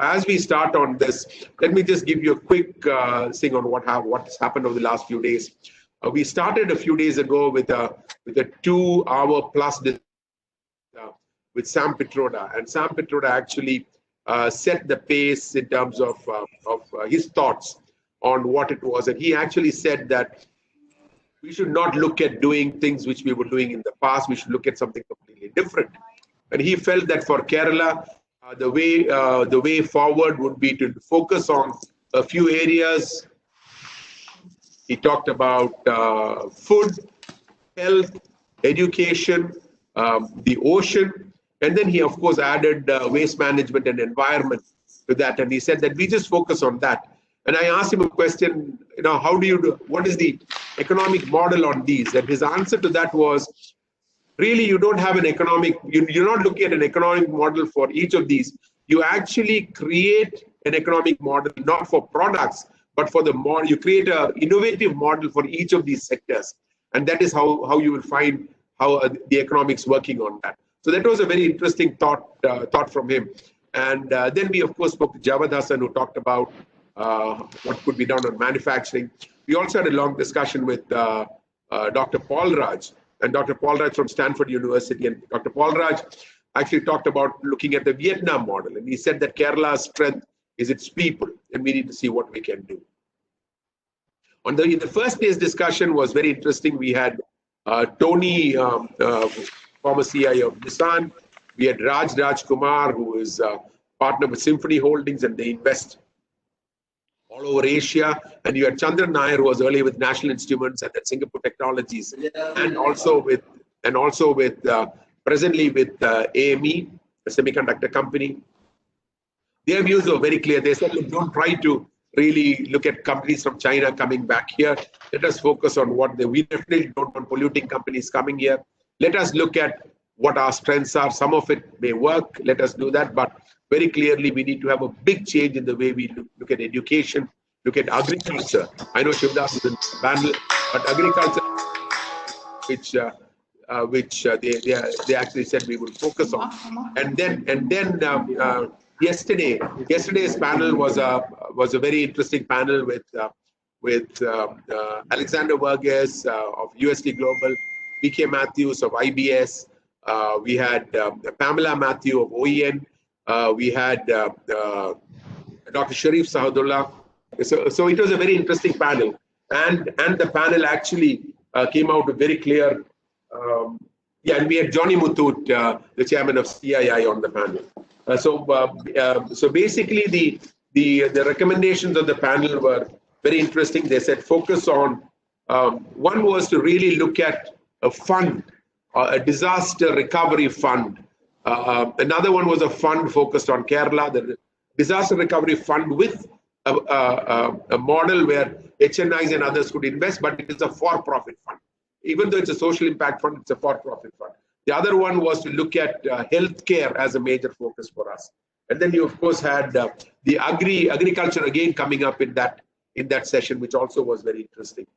as we start on this, let me just give you a quick thing on what's happened over the last few days. We started a few days ago with a 2-hour plus with Sam Pitroda, and Sam Pitroda actually set the pace in terms of his thoughts on what it was, and he actually said that we should not look at doing things which we were doing in the past. We should look at something completely different. And he felt that for Kerala, the way forward would be to focus on a few areas. He talked about food, health, education, the ocean, and then he of course added waste management and environment to that. And he said that we just focus on that. And I asked him a question, how do you do, what is the economic model on these? And his answer to that was, really, you don't have an economic, you're not looking at an economic model for each of these. You actually create an economic model, not for products, but for the model. You create an innovative model for each of these sectors. And that is how you will find how the economics working on that. So that was a very interesting thought from him. And then we, of course, spoke to Shivadas, who talked about what could be done on manufacturing. We also had a long discussion with Dr. Paul Raj, and Dr. Paul Raj from Stanford University. And Dr. Paul Raj actually talked about looking at the Vietnam model. And he said that Kerala's strength is its people, and we need to see what we can do. In the first day's discussion was very interesting. We had Tony, former CIO of Nissan. We had Raj Kumar, who is partner with Symphony Holdings, and they invest all over Asia. And you had Chandran Nair, who was earlier with National Instruments and at Singapore Technologies, and also with presently with AME, a semiconductor company. Their views were very clear. They said, look, don't try to really look at companies from China coming back here. Let us focus on we definitely don't want polluting companies coming here. Let us look at what our strengths are. Some of it may work. Let us do that. But very clearly, we need to have a big change in the way we look at education, look at agriculture. I know Shivadas is in the panel, but agriculture, which they actually said we will focus on. And then yesterday's panel was a very interesting panel with Alexander Vargas of USD Global, PK Matthews of IBS. We had Pamela Matthew of OEN. We had Dr. Sharif Sahadullah. So it was a very interesting panel, and the panel actually came out with very clear. And we had Johnny Muthoot, the chairman of CII, on the panel. So basically, the recommendations of the panel were very interesting. They said focus on one was to really look at a fund, a disaster recovery fund. Another one was a fund focused on Kerala, the disaster recovery fund with a model where HNIs and others could invest, but it is a for-profit fund. Even though it's a social impact fund, it's a for-profit fund. The other one was to look at healthcare as a major focus for us. And then you, of course, had the agriculture again coming up in that session, which also was very interesting.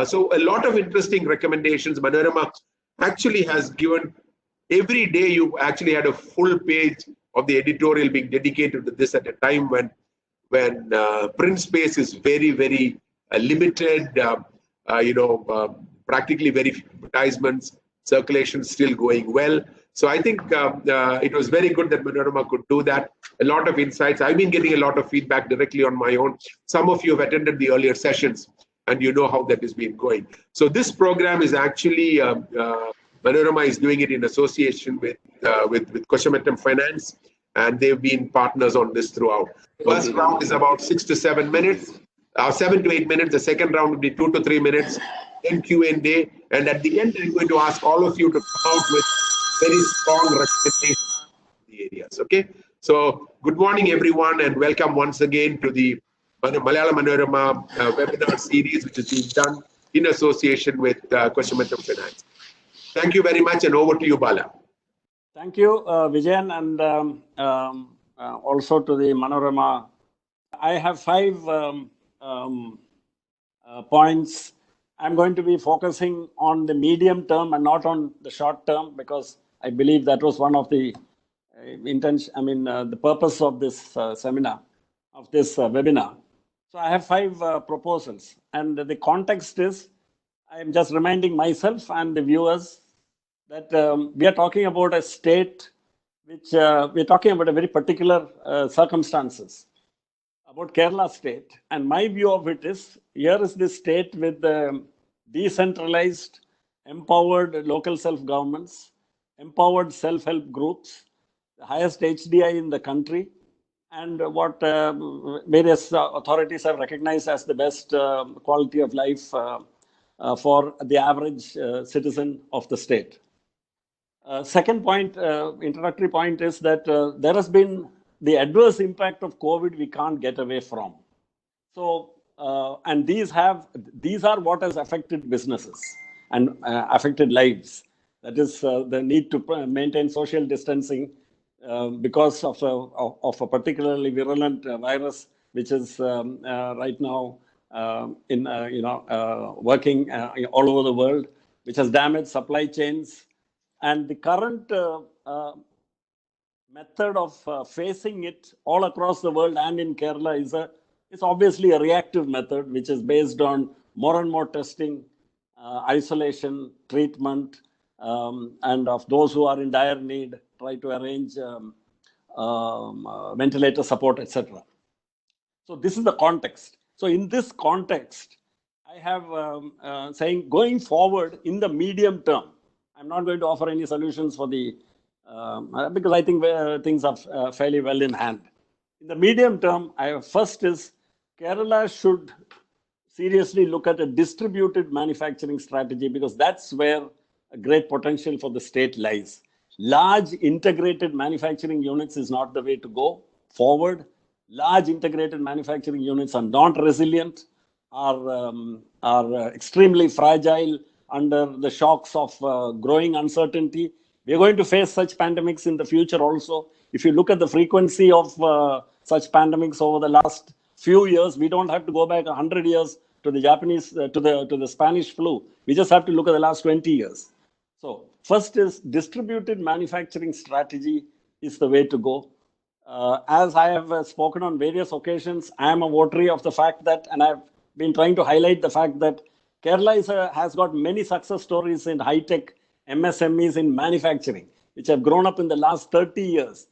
So a lot of interesting recommendations. Manorama actually has given, every day you actually had a full page of the editorial being dedicated to this at a time when print space is very, very limited, practically very few advertisements, circulation still going well. So I think it was very good that Manorama could do that. A lot of insights. I've been getting a lot of feedback directly on my own. Some of you have attended the earlier sessions, and you know how that has been going. So this program is actually, Manorama is doing it in association with Kochouseph Finance, and they've been partners on this throughout. First round is about 6 to 7 minutes, 7 to 8 minutes. The second round will be 2 to 3 minutes, then Q&A. And at the end, I'm going to ask all of you to come out with very strong recommendations in the areas. Okay. So good morning, everyone, and welcome once again to the Malayalam Manorama webinar series, which is being done in association with Kochouseph Finance. Thank you very much, and over to you, Bala. Thank you, Vijayan, and also to the Manorama. I have 5 points. I'm going to be focusing on the medium term and not on the short term, because I believe that was one of the the purpose of this seminar, of this webinar. So I have 5 proposals, and the context is, I am just reminding myself and the viewers that we are talking about a state which we're talking about a very particular circumstances about Kerala state. And my view of it is, here is this state with decentralized, empowered local self-governments, empowered self-help groups, the highest HDI in the country, and what various authorities have recognized as the best quality of life for the average citizen of the state. Second point, introductory point, is that there has been the adverse impact of COVID we can't get away from. So, and these are what has affected businesses and affected lives. That is the need to maintain social distancing because of a particularly virulent virus, which is right now working all over the world, which has damaged supply chains. And the current method of facing it all across the world and in Kerala is obviously a reactive method, which is based on more and more testing, isolation, treatment, and of those who are in dire need, try to arrange ventilator support, etc. So this is the context. So in this context, I have saying, going forward in the medium term, I'm not going to offer any solutions for the because I think things are fairly well in hand. In the medium term, first is Kerala should seriously look at a distributed manufacturing strategy, because that's where a great potential for the state lies. Large integrated manufacturing units is not the way to go forward. Large integrated manufacturing units are not resilient, are extremely fragile under the shocks of growing uncertainty. We are going to face such pandemics in the future also. If you look at the frequency of such pandemics over the last few years, we don't have to go back 100 years to the Japanese, to the Spanish flu. We just have to look at the last 20 years. So first is distributed manufacturing strategy is the way to go. As I have spoken on various occasions, I am a votary of the fact that, and I've been trying to highlight the fact that Kerala has got many success stories in high-tech MSMEs in manufacturing, which have grown up in the last 30 years,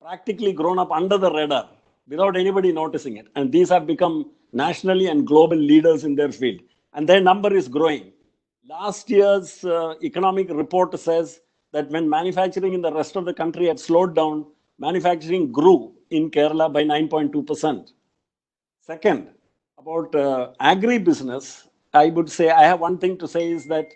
practically grown up under the radar without anybody noticing it. And these have become nationally and global leaders in their field. And their number is growing. Last year's economic report says that when manufacturing in the rest of the country had slowed down, manufacturing grew in Kerala by 9.2%. Second, about agri-business, I would say, I have one thing to say is that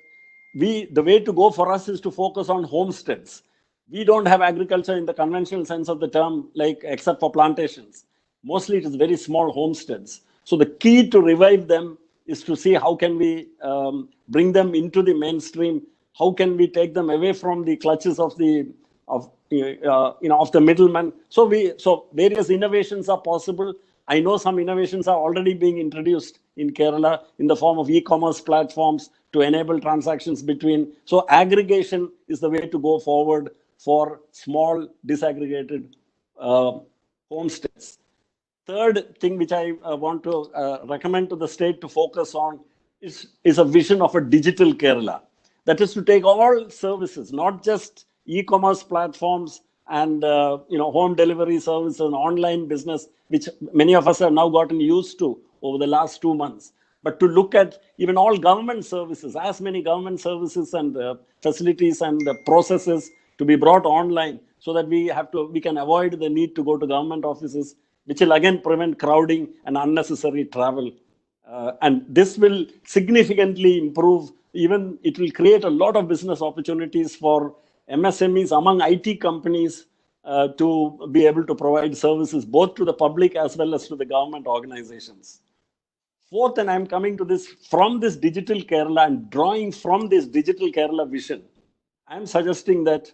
the way to go for us is to focus on homesteads. We don't have agriculture in the conventional sense of the term, like except for plantations. Mostly it is very small homesteads. So the key to revive them is to see how can we bring them into the mainstream. How can we take them away from the clutches of the middleman? So various innovations are possible. I know some innovations are already being introduced in Kerala in the form of e-commerce platforms to enable transactions between. So aggregation is the way to go forward for small disaggregated homesteads. Third thing which I want to recommend to the state to focus on is a vision of a digital Kerala. That is to take all services, not just e-commerce platforms and home delivery services and online business, which many of us have now gotten used to over the last 2 months, but to look at even all government services, as many government services and facilities and processes to be brought online, so that we can avoid the need to go to government offices, which will again prevent crowding and unnecessary travel. And this will significantly improve, even it will create a lot of business opportunities for MSMEs among IT companies to be able to provide services both to the public as well as to the government organizations. Fourth, and I'm coming to this from this digital Kerala and drawing from this digital Kerala vision, I'm suggesting that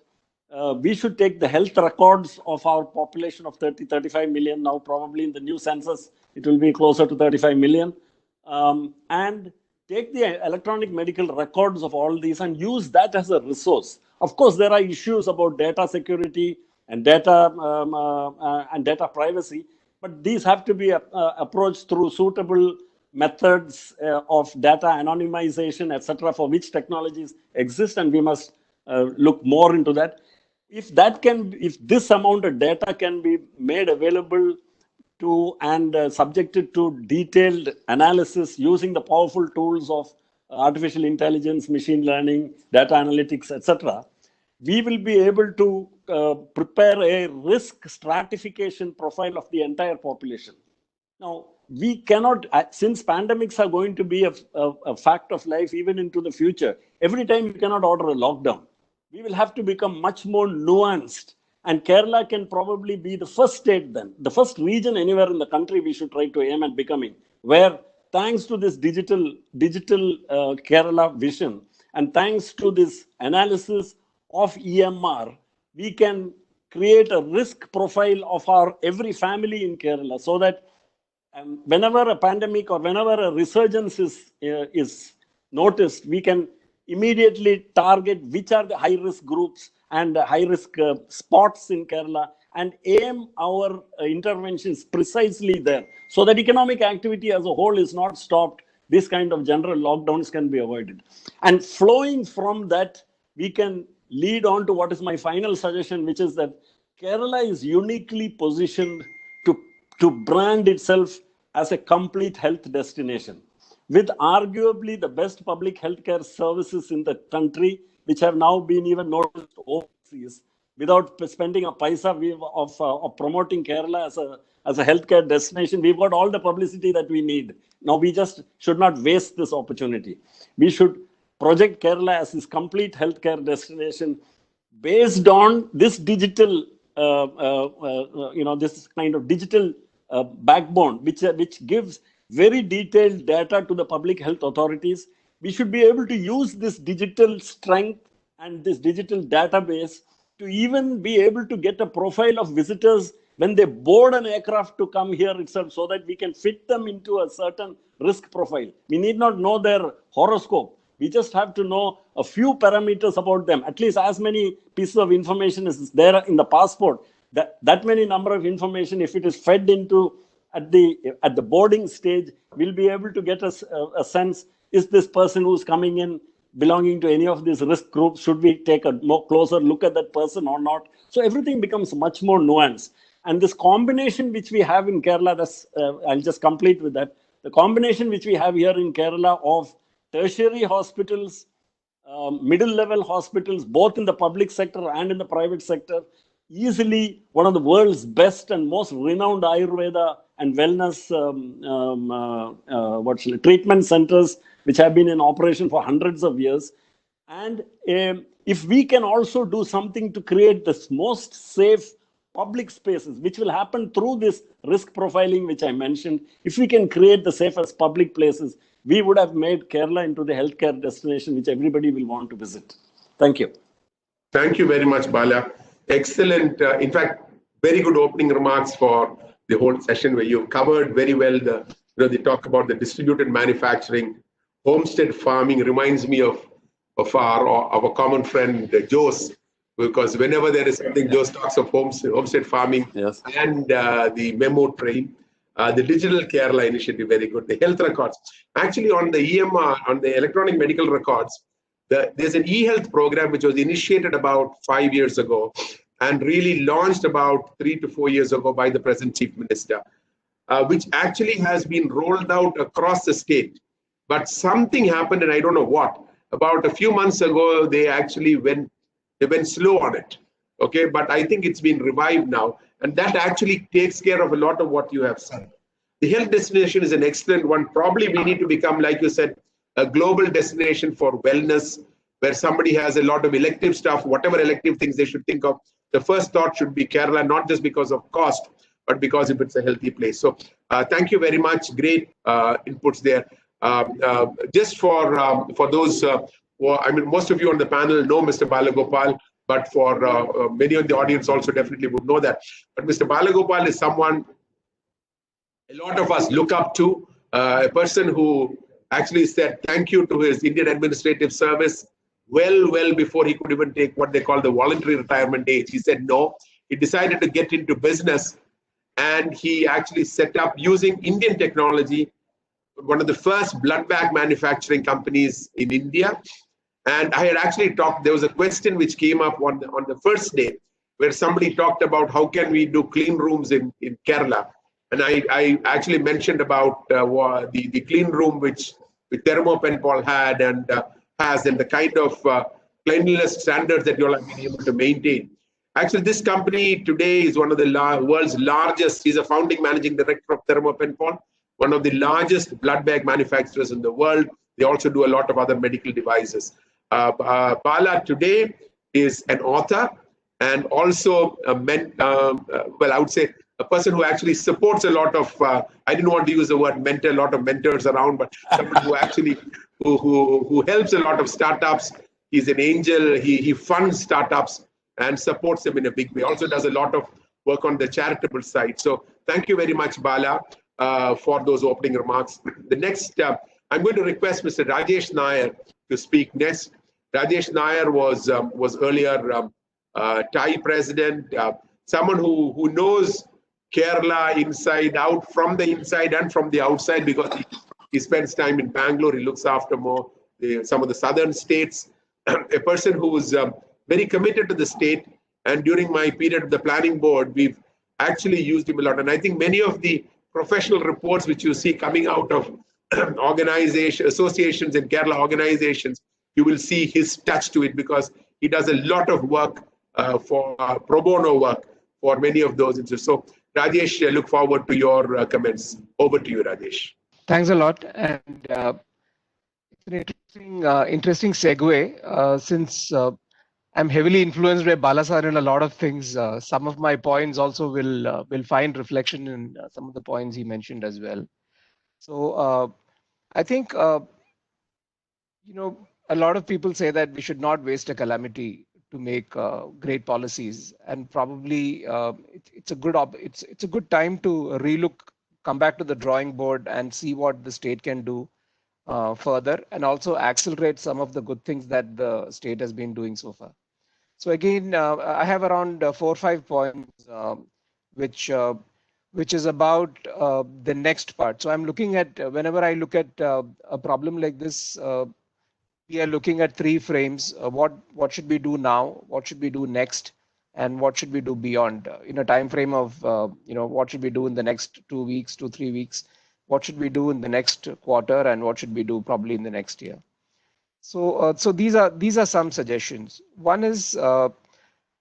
we should take the health records of our population of 35 million. Now, probably in the new census, it will be closer to 35 million. And take the electronic medical records of all these and use that as a resource. Of course, there are issues about data security and data privacy. But these have to be approached through suitable methods of data anonymization, etc., for which technologies exist, and we must look more into that. If this amount of data can be made available to and subjected to detailed analysis using the powerful tools of artificial intelligence, machine learning, data analytics, etc., we will be able to prepare a risk stratification profile of the entire population. Now, we cannot, since pandemics are going to be a fact of life even into the future, every time you cannot order a lockdown. We will have to become much more nuanced. And Kerala can probably be the first state then, the first region anywhere in the country we should try to aim at becoming, where thanks to this digital Kerala vision, and thanks to this analysis of EMR, we can create a risk profile of our every family in Kerala, so that whenever a pandemic or whenever a resurgence is noticed, we can immediately target which are the high-risk groups and high-risk spots in Kerala and aim our interventions precisely there, so that economic activity as a whole is not stopped. This kind of general lockdowns can be avoided. And flowing from that, we can lead on to what is my final suggestion, which is that Kerala is uniquely positioned to brand itself as a complete health destination, with arguably the best public healthcare services in the country, which have now been even noticed overseas, without spending a paisa of promoting Kerala as a healthcare destination. We've got all the publicity that we need. Now we just should not waste this opportunity. We should project Kerala as this complete healthcare destination based on this digital, this kind of digital backbone, which gives very detailed data to the public health authorities. We should be able to use this digital strength and this digital database to even be able to get a profile of visitors when they board an aircraft to come here itself, so that we can fit them into a certain risk profile. We need not know their horoscope. We just have to know a few parameters about them, at least as many pieces of information as there in the passport. That many number of information, if it is fed into at the boarding stage, we'll be able to get a sense, is this person who's coming in belonging to any of these risk groups? Should we take a more closer look at that person or not? So everything becomes much more nuanced. And this combination which we have in Kerala, I'll just complete with that. The combination which we have here in Kerala of tertiary hospitals, middle-level hospitals, both in the public sector and in the private sector, easily one of the world's best and most renowned Ayurveda and wellness treatment centers, which have been in operation for hundreds of years. And if we can also do something to create the most safe public spaces, which will happen through this risk profiling, which I mentioned, if we can create the safest public places, we would have made Kerala into the healthcare destination which everybody will want to visit. Thank you. Thank you very much, Bala. Excellent. In fact, very good opening remarks for the whole session, where you covered very well they talk about the distributed manufacturing, homestead farming. Reminds me of our common friend Jose, because whenever there is something, Jose talks of homestead farming. Yes. And the memo train. The digital Kerala initiative, very good. The health records. Actually, on the EMR, on the electronic medical records, there's an Ehealth program which was initiated about 5 years ago and really launched about 3 to 4 years ago by the present Chief Minister, which actually has been rolled out across the state. But something happened, and I don't know what. About a few months ago, they actually went slow on it. Okay, but I think it's been revived now. And that actually takes care of a lot of what you have said. The health destination is an excellent one. Probably we need to become, like you said, a global destination for wellness, where somebody has a lot of elective stuff, whatever elective things they should think of. The first thought should be Kerala, not just because of cost, but because if it's a healthy place. So thank you very much. Great inputs there. Just for those, most of you on the panel know Mr. Balagopal. But for many of the audience also definitely would know that. But Mr. Balagopal is someone a lot of us look up to, a person who actually said thank you to his Indian administrative service well before he could even take what they call the voluntary retirement age. He said no. he decided to get into business, and he actually set up, using Indian technology, one of the first blood bag manufacturing companies in India. And I had actually talked, there was a question which came up on the first day, where somebody talked about how can we do clean rooms in Kerala. And I actually mentioned about the clean room which Thermopenpol had and has, and the kind of cleanliness standards that you all have been able to maintain. Actually, this company today is one of the world's largest. He's a founding managing director of Thermopenpol, one of the largest blood bag manufacturers in the world. They also do a lot of other medical devices. Bala today is an author and also a I would say a person who actually supports a lot of, I didn't want to use the word mentor, a lot of mentors around, but somebody who actually, who helps a lot of startups. He's an angel, he funds startups and supports them in a big way. Also does a lot of work on the charitable side. So thank you very much, Bala, for those opening remarks. The next, I'm going to request Mr. Rajesh Nair to speak next. Rajesh Nair was earlier Thai president, someone who knows Kerala inside out, from the inside and from the outside, because he spends time in Bangalore. He looks after some of the southern states. A person who is very committed to the state. And during my period of the planning board, we've actually used him a lot. And I think many of the professional reports which you see coming out of associations in Kerala organizations, you will see his touch to it, because he does a lot of work for pro bono work for many of those. So Rajesh, I look forward to your comments. Over to you, Rajesh. Thanks a lot. And it's an interesting segue, since I'm heavily influenced by Balasar in a lot of things. Some of my points also will find reflection in some of the points he mentioned as well. So I think, a lot of people say that we should not waste a calamity to make great policies, and probably it's a good time to come back to the drawing board and see what the state can do further, and also accelerate some of the good things that the state has been doing so far. So again, I have around 4 or 5 points, which is about the next part. So I'm looking at, whenever I look at a problem like this, we are looking at 3 frames. What should we do now? What should we do next? And what should we do beyond? In a time frame of, what should we do in the next 2 weeks, 2-3 weeks? What should we do in the next quarter? And what should we do probably in the next year? So these are some suggestions. One is,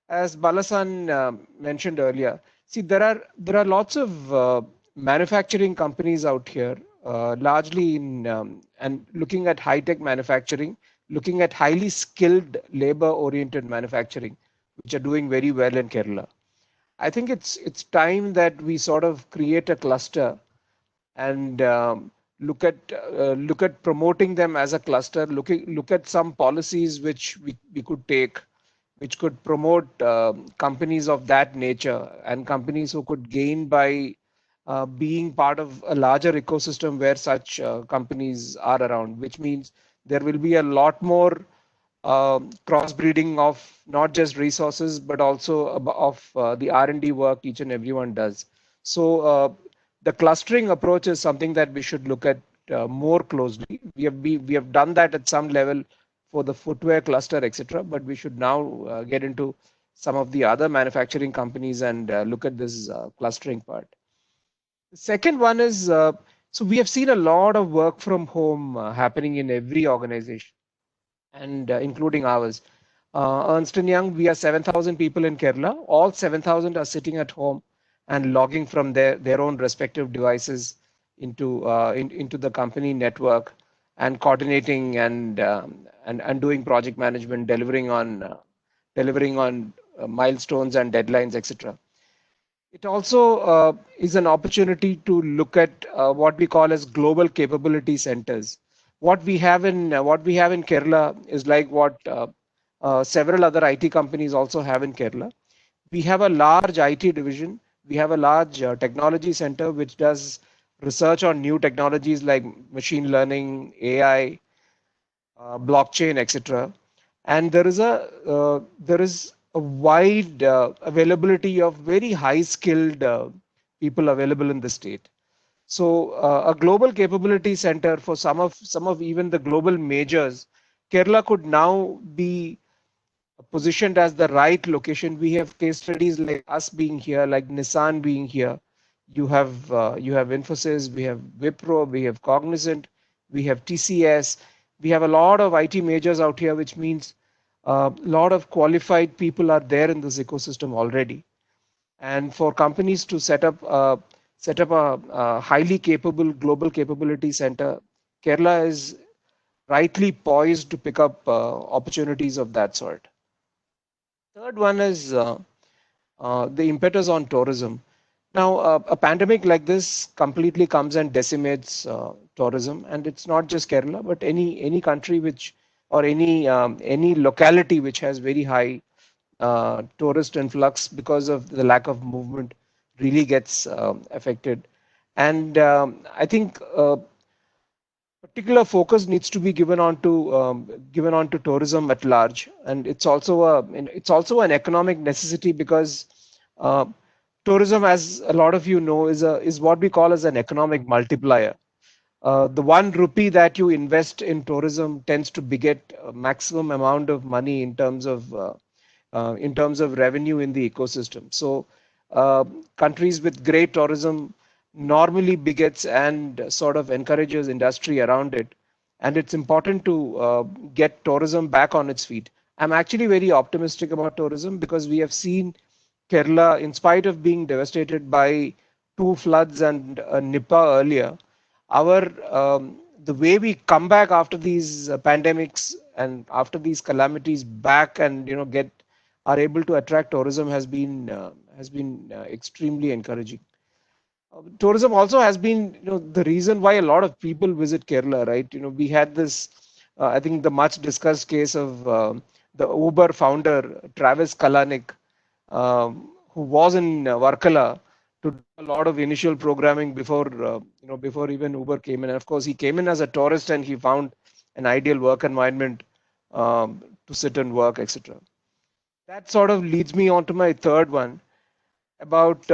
as Balasan mentioned earlier, see, there are lots of manufacturing companies out here, largely in and looking at high-tech manufacturing, looking at highly skilled labor-oriented manufacturing, which are doing very well in Kerala. I think it's time that we sort of create a cluster and look at promoting them as a cluster. Look at some policies which we could take, which could promote companies of that nature, and companies who could gain by being part of a larger ecosystem where such companies are around, which means there will be a lot more crossbreeding of not just resources, but also of the R&D work each and everyone does. So the clustering approach is something that we should look at more closely. We have done that at some level for the footwear cluster, etc. But we should now get into some of the other manufacturing companies and look at this clustering part. The second one is, so we have seen a lot of work from home happening in every organization, and including ours. Ernst & Young, we are 7,000 people in Kerala. All 7,000 are sitting at home and logging from their own respective devices into the company network, and coordinating and doing project management, delivering on milestones and deadlines, etc. It also is an opportunity to look at what we call as global capability centers. What we have in Kerala is like what several other IT companies also have in Kerala. We have a large IT division. We have a large technology center which does research on new technologies like machine learning, AI, blockchain, etc. And there is a wide availability of very high skilled people available in the state. So a global capability center for some of even the global majors, Kerala could now be positioned as the right location. We have case studies like us being here, like Nissan being here. You have Infosys, we have Wipro, we have Cognizant, we have TCS. We have a lot of IT majors out here, which means a lot of qualified people are there in this ecosystem already. And for companies to set up a highly capable global capability center, Kerala is rightly poised to pick up opportunities of that sort. Third one is the impetus on tourism. Now, a pandemic like this completely comes and decimates tourism, and it's not just Kerala, but any country which or any locality which has very high tourist influx because of the lack of movement really gets affected. And I think particular focus needs to be given on to tourism at large, and it's also an economic necessity because uh, tourism, as a lot of you know, is what we call as an economic multiplier. The 1 rupee that you invest in tourism tends to beget a maximum amount of money in terms of revenue in the ecosystem. So uh, countries with great tourism normally begets and sort of encourages industry around it. And it's important to get tourism back on its feet. I'm actually very optimistic about tourism because we have seen Kerala, in spite of being devastated by 2 floods and Nipah earlier, our the way we come back after these pandemics and after these calamities back and get are able to attract tourism has been extremely encouraging. Tourism also has been the reason why a lot of people visit Kerala, right? We had this I think the much discussed case of the Uber founder Travis Kalanick, who was in Varkala to do a lot of initial programming before even Uber came in. And of course, he came in as a tourist and he found an ideal work environment to sit and work, etc. That sort of leads me on to my third one about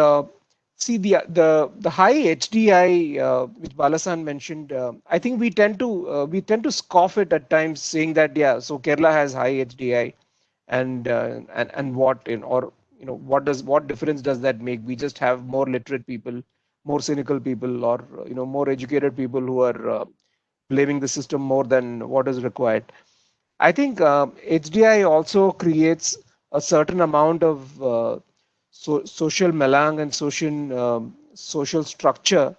see the high HDI which Balasan mentioned. I think we tend to scoff it at times, saying that so Kerala has high HDI, and what or what difference does that make? We just have more literate people, more cynical people, or more educated people who are blaming the system more than what is required. I think HDI also creates a certain amount of social melange and social structure,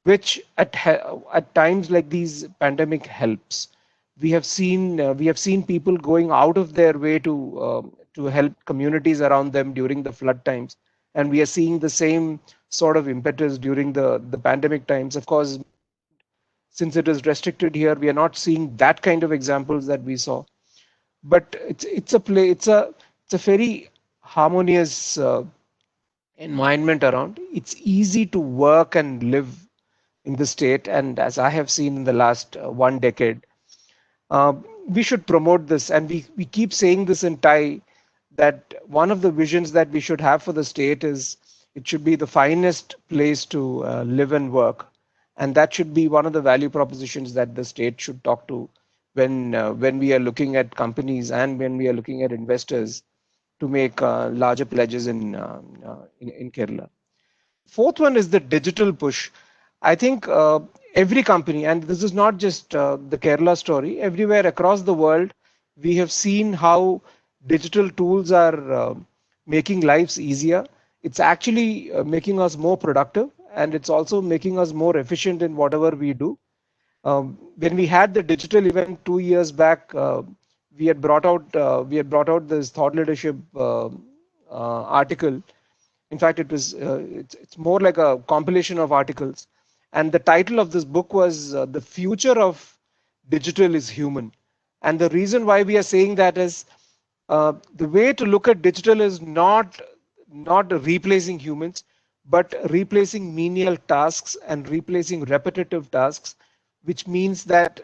which at times like these pandemic helps. We have seen people going out of their way to help communities around them during the flood times, and we are seeing the same sort of impetus during the pandemic times. Of course, since it is restricted here, we are not seeing that kind of examples that we saw. But it's a very harmonious environment around. It's easy to work and live in the state, and as I have seen in the last 1 decade, uh, we should promote this. And we keep saying this in Thai, that one of the visions that we should have for the state is it should be the finest place to live and work, and that should be one of the value propositions that the state should talk to when we are looking at companies and when we are looking at investors to make larger pledges in Kerala. Fourth one is the digital push. I think every company, and this is not just the Kerala story, everywhere across the world, we have seen how digital tools are making lives easier. It's actually making us more productive, and it's also making us more efficient in whatever we do. When we had the digital event 2 years back, we had brought out this thought leadership article. In fact, it's more like a compilation of articles, and the title of this book was "The Future of Digital is Human." And the reason why we are saying that is the way to look at digital is not replacing humans, but replacing menial tasks and replacing repetitive tasks, which means that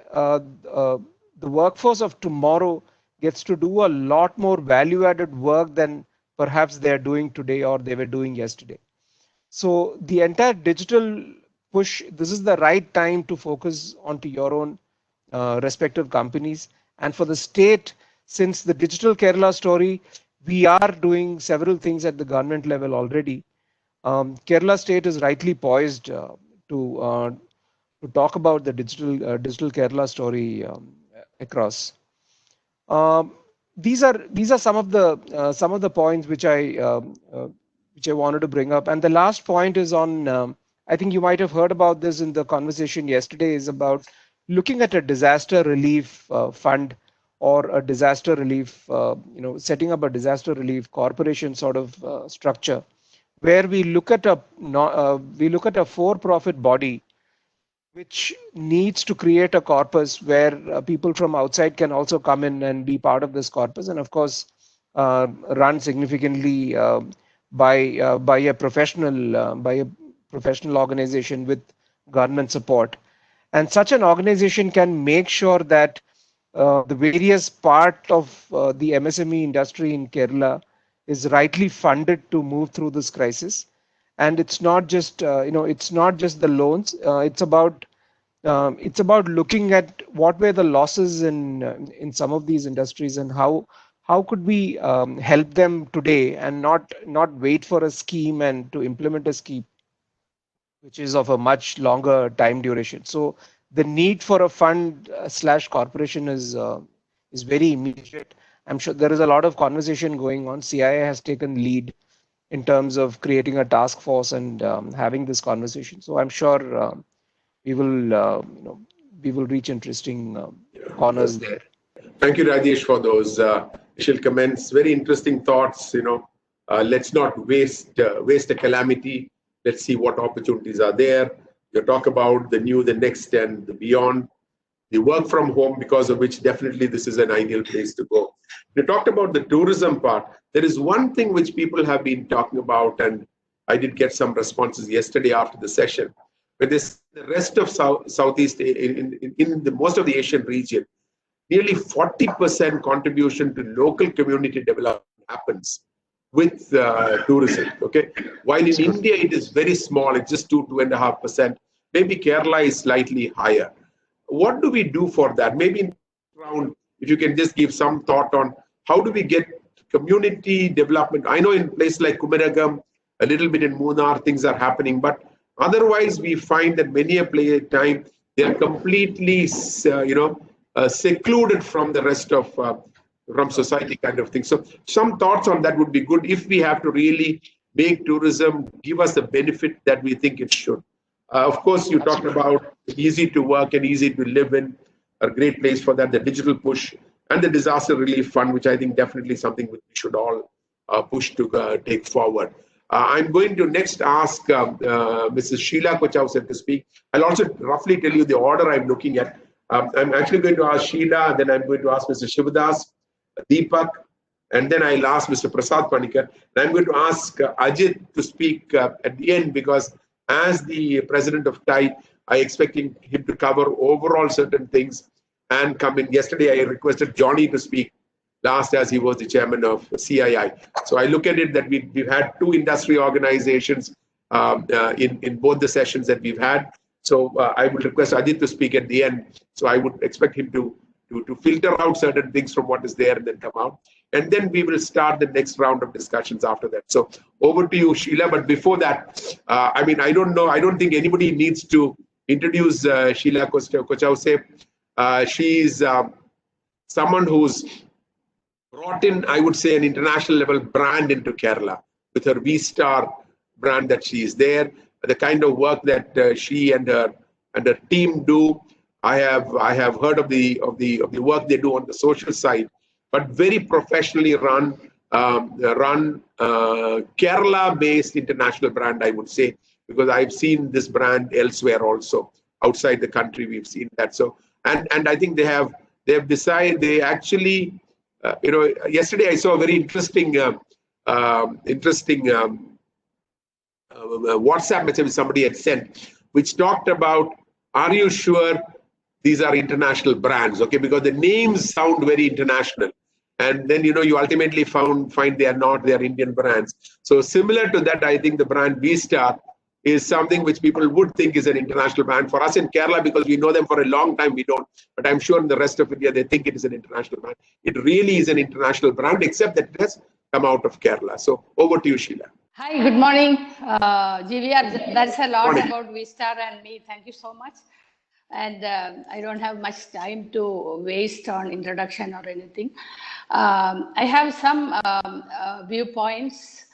the workforce of tomorrow gets to do a lot more value-added work than perhaps they are doing today or they were doing yesterday. So the entire digital push, this is the right time to focus onto your own respective companies. And for the state, since the digital Kerala story, we are doing several things at the government level already. Kerala state is rightly poised to talk about the digital Kerala story across. These are some of the points which I wanted to bring up. And the last point is on, I think you might have heard about this in the conversation yesterday, is about looking at a disaster relief fund or a disaster relief, setting up a disaster relief corporation sort of structure, where we look at a for-profit body which needs to create a corpus where people from outside can also come in and be part of this corpus, and of course run significantly by a professional organization with government support. And such an organization can make sure that the various part of the MSME industry in Kerala is rightly funded to move through this crisis. And it's not just it's not just the loans. It's about looking at what were the losses in some of these industries and how could we help them today and not wait for a scheme and to implement a scheme which is of a much longer time duration. So the need for a fund / corporation is very immediate. I'm sure there is a lot of conversation going on. CIA has taken lead in terms of creating a task force and having this conversation. So I'm sure we will reach interesting corners there. Thank you, Rajesh, for those initial comments. Very interesting thoughts. Let's not waste a calamity. Let's see what opportunities are there. You talk about the new, the next, and the beyond. The work from home, because of which definitely this is an ideal place to go. You talked about the tourism part. There is one thing which people have been talking about, and I did get some responses yesterday after the session. But this, the rest of Southeast, in the most of the Asian region, nearly 40% contribution to local community development happens with tourism. Okay, while in India it is very small, it's just 2.5%. Maybe Kerala is slightly higher. What do we do for that? Maybe in round, if you can just give some thought on how do we get community development. I know in places like Kumaragam, a little bit in Munnar, things are happening, but otherwise we find that many a time they are completely, secluded from the rest of from society kind of thing. So some thoughts on that would be good if we have to really make tourism give us the benefit that we think it should. Of course, you talked about easy to work and easy to live in, a great place for that, the digital push and the disaster relief fund, which I think definitely something which we should all push to take forward. I'm going to next ask Mrs. Sheela Kochouseph to speak. I'll also roughly tell you the order I'm looking at. I'm actually going to ask Sheela, then I'm going to ask Mr. Shivadas, Deepak, and then I'll ask Mr. Prasad Panicker. And I'm going to ask Ajit to speak at the end, because as the president of TIE, I expect him to cover overall certain things and come in. Yesterday, I requested Johnny to speak last, as he was the chairman of CII. So I look at it that we've had two industry organizations in both the sessions that we've had. So I would request Ajit to speak at the end. So I would expect him to filter out certain things from what is there and then come out. And then we will start the next round of discussions after that. So over to you, Sheela. But before that, I don't know. I don't think anybody needs to introduce Sheela Kochouseph. She's someone who's brought in, I would say, an international level brand into Kerala with her V-Star brand that she is there. The kind of work that she and her team do. I have heard of the work they do on the social side, but very professionally run Kerala-based international brand, I would say, because I've seen this brand elsewhere also outside the country. We've seen that. So and I think they have decided, they actually yesterday I saw a very interesting WhatsApp message somebody had sent, which talked about, are you sure these are international brands? Okay, because the names sound very international. and then you ultimately find they are not, they are Indian brands. So similar to that, I think the brand V-Star is something which people would think is an international brand. For us in Kerala, because we know them for a long time, we don't. But I'm sure in the rest of India, they think it is an international brand. It really is an international brand, except that it has come out of Kerala. So over to you, Sheela. Hi, good morning. GVR, that's a lot about V-Star and me. Thank you so much. And I don't have much time to waste on introduction or anything. I have some viewpoints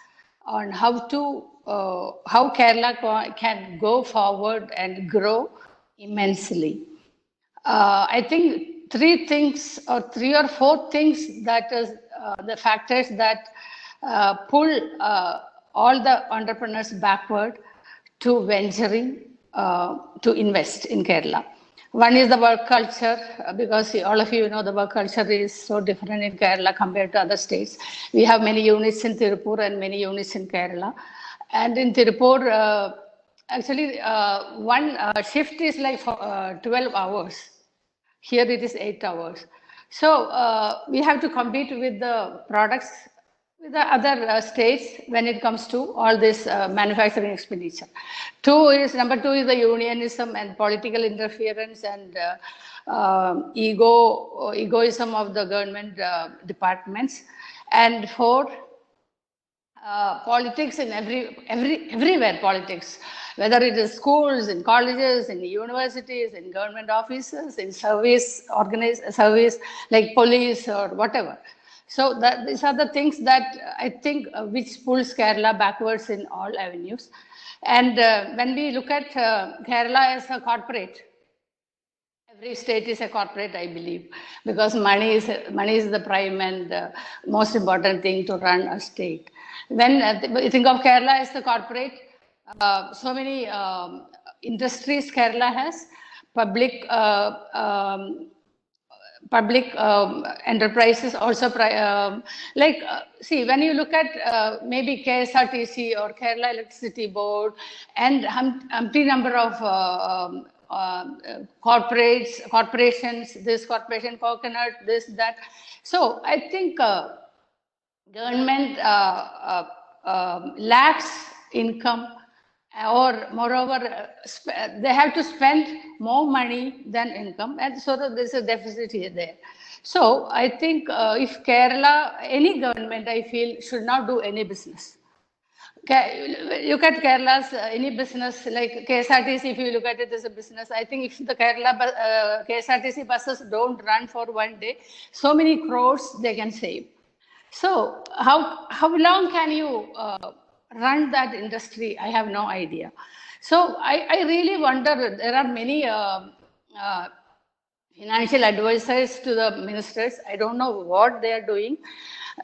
on how Kerala can go forward and grow immensely. I think three or four things that is the factors that pull all the entrepreneurs backward to venturing to invest in Kerala. One is the work culture, because all of you know the work culture is so different in Kerala compared to other states. We have many units in Tirupur and many units in Kerala. And in Tirupur, actually, one shift is like 12 hours. Here it is 8 hours. So we have to compete with the products with the other states when it comes to all this manufacturing expenditure. Number two is the unionism and political interference and egoism of the government departments. And four, politics in everywhere politics, whether it is schools, in colleges, in universities, in government offices, in service like police or whatever. So these are the things that I think which pulls Kerala backwards in all avenues. And when we look at Kerala as a corporate, every state is a corporate, I believe, because money is the prime and most important thing to run a state. When you think of Kerala as the corporate, so many industries Kerala has, public enterprises also, see, when you look at maybe KSRTC or Kerala Electricity Board and umpty number of corporations, this corporation, coconut, this, that. So I think government lacks income, or moreover, they have to spend more money than income, and so there's a deficit here there. So I think if Kerala, any government, I feel, should not do any business. Look at Kerala's any business, like KSRTC, if you look at it as a business, I think if the Kerala KSRTC buses don't run for one day, so many crores they can save. So how long can you run that industry? I have no idea. So I really wonder, there are many financial advisors to the ministers. I don't know what they are doing.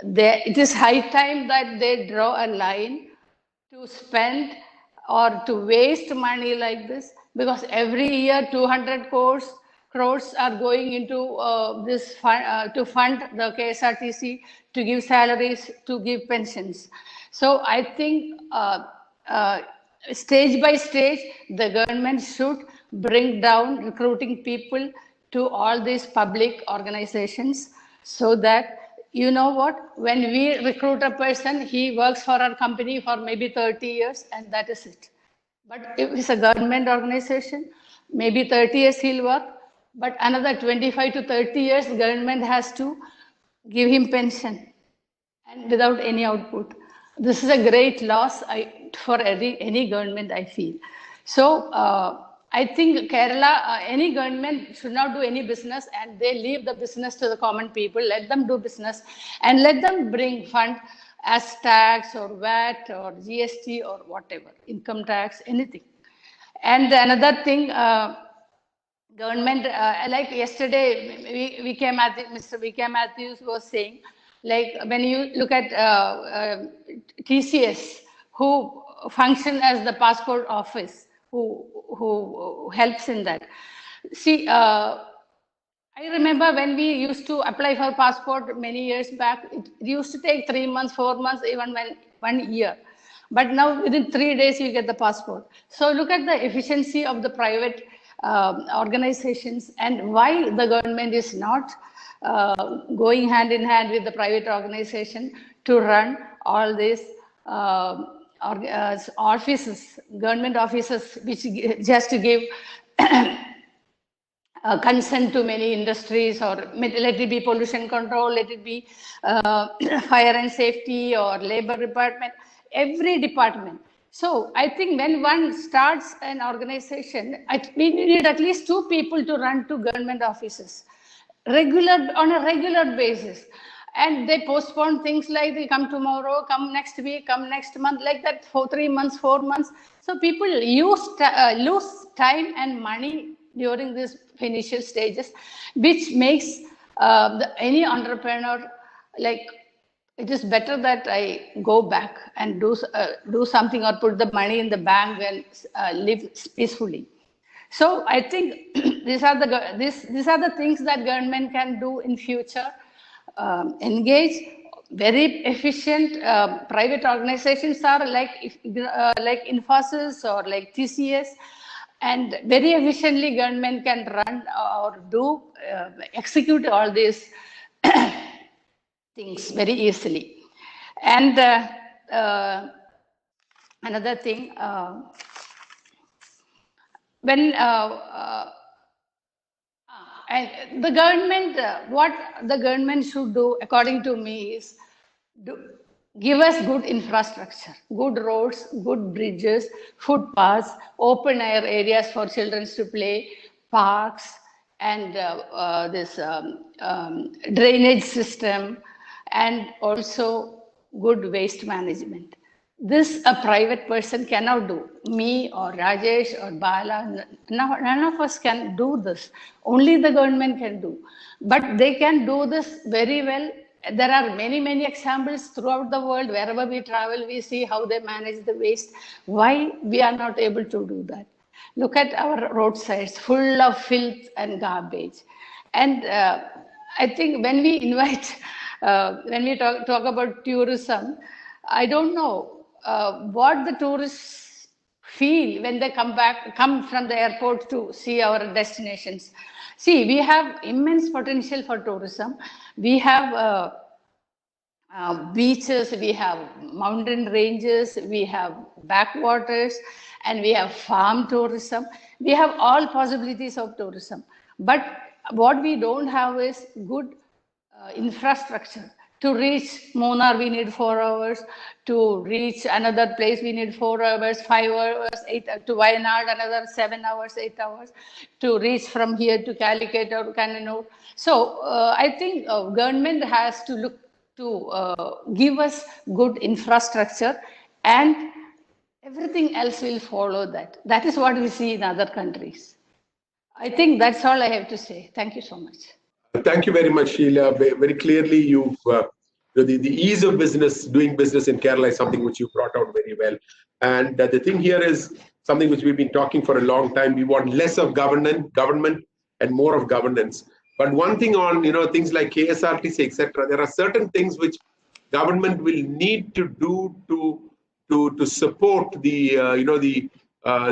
It is high time that they draw a line to spend or to waste money like this, because every year 200 crores are going into this fund, to fund the KSRTC, to give salaries, to give pensions. So I think stage by stage, the government should bring down recruiting people to all these public organizations, so that, you know what, when we recruit a person, he works for our company for maybe 30 years and that is it. But if it's a government organization, maybe 30 years he'll work, but another 25 to 30 years, government has to give him pension and without any output. This is a great loss for any government, I feel. So I think Kerala, any government should not do any business, and they leave the business to the common people. Let them do business and let them bring fund as tax or VAT or GST or whatever, income tax, anything. And another thing, government, like yesterday, Mr. V.K. Matthews was saying, like when you look at TCS, who function as the passport office, who helps in that. See, I remember when we used to apply for passport many years back, it used to take 3 months, 4 months, even 1 year. But now within 3 days, you get the passport. So look at the efficiency of the private organizations, and why the government is not going hand in hand with the private organization to run all these offices, government offices, which just to give consent to many industries, or let it be pollution control, let it be fire and safety, or labor department, every department. So I think when one starts an organization, we need at least 2 people to run 2 government offices on a regular basis. And they postpone things like they come tomorrow, come next week, come next month, like that for 3 months, 4 months. So people lose time and money during these initial stages, which makes any entrepreneur like, it is better that I go back and do something, or put the money in the bank and live peacefully. So I think these are the things that government can do in future. Engage very efficient private organizations are like Infosys or like TCS, and very efficiently government can run or execute all these things very easily. And another thing, when and the government, what the government should do, according to me, is give us good infrastructure, good roads, good bridges, footpaths, open air areas for children to play, parks, and this drainage system, and also good waste management. This a private person cannot do. Me or Rajesh or Bala, none of us can do this. Only the government can do. But they can do this very well. There are many, many examples throughout the world. Wherever we travel, we see how they manage the waste. Why we are not able to do that? Look at our roadsides, full of filth and garbage. And I think when we invite, when we talk about tourism, I don't know what the tourists feel when they come from the airport to see our destinations. See, we have immense potential for tourism. We have beaches, we have mountain ranges, we have backwaters, and we have farm tourism. We have all possibilities of tourism. But what we don't have is good infrastructure. To reach Munnar, we need 4 hours. To reach another place, we need 4 hours, 5 hours, 8 hours. To Wayanad, another 7 hours, 8 hours. To reach from here to Calicut or Kannur. So I think government has to look to give us good infrastructure, and everything else will follow that. That is what we see in other countries. I think that's all I have to say. Thank you so much. Thank you very much, Sheela. Very clearly, you've the ease of business, doing business in Kerala is something which you brought out very well. And the thing here is something which we've been talking for a long time. We want less of government and more of governance. But one thing on things like KSRTC, etc. There are certain things which government will need to do to support the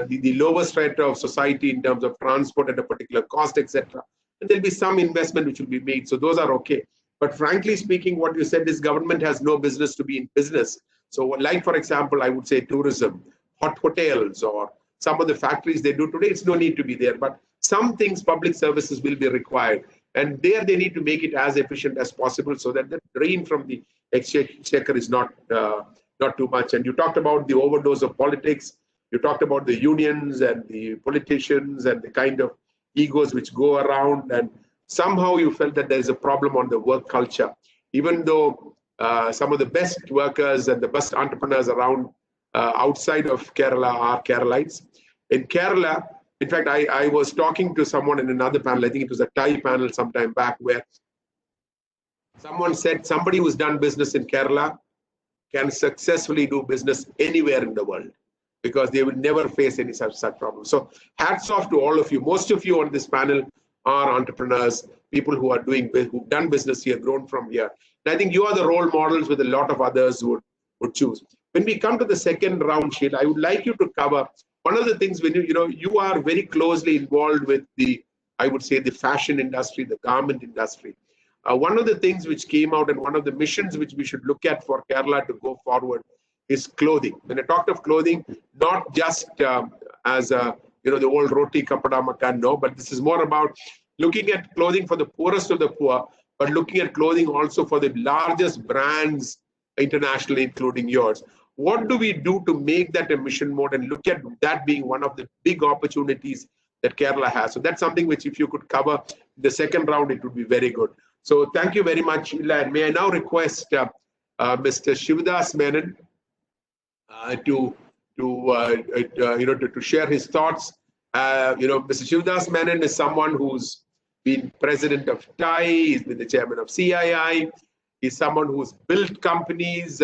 the lower strata of society in terms of transport at a particular cost, etc. And there'll be some investment which will be made. So those are okay. But frankly speaking, what you said is government has no business to be in business. So like, for example, I would say tourism, hotels, or some of the factories they do today, it's no need to be there. But some things, public services will be required. And there they need to make it as efficient as possible so that the drain from the exchequer is not too much. And you talked about the overdose of politics. You talked about the unions and the politicians and the kind of egos which go around, and somehow you felt that there is a problem on the work culture, even though some of the best workers and the best entrepreneurs around outside of Kerala are Keralites. In Kerala, in fact, I was talking to someone in another panel, I think it was a Thai panel sometime back, where someone said somebody who's done business in Kerala can successfully do business anywhere in the world, because they will never face any such problem. So hats off to all of you. Most of you on this panel are entrepreneurs, people who are who've done business here, grown from here. And I think you are the role models with a lot of others who would choose. When we come to the second round, Sheila, I would like you to cover one of the things when you are very closely involved with the, I would say, the fashion industry, the garment industry. One of the things which came out and one of the missions which we should look at for Kerala to go forward is clothing. When I talked of clothing, not just as a, the old roti kapada makan, no, but this is more about looking at clothing for the poorest of the poor, but looking at clothing also for the largest brands internationally, including yours. What do we do to make that a mission mode and look at that being one of the big opportunities that Kerala has? So that's something which if you could cover the second round, it would be very good. So thank you very much, Sheela. And may I now request Mr. Shivadas Menon to share his thoughts. Mr. Shivadas Menon is someone who's been president of TAI, he's been the chairman of CII, he's someone who's built companies,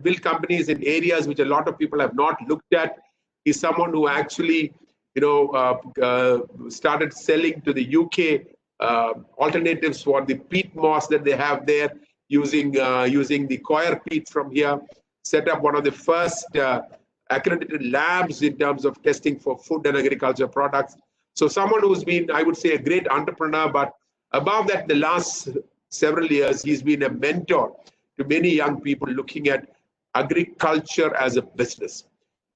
built companies in areas which a lot of people have not looked at. He's someone who actually, started selling to the UK alternatives for the peat moss that they have there, using the coir peat from here. Set up one of the first accredited labs in terms of testing for food and agriculture products. So someone who's been, I would say, a great entrepreneur, but above that, the last several years, he's been a mentor to many young people looking at agriculture as a business.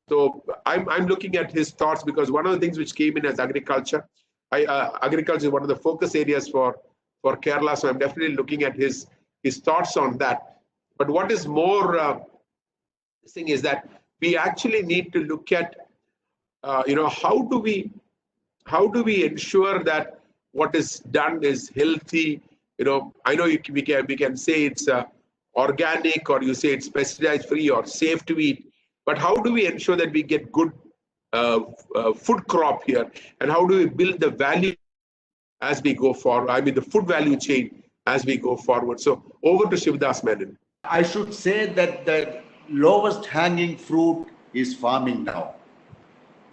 So I'm looking at his thoughts because one of the things which came in as agriculture, agriculture is one of the focus areas for Kerala. So I'm definitely looking at his thoughts on that. But what is more thing is that we actually need to look at, how do we ensure that what is done is healthy? I know we can say it's organic, or you say it's pesticide free or safe to eat, but how do we ensure that we get good food crop here, and how do we build the value as we go forward? I mean, the food value chain as we go forward. So over to Shivadas Menon. I should say that the lowest hanging fruit is farming now.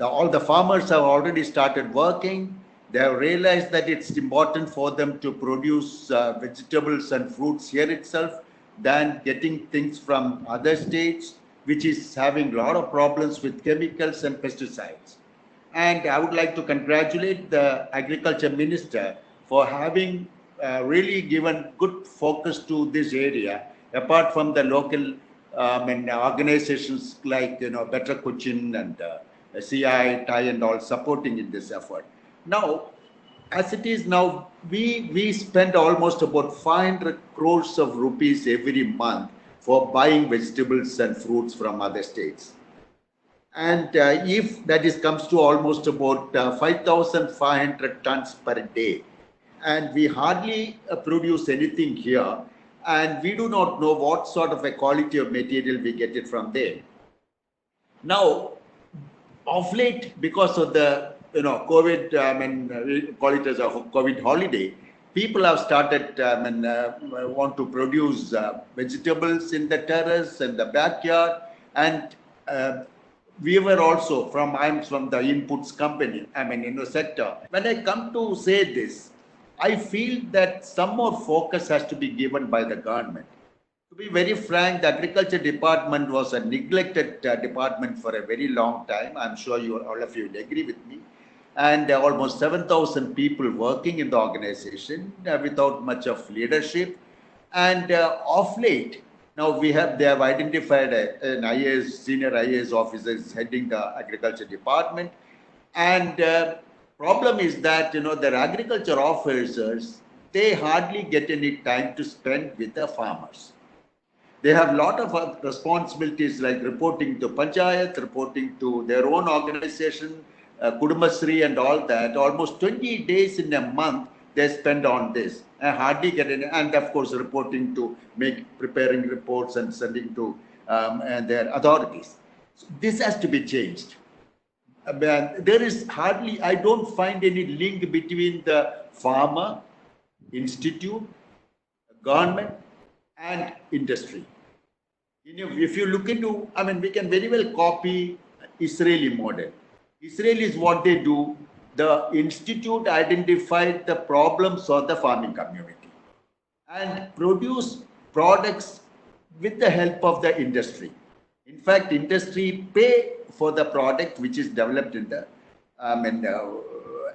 All the farmers have already started working. They have realized that it's important for them to produce vegetables and fruits here itself than getting things from other states, which is having a lot of problems with chemicals and pesticides. And I would like to congratulate the Agriculture Minister for having really given good focus to this area, apart from the local organizations like Better Cochin and CI, TAI and all supporting in this effort. Now, as it is now, we spend almost about 500 crores of rupees every month for buying vegetables and fruits from other states. And if that comes to almost about 5,500 tons per day, and we hardly produce anything here, and we do not know what sort of a quality of material we get it from there. Now, of late, because of the COVID, we call it as a COVID holiday, people have started want to produce vegetables in the terrace and the backyard, and we were also I'm from the inputs company, sector. When I come to say this, I feel that some more focus has to be given by the government. To be very frank, the agriculture department was a neglected department for a very long time. I'm sure all of you will agree with me. And almost 7,000 people working in the organization without much of leadership. And of late, now they have identified an IAS, senior IAS officer heading the agriculture department. And problem is that, their agriculture officers, they hardly get any time to spend with the farmers. They have a lot of responsibilities like reporting to Panchayat, reporting to their own organization, Kudumbasri and all that. Almost 20 days in a month they spend on this. And hardly get any, and of course reporting to preparing reports and sending to and their authorities. So this has to be changed. There is hardly, I don't find any link between the farmer, institute, government, and industry. If you look into, we can very well copy Israeli model. Israel is what they do. The institute identified the problems of the farming community and produce products with the help of the industry. In fact, industry pay for the product which is developed in the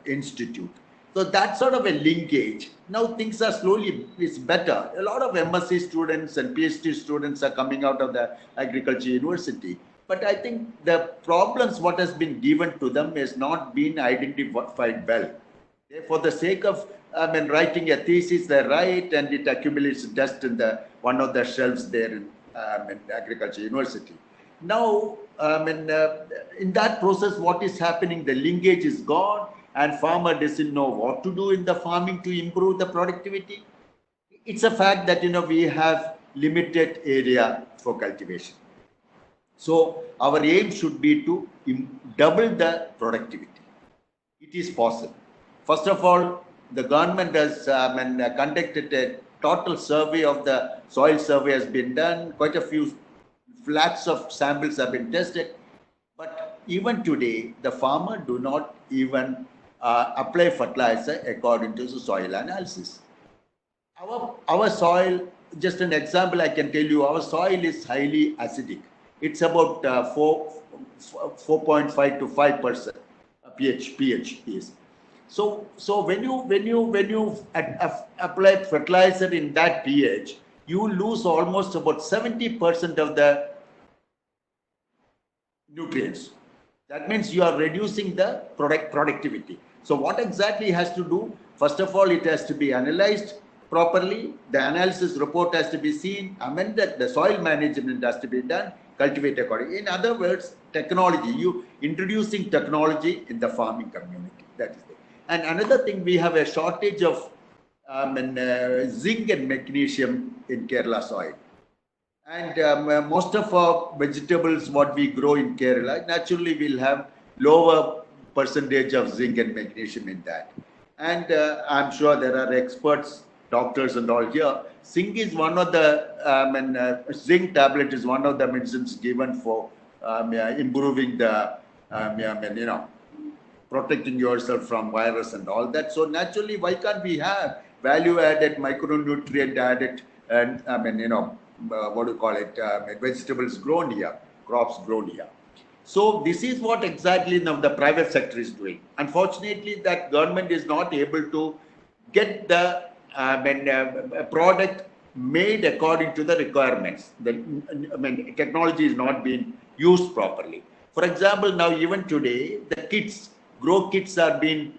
institute. So that sort of a linkage. Now things are slowly, it's better. A lot of MSc students and PhD students are coming out of the agriculture university. But I think the problems what has been given to them has not been identified well. They, for the sake of writing a thesis, they write and it accumulates dust in the one of the shelves there in agriculture university. Now, in that process, what is happening? The linkage is gone, and farmer doesn't know what to do in the farming to improve the productivity. It's a fact that we have limited area for cultivation. So our aim should be to double the productivity. It is possible. First of all, the government has conducted a total survey of the soil survey has been done. Quite a few lakhs of samples have been tested. But even today, the farmer do not even apply fertilizer according to the soil analysis. Our soil, just an example I can tell you, our soil is highly acidic. It's about 4.5 to 5% pH is. So when you apply fertilizer in that pH, you lose almost about 70% of the nutrients. That means you are reducing the productivity. So what exactly has to do? First of all, it has to be analyzed properly. The analysis report has to be seen, amended. The soil management has to be done. Cultivate accordingly. In other words, technology. You introducing technology in the farming community. That is it. And another thing, we have a shortage of zinc and magnesium in Kerala soil. And most of our vegetables, what we grow in Kerala, naturally will have lower percentage of zinc and magnesium in that. And I'm sure there are experts, doctors and all here. Zinc is one of the, zinc tablet is one of the medicines given for improving the, protecting yourself from virus and all that. So naturally, why can't we have value-added, micronutrient added, and what do you call it, vegetables grown here, crops grown here. So this is what exactly now the private sector is doing. Unfortunately, that government is not able to get the product made according to the requirements. Technology is not being used properly. For example, now even today, the kits, grow kits are being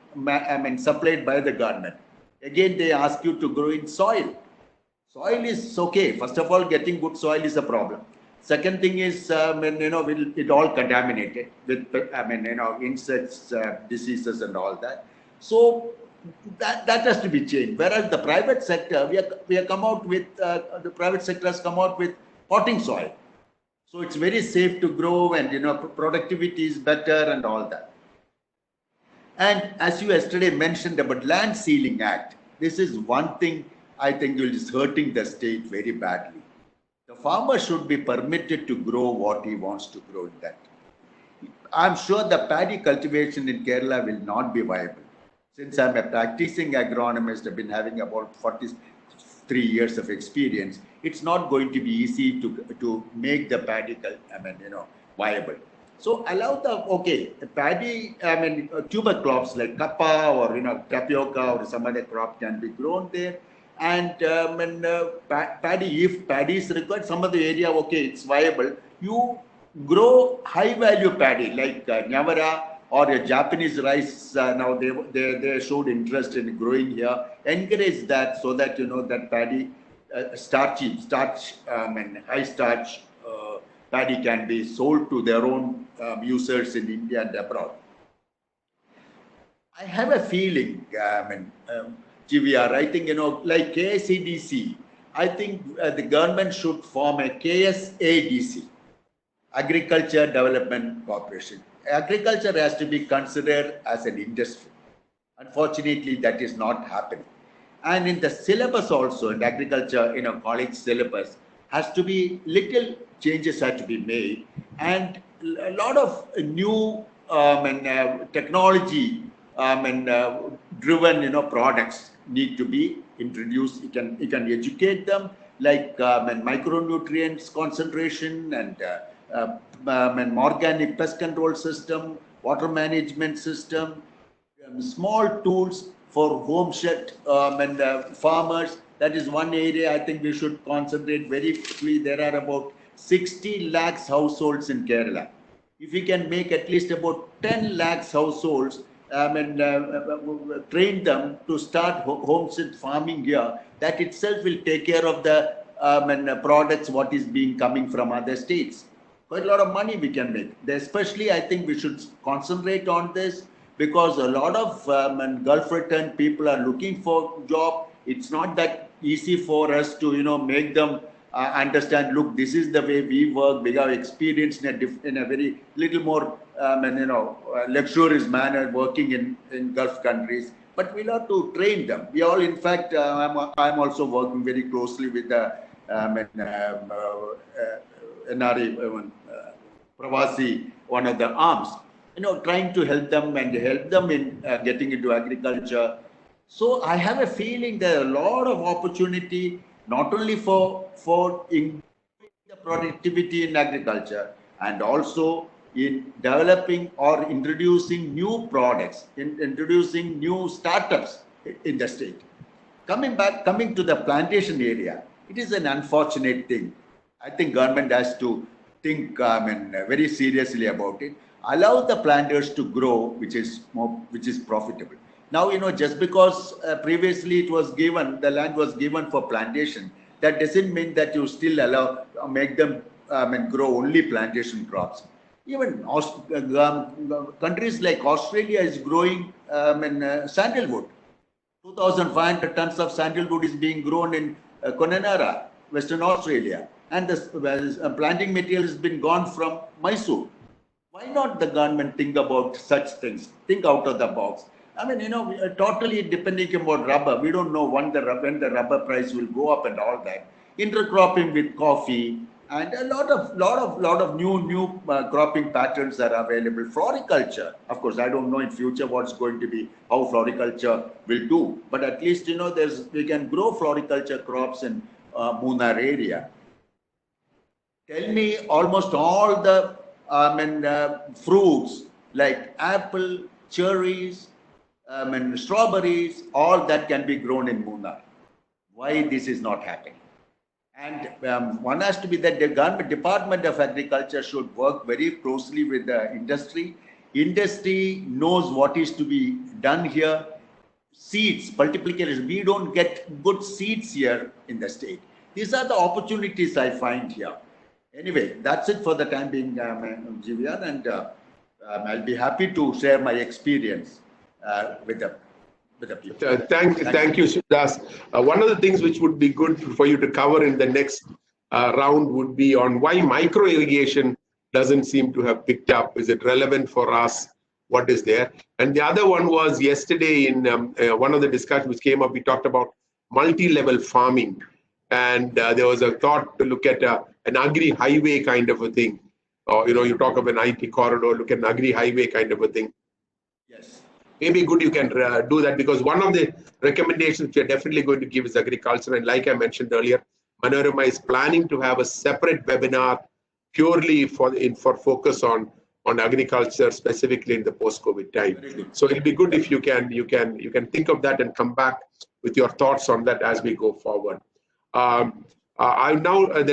supplied by the government. Again, they ask you to grow in soil. Soil is okay. First of all, getting good soil is a problem. Second thing is, it all contaminated with, insects, diseases and all that. So that has to be changed. Whereas the private sector, we have come out with, the private sector has come out with potting soil. So it's very safe to grow and, productivity is better and all that. And as you yesterday mentioned about Land Ceiling Act, this is one thing I think is hurting the state very badly. The farmer should be permitted to grow what he wants to grow in that. I'm sure the paddy cultivation in Kerala will not be viable. Since I'm a practicing agronomist, I've been having about 43 years of experience. It's not going to be easy to make the paddy, viable. So allow the paddy, tuber crops like kappa or tapioca or some other crop can be grown there. And paddy, if paddy is required, some of the area, it's viable. You grow high value paddy like nyavara or a Japanese rice. Now they showed interest in growing here. Encourage that so that that paddy high starch paddy can be sold to their own users in India and abroad. I have a feeling, GVR, I think, like KSADC, I think the government should form a KSADC, Agriculture Development Corporation. Agriculture has to be considered as an industry. Unfortunately, that is not happening. And in the syllabus also, in agriculture, college syllabus, has to be, little changes have to be made. And a lot of new technology driven products need to be introduced. You can educate them like micronutrients concentration and an organic pest control system, water management system, small tools for homestead farmers. That is one area I think we should concentrate very quickly. There are about 60 lakhs households in Kerala. If we can make at least about 10 lakhs households train them to start homestead farming here, that itself will take care of the products what is being coming from other states. Quite a lot of money we can make. Especially, I think we should concentrate on this because a lot of Gulf return people are looking for job. It's not that easy for us to make them understand. Look, this is the way we work. We have experience in a very little more luxurious manner working in Gulf countries. But we'll have to train them. We all, in fact, I'm also working very closely with the NRE, Pravasi, one of the arms, trying to help them in getting into agriculture. So I have a feeling there are a lot of opportunity, not only for increasing the productivity in agriculture, and also in developing or introducing new products, introducing new startups in the state. Coming to the plantation area, it is an unfortunate thing. I think government has to think very seriously about it. Allow the planters to grow, which is profitable. Now, just because previously the land was given for plantation, that doesn't mean that you still make them grow only plantation crops. Even countries like Australia is growing sandalwood. 2,500 tons of sandalwood is being grown in Connemara, Western Australia. And the planting material has been gone from Mysore. Why not the government think about such things? Think out of the box. I mean, totally depending about rubber. We don't know when the rubber price will go up and all that. Intercropping with coffee and a lot of new cropping patterns are available. Floriculture, of course, I don't know in future what's going to be, how floriculture will do. But at least, we can grow floriculture crops in Munnar area. Tell me almost all the fruits like apple, cherries, strawberries, all that can be grown in Munnar. Why this is not happening? And one has to be that the government Department of Agriculture should work very closely with the industry. Industry knows what is to be done here. Seeds, multiplication, we don't get good seeds here in the state. These are the opportunities I find here. Anyway, that's it for the time being, GVR, and I'll be happy to share my experience with the people. Thank you, Shivadas. One of the things which would be good for you to cover in the next round would be on why micro irrigation doesn't seem to have picked up. Is it relevant for us? What is there? And the other one was yesterday in one of the discussions which came up, we talked about multi-level farming. And there was a thought to look at an agri-highway kind of a thing. Or, you talk of an IT corridor, look at an agri-highway kind of a thing. Yes. Maybe good you can do that, because one of the recommendations which we're definitely going to give is agriculture. And like I mentioned earlier, Manorama is planning to have a separate webinar purely for focus on agriculture, specifically in the post-COVID time. So it'll be good if you can think of that and come back with your thoughts on that as we go forward. The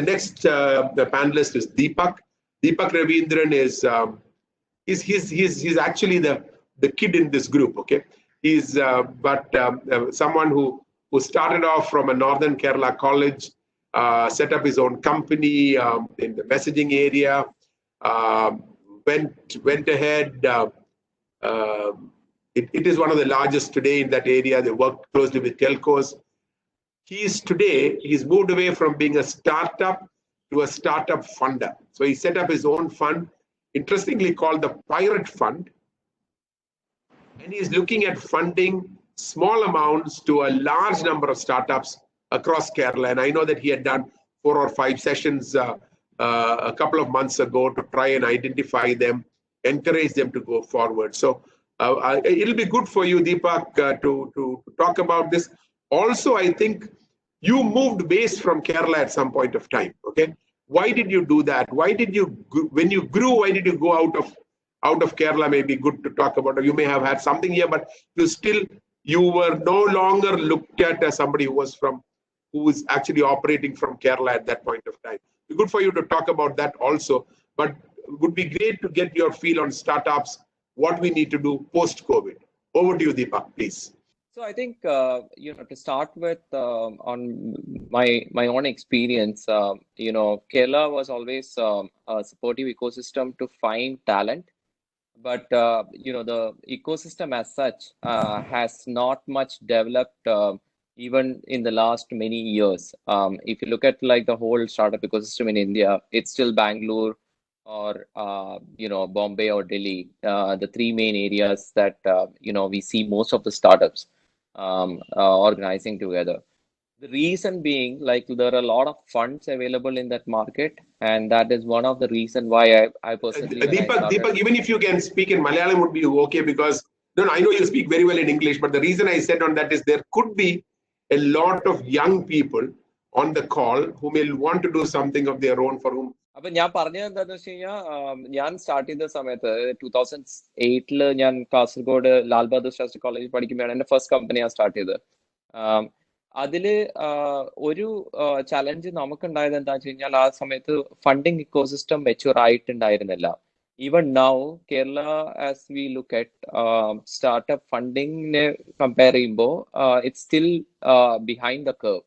next the panelist is Deepak. Deepak Ravindran is he's actually the kid in this group. Okay, he's someone who started off from a northern Kerala college, set up his own company in the messaging area, went ahead. It is one of the largest today in that area. They work closely with telcos. He's moved away from being a startup to a startup funder. So he set up his own fund, interestingly called the Pirate Fund. And he's looking at funding small amounts to a large number of startups across Kerala. And I know that he had done 4 or 5 sessions a couple of months ago to try and identify them, encourage them to go forward. So it'll be good for you, Deepak, to talk about this. Also, I think you moved base from Kerala at some point of time, okay? Why did you do that? Why did you, when you grew, why did you go out of Kerala? Maybe good to talk about. Or you may have had something here, but you were no longer looked at as somebody who was actually operating from Kerala at that point of time. It's good for you to talk about that also, but it would be great to get your feel on startups, what we need to do post-COVID. Over to you, Deepak, please. So I think to start with, on my own experience, Kerala was always a supportive ecosystem to find talent, but the ecosystem as such has not much developed even in the last many years. If you look at like the whole startup ecosystem in India, it's still Bangalore or Bombay or Delhi, the three main areas that we see most of the startups organizing together. The reason being, like, there are a lot of funds available in that market, and that is one of the reason why I personally. Deepak, even if you can speak in Malayalam, would be okay, because I know you speak very well in English, but the reason I said on that is there could be a lot of young people on the call who may want to do something of their own for whom. അപ്പൊ ഞാൻ പറഞ്ഞത് എന്താന്ന് വെച്ച് കഴിഞ്ഞാൽ, ഞാൻ start ചെയ്ത സമയത്ത് 2008 ഞാൻ കാസർഗോഡ് ലാൽ ബഹാദൂർ ശാസ്ത്രി കോളേജിൽ പഠിക്കുമ്പോഴാണ് എന്റെ ഫസ്റ്റ് കമ്പനി ഞാൻ സ്റ്റാർട്ട് ചെയ്തത്. അതില് ഒരു ചലഞ്ച് നമുക്കുണ്ടായത് എന്താണെന്ന് വെച്ച് കഴിഞ്ഞാൽ, ആ സമയത്ത് ഫണ്ടിങ് ഇക്കോസിസ്റ്റം മെച്യൂർ ആയിട്ടുണ്ടായിരുന്നില്ല. Even now Kerala, as we look at startup ഫണ്ടിങ്ങിനെ കമ്പയർ ചെയ്യുമ്പോൾ it's still behind the curve.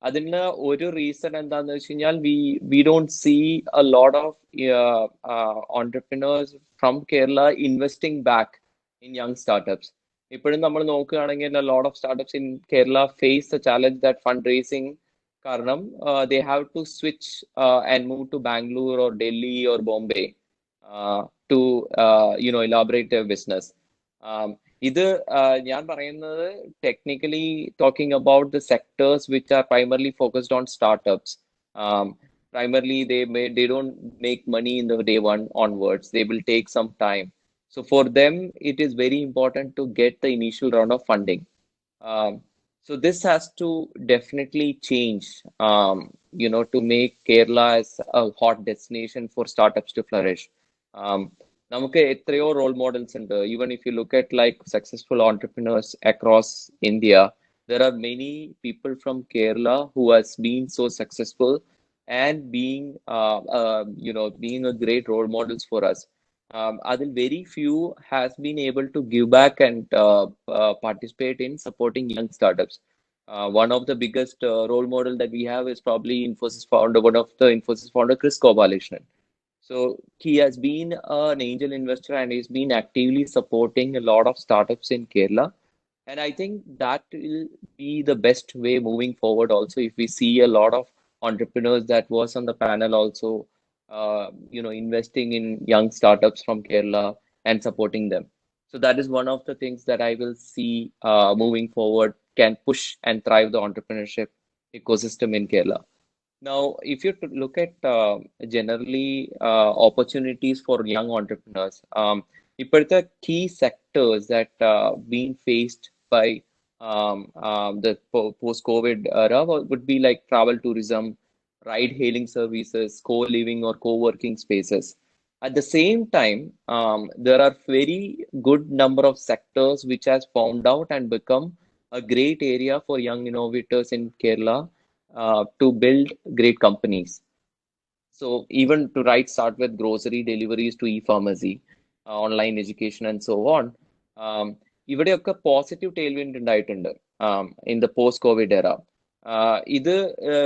അതിന് ഒരു റീസൺ എന്താന്ന് വെച്ച് കഴിഞ്ഞാൽ, we don't see a lot of entrepreneurs from Kerala investing back in young startups. ഇപ്പോഴും നമ്മൾ നോക്കുകയാണെങ്കിൽ lot of startups in Kerala face the challenge that fund raising കാരണം they have to switch and move to Bangalore or Delhi or Bombay to elaborate their business. ഇത് ഞാൻ പറയുന്നത് technically talking about the sectors which are primarily focused on startups. Primarily they don't make money in the day one onwards. They will take some time. So for them, it is very important to get the initial round of funding. So this has to definitely change, to make Kerala as a hot destination for startups to flourish. നമുക്ക് എത്രയോ role models ഉണ്ട്. Even if you look at like successful entrepreneurs across India, there are many people from Kerala who has been so successful and being a great role models for us. Adil, very few has been able to give back and participate in supporting young startups. One of the biggest role model that we have is probably one of the Infosys founder, Chris Gopalakrishnan. So he has been an angel investor and he's been actively supporting a lot of startups in Kerala. And I think that will be the best way moving forward also, if we see a lot of entrepreneurs that was on the panel also investing in young startups from Kerala and supporting them. So that is one of the things that I will see moving forward can push and thrive the entrepreneurship ecosystem in Kerala. Now, if you look at generally opportunities for young entrepreneurs, the key sectors that being faced by the post-COVID era would be like travel tourism, ride-hailing services, co-living or co-working spaces. At the same time, there are very good number of sectors which has found out and become a great area for young innovators in Kerala to build great companies. So even to start with grocery deliveries to e-pharmacy, online education and so on. ഇവിടെയൊക്കെ positive tailwind ഉണ്ടായിട്ടുണ്ട് in the post-COVID era. ഇത്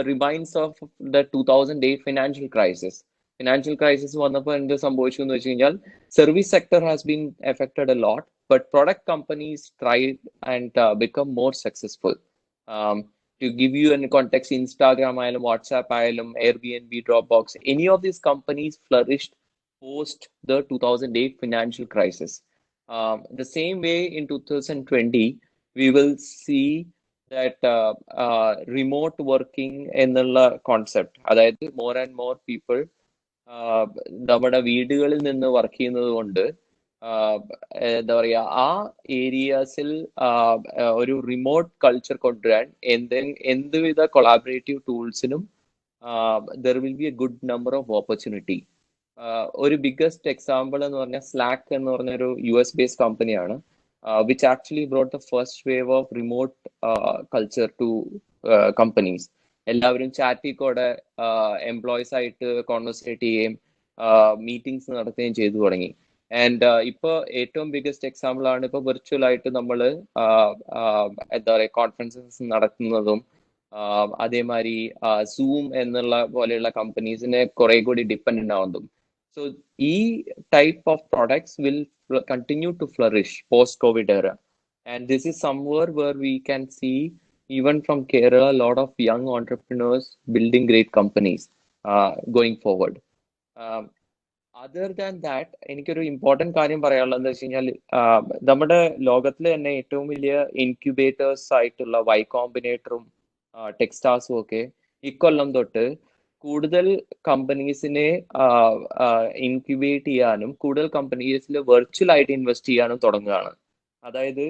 reminds of the 2008 financial crisis. Financial crisis വന്നപ്പോൾ എന്ത് സംഭവിച്ചു എന്ന് വെച്ച് കഴിഞ്ഞാൽ, service sector has been affected a lot, but product companies tried and become more successful. To give you in context, Instagram, WhatsApp, Airbnb, Dropbox, any of these companies flourished post the 2008 financial crisis. The same way in 2020, we will see that remote working എന്നുള്ള concept, അതായത് more and more people നമ്മുടെ വീടുകളിൽ നിന്ന് work ചെയ്യുന്നത് കൊണ്ട് എന്താ പറയാ, ആ ഏരിയാസിൽ ഒരു റിമോട്ട് കൾച്ചർ കൊണ്ടുവരാൻ എന്തുവിധ കൊളാബറേറ്റീവ് ടൂൾസിനും there will be a good number of opportunity. ഒരു ബിഗ്ഗസ്റ്റ് എക്സാമ്പിൾ എന്ന് പറഞ്ഞാൽ സ്ലാക്ക് എന്ന് പറഞ്ഞൊരു US based കമ്പനിയാണ്, which actually brought the first wave of remote culture to companies. എല്ലാവരും ചാറ്റിൽ കൂടെ എംപ്ലോയീസ് ആയിട്ട് കോൺവെർസേറ്റ് ചെയ്യുകയും മീറ്റിംഗ്സ് നടത്തുകയും ചെയ്തു തുടങ്ങി. ആൻഡ് ഇപ്പോൾ ഏറ്റവും ബിഗ്ഗസ്റ്റ് എക്സാമ്പിൾ ആണ് ഇപ്പോൾ വെർച്വൽ ആയിട്ട് നമ്മൾ എന്താ പറയുക കോൺഫറൻസസ് നടത്തുന്നതും അതേമാതിരി സൂം എന്നുള്ള പോലെയുള്ള കമ്പനീസിനെ കുറെ കൂടി dependent ആവുന്നതും. So, type of products will continue to flourish post-COVID era. And this is somewhere where we can see, even from Kerala, a lot of young entrepreneurs building great companies going forward. Other than that, എനിക്കൊരു important കാര്യം പറയാനുള്ളത് എന്താ വെച്ച് കഴിഞ്ഞാൽ നമ്മുടെ ലോകത്തിൽ തന്നെ ഏറ്റവും വലിയ ഇൻക്യുബേറ്റേഴ്സ് ആയിട്ടുള്ള വൈ കോമ്പിനേറ്ററും ടെക്സ്റ്റാസും ഒക്കെ ഇക്കൊല്ലം തൊട്ട് കൂടുതൽ കമ്പനീസിനെ ഇൻക്യുബേറ്റ് ചെയ്യാനും കൂടുതൽ കമ്പനീസിൽ വെർച്വൽ ആയിട്ട് ഇൻവെസ്റ്റ് ചെയ്യാനും തുടങ്ങുകയാണ്. അതായത്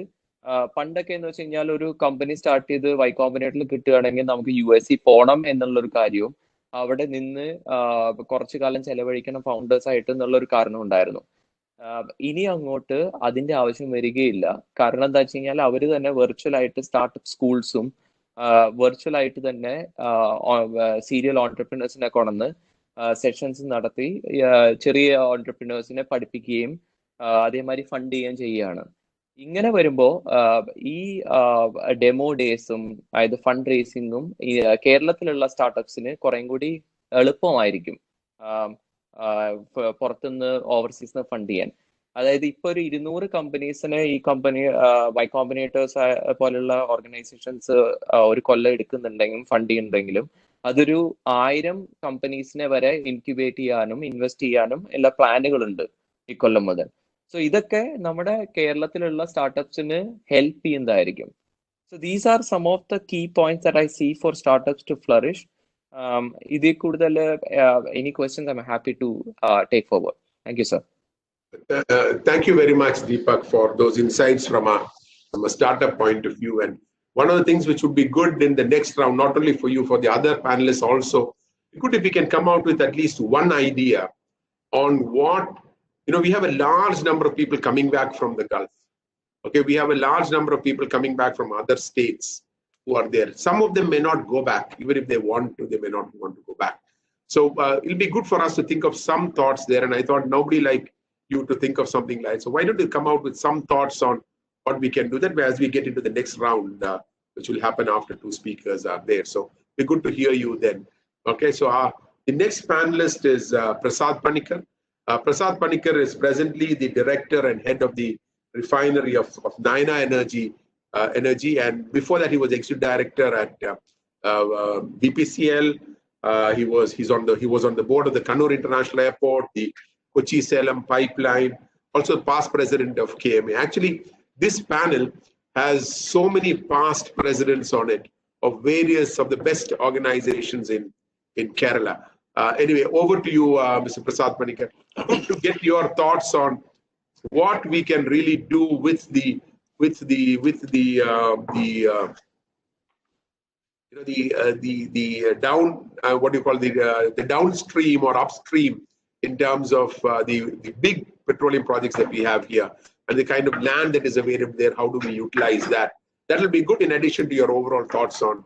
പണ്ടൊക്കെ എന്ന് വെച്ച് കഴിഞ്ഞാൽ ഒരു കമ്പനി സ്റ്റാർട്ട് ചെയ്ത് വൈ കോമ്പിനേറ്ററിൽ കിട്ടുകയാണെങ്കിൽ നമുക്ക് US പോകണം എന്നുള്ളൊരു കാര്യവും അവിടെ നിന്ന് കുറച്ചു കാലം ചെലവഴിക്കണം ഫൗണ്ടേഴ്സ് ആയിട്ട് എന്നുള്ളൊരു കാരണം ഉണ്ടായിരുന്നു. ഇനി അങ്ങോട്ട് അതിന്റെ ആവശ്യം വരികയില്ല. കാരണം എന്താ വെച്ച് കഴിഞ്ഞാൽ അവർ തന്നെ വെർച്വൽ ആയിട്ട് സ്റ്റാർട്ടപ്പ് സ്കൂൾസും വെർച്വൽ ആയിട്ട് തന്നെ സീരിയൽ ഓൺടർപ്രിനേഴ്സിനെ കൊണ്ടുവന്ന് സെഷൻസ് നടത്തി ചെറിയ ഓൺടർപ്രിനേഴ്സിനെ പഠിപ്പിക്കുകയും അതേമാതിരി ഫണ്ട് ചെയ്യുകയും ചെയ്യുകയാണ്. ഇങ്ങനെ വരുമ്പോൾ ഈ ഡെമോ ഡേയ്സും അതായത് ഫണ്ട് റേസിങ്ങും കേരളത്തിലുള്ള സ്റ്റാർട്ടപ്സിന് കുറേം കൂടി എളുപ്പമായിരിക്കും പുറത്തുനിന്ന് ഓവർസീസിന് ഫണ്ട് ചെയ്യാൻ. അതായത് ഇപ്പൊ ഒരു 200 കമ്പനീസിന് ഈ കമ്പനി വൈ കോമ്പിനേറ്റേഴ്സ് പോലുള്ള ഓർഗനൈസേഷൻസ് ഒരു കൊല്ലം എടുക്കുന്നുണ്ടെങ്കിലും ഫണ്ട് ചെയ്യുന്നുണ്ടെങ്കിലും അതൊരു 1000 കമ്പനീസിനെ വരെ ഇൻക്യുബേറ്റ് ചെയ്യാനും ഇൻവെസ്റ്റ് ചെയ്യാനും എല്ലാ പ്ലാനുകളുണ്ട് ഇക്കൊല്ലം മുതൽ. സോ ഇതൊക്കെ നമ്മുടെ കേരളത്തിലുള്ള സ്റ്റാർട്ടപ്സിന് ഹെൽപ്പ് ചെയ്യുന്നതായിരിക്കും. So these are some of the key points that I see for startups to flourish. ഇതിൽ കൂടുതൽ any questions I'm happy to take forward. Thank you sir. Thank you very much, Deepak, for those insights from a startup point of view. And one of the things which would be good in the next round, not only for you, for the other panelists also, good if we can come out with at least one idea on what, we have a large number of people coming back from the Gulf. Okay, we have a large number of people coming back from other states who are there. Some of them may not go back, even if they want to, they may not want to go back. So it'll be good for us to think of some thoughts there. And I thought nobody like you to think of something like, so why don't you come out with some thoughts on what we can do that as we get into the next round, which will happen after two speakers are there. So be good to hear you then. Okay, so the next panelist is Prasad Panicker. Prasad Panicker is presently the director and head of the refinery of Nair Energy, and before that he was executive director at BPCL. He was on the board of the Kannur International Airport, the Kochouseph pipeline, also past president of KMA. Actually, this panel has so many past presidents on it of various of the best organizations in Kerala. Anyway, over to you, Mr. Prasad Panicker, to get your thoughts on what we can really do with the downstream or upstream in terms of the big petroleum projects that we have here and the kind of land that is available there. How do we utilize that? That will be good in addition to your overall thoughts on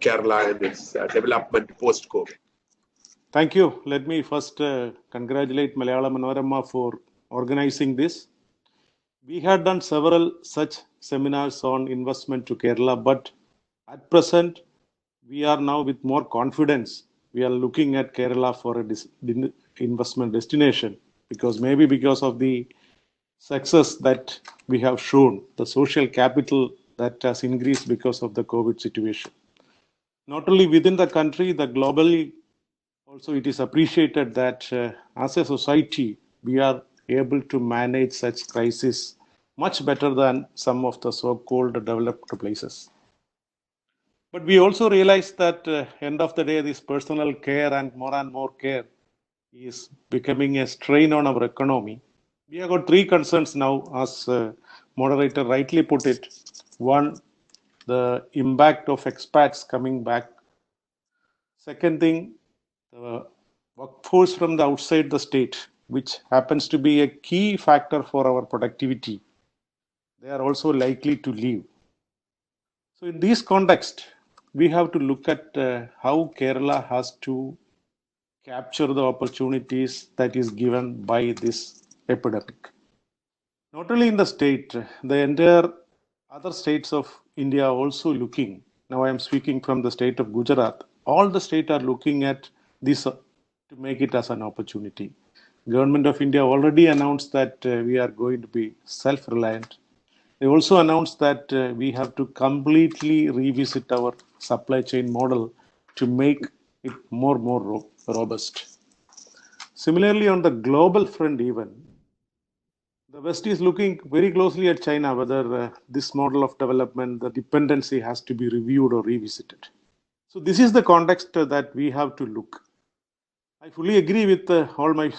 Kerala and its development post-COVID. Thank you. Let me first congratulate Manorama for organizing this. We had done several such seminars on investment to Kerala, but at present, we are now with more confidence. We are looking at Kerala for a investment destination because of the success that we have shown, the social capital that has increased because of the COVID situation. Not only within the country, the globally also it is appreciated that as a society, we are able to manage such crisis much better than some of the so-called developed places. But we also realize that end of the day, this personal care and more care is becoming a strain on our economy. We have got three concerns now, as moderator rightly put it. One, the impact of expats coming back. Second thing, the workforce from the outside the state, which happens to be a key factor for our productivity, they are also likely to leave. So in this context, we have to look at how Kerala has to capture the opportunities that is given by this epidemic. Not only in the state, the entire other states of India are also looking. Now I am speaking from the state of Gujarat. All the states are looking at this to make it as an opportunity. Government of India already announced that we are going to be self-reliant. They also announced that we have to completely revisit our supply chain model to make it more robust. Similarly, on the global front, even the West is looking very closely at China whether this model of development, the dependency has to be reviewed or revisited. So this is the context that we have to look. I fully agree with all my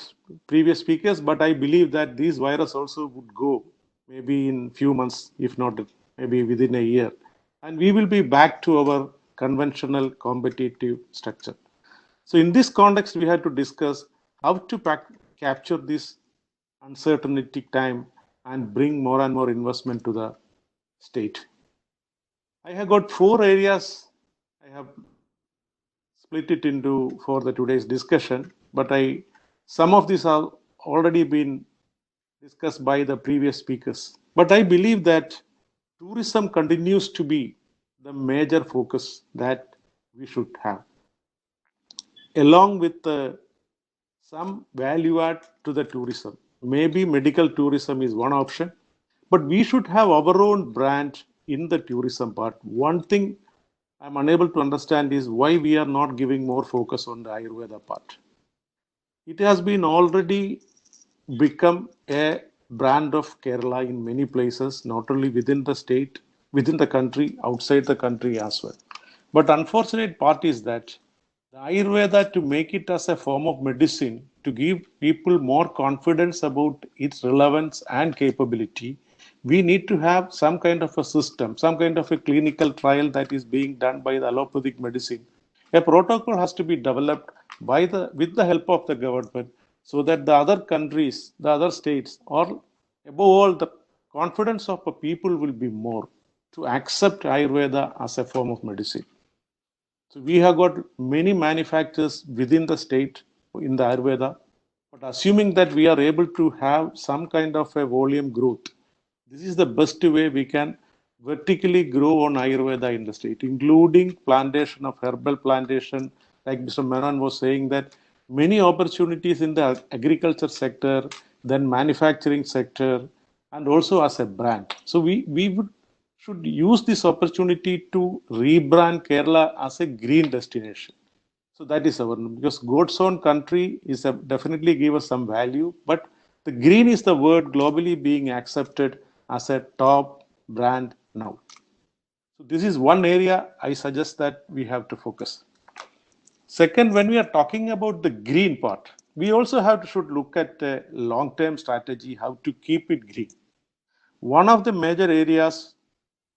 previous speakers, but I believe that this virus also would go maybe in few months, if not maybe within a year. And we will be back to our conventional competitive structure. So in this context, we had to discuss how to capture this uncertainty time and bring more and more investment to the state. I have got 4 areas I have split it into for the today's discussion, but some of these have already been discussed by the previous speakers. But I believe that tourism continues to be the major focus that we should have, along with some value add to the tourism. Maybe medical tourism is one option, but we should have our own brand in the tourism part. One thing I'm unable to understand is why we are not giving more focus on the Ayurveda part. It has been already become a brand of Kerala in many places, not only within the state, within the country, outside the country as well. But unfortunate part is that the Ayurveda, to make it as a form of medicine, to give people more confidence about its relevance and capability, we need to have some kind of a system, some kind of a clinical trial that is being done by the allopathic medicine. A protocol has to be developed with the help of the government so that the other countries, the other states, or above all, the confidence of the people will be more to accept Ayurveda as a form of medicine. So we have got many manufacturers within the state in the Ayurveda, but assuming that we are able to have some kind of a volume growth, this is the best way we can vertically grow on Ayurveda in the state, including plantation of herbal plantation. Like Mr. Menon was saying, that many opportunities in the agriculture sector, then manufacturing sector, and also as a brand. So we should use this opportunity to rebrand Kerala as a green destination. So that is our, because God's own country is definitely give us some value, but the green is the word globally being accepted as a top brand now. So this is one area I suggest that we have to focus. Second, when we are talking about the green part, we also should look at a long-term strategy, how to keep it green. One of the major areas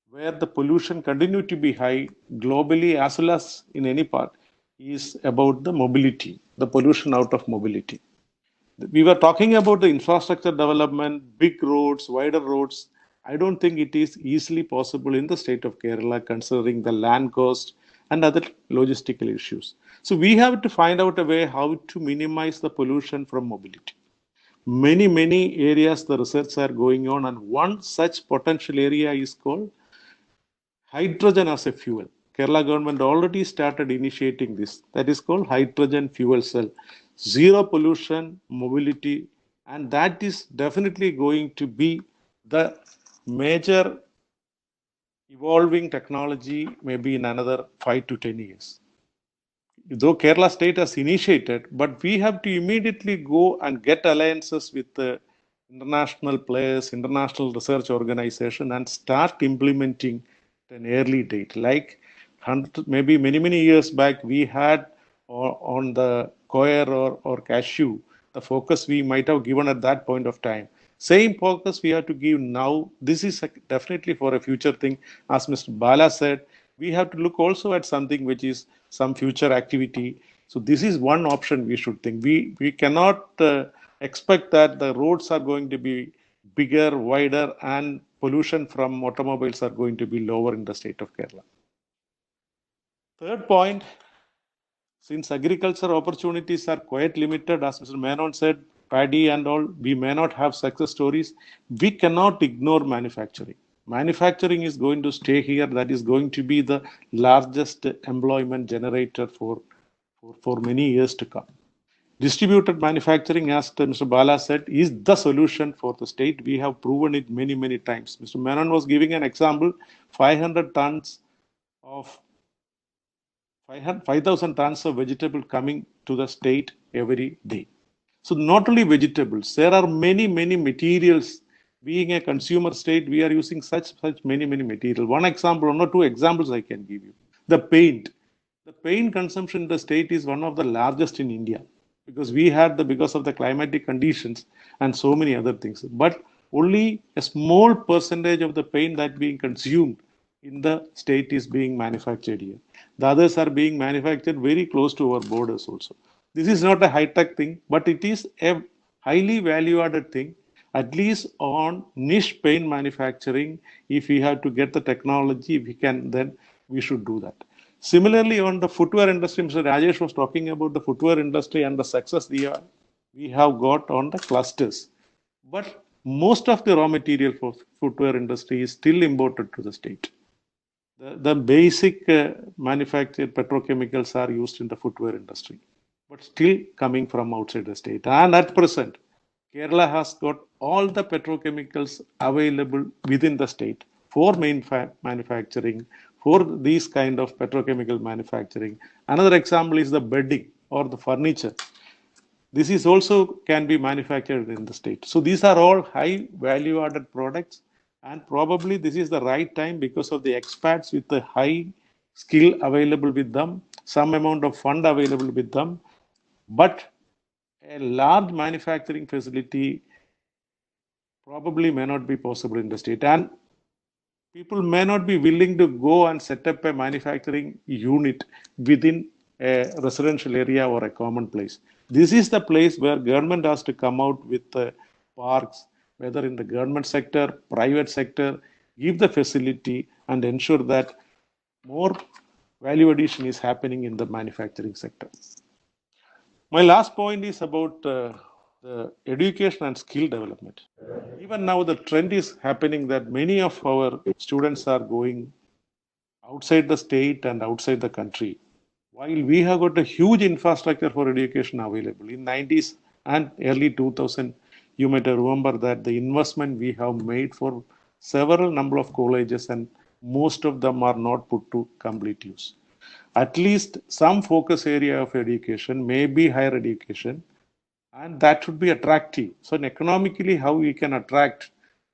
where the pollution continue to be high globally as well as in any part is about the mobility, the pollution out of mobility. We were talking about the infrastructure development, big roads, wider roads. I don't think it is easily possible in the state of Kerala considering the land cost and other logistical issues. So we have to find out a way how to minimize the pollution from mobility. Many areas the research are going on, and one such potential area is called hydrogen as a fuel. Kerala government already started initiating this. That is called hydrogen fuel cell. Zero pollution, mobility, and that is definitely going to be the major evolving technology maybe in another 5 to 10 years. Though Kerala state has initiated, but we have to immediately go and get alliances with the international players, international research organization, and start implementing an early date. Like maybe many years back, we had on the coir or cashew, the focus we might have given at that point of time. Same focus we have to give now. This is definitely for a future thing. As Mr. Bala said, we have to look also at something which is some future activity. So this is one option we should think. We cannot expect that the roads are going to be bigger, wider, and pollution from automobiles are going to be lower in the state of Kerala. Third point, since agriculture opportunities are quite limited, as Mr. Menon said, paddy and all, we may not have success stories. We cannot ignore manufacturing. Manufacturing is going to stay here. That is going to be the largest employment generator for many years to come. Distributed manufacturing, as Mr. Bala said, is the solution for the state. We have proven it many, many times. Mr. Menon was giving an example, 500 tons of 5,000 tons of vegetable coming to the state every day. So not only vegetables, there are many, many materials. Being a consumer state, we are using such many materials. One example, one or two examples I can give you. The paint. The paint consumption in the state is one of the largest in India because because of the climatic conditions and so many other things. But only a small percentage of the paint that being consumed in the state is being manufactured here. The others are being manufactured very close to our borders also. This is not a high-tech thing, but it is a highly value-added thing. At least on niche paint manufacturing, if we have to get the technology, we can, then we should do that. Similarly, on the footwear industry, Mr. Rajesh was talking about the footwear industry and the success we have got on the clusters. But most of the raw material for footwear industry is still imported to the state. The basic manufactured petrochemicals are used in the footwear industry, but still coming from outside the state. And at present, Kerala has got all the petrochemicals available within the state for main manufacturing, for these kind of petrochemical manufacturing. Another example is the bedding or the furniture. This is also can be manufactured in the state. So these are all high value added products, and probably this is the right time because of the expats with the high skill available with them, some amount of fund available with them, but a large manufacturing facility probably may not be possible in the state, and people may not be willing to go and set up a manufacturing unit within a residential area or a common place. This is the place where government has to come out with parks, whether in the government sector, private sector, give the facility and ensure that more value addition is happening in the manufacturing sector. My last point is about the education and skill development. Even now the trend is happening that many of our students are going outside the state and outside the country. While we have got a huge infrastructure for education available in 90s and early 2000, you might remember that the investment we have made for several number of colleges, and most of them are not put to complete use. At least some focus area of education may be higher education, and that should be attractive. So economically, how we can attract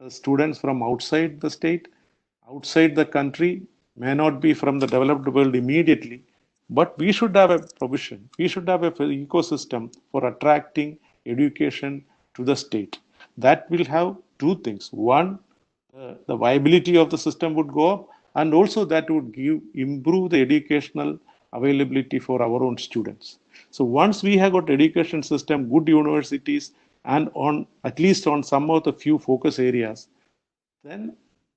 students from outside the state, outside the country, may not be from the developed world immediately, but we should have a provision. We should have an ecosystem for attracting education to the state. That will have two things. One, the viability of the system would go up, and also that would improve the educational availability for our own students. So once we have got education system, good universities, and on at least on some of the few focus areas, then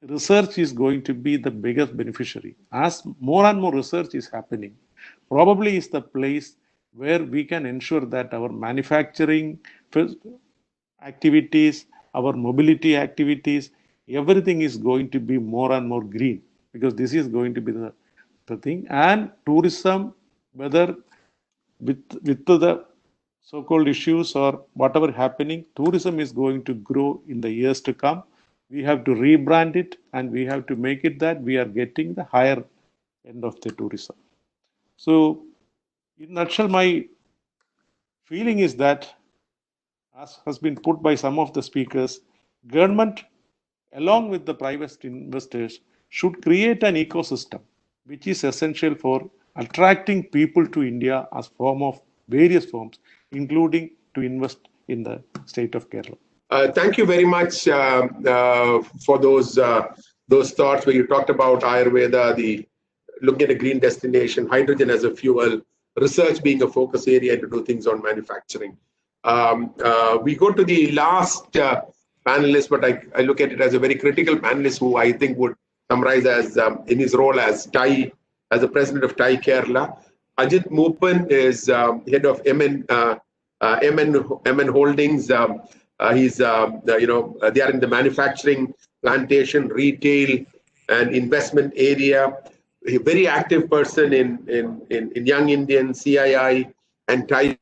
research is going to be the biggest beneficiary. As more and more research is happening, probably is the place where we can ensure that our manufacturing activities, our mobility activities, everything is going to be more and more green, because this is going to be the thing. And tourism, whether with the so-called issues or whatever happening, tourism is going to grow in the years to come. We have to rebrand it, and we have to make it that we are getting the higher end of the tourism. So in a nutshell, my feeling is that, as has been put by some of the speakers, government along with the private investors should create an ecosystem which is essential for attracting people to India as form of various forms, including to invest in the state of Kerala. Thank you very much for those thoughts where you talked about Ayurveda, the looking at a green destination, hydrogen as a fuel, research being a focus area to do things on manufacturing. We go to the last panelist, but I look at it as a very critical panelist who I think would summarize as in his role as the president of TiE Kerala. Ajit Moopan is head of Menon Holdings. He's they are in the manufacturing, plantation, retail, and investment area. A very active person in Young Indian, CII, and TiE.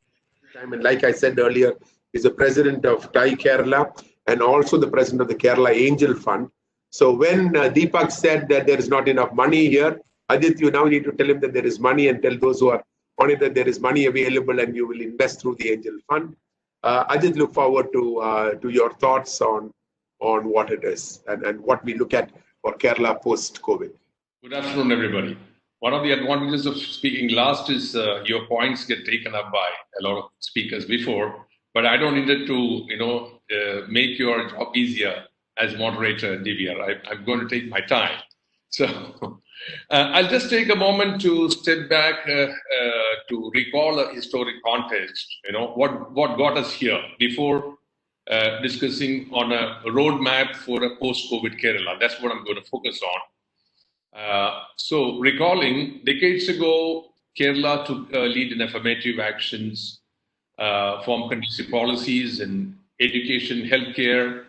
And like I said earlier, he's the president of TiE Kerala and also the president of the Kerala Angel Fund. So when Deepak said that there is not enough money here, Ajit, you now need to tell him that there is money and tell those who are on it that there is money available and you will invest through the Angel Fund. Ajit, look forward to your thoughts on what it is and what we look at for Kerala post-COVID. Good afternoon, everybody. One of the advantages of speaking last is your points get taken up by a lot of speakers before, but I don't need it to, make your job easier as moderator, DVR. I'm going to take my time. So I'll just take a moment to step back to recall a historic context, what got us here before discussing on a roadmap for a post-COVID Kerala. That's what I'm going to focus on. So recalling, decades ago, Kerala took a lead in affirmative actions, formed conducive policies in education, healthcare,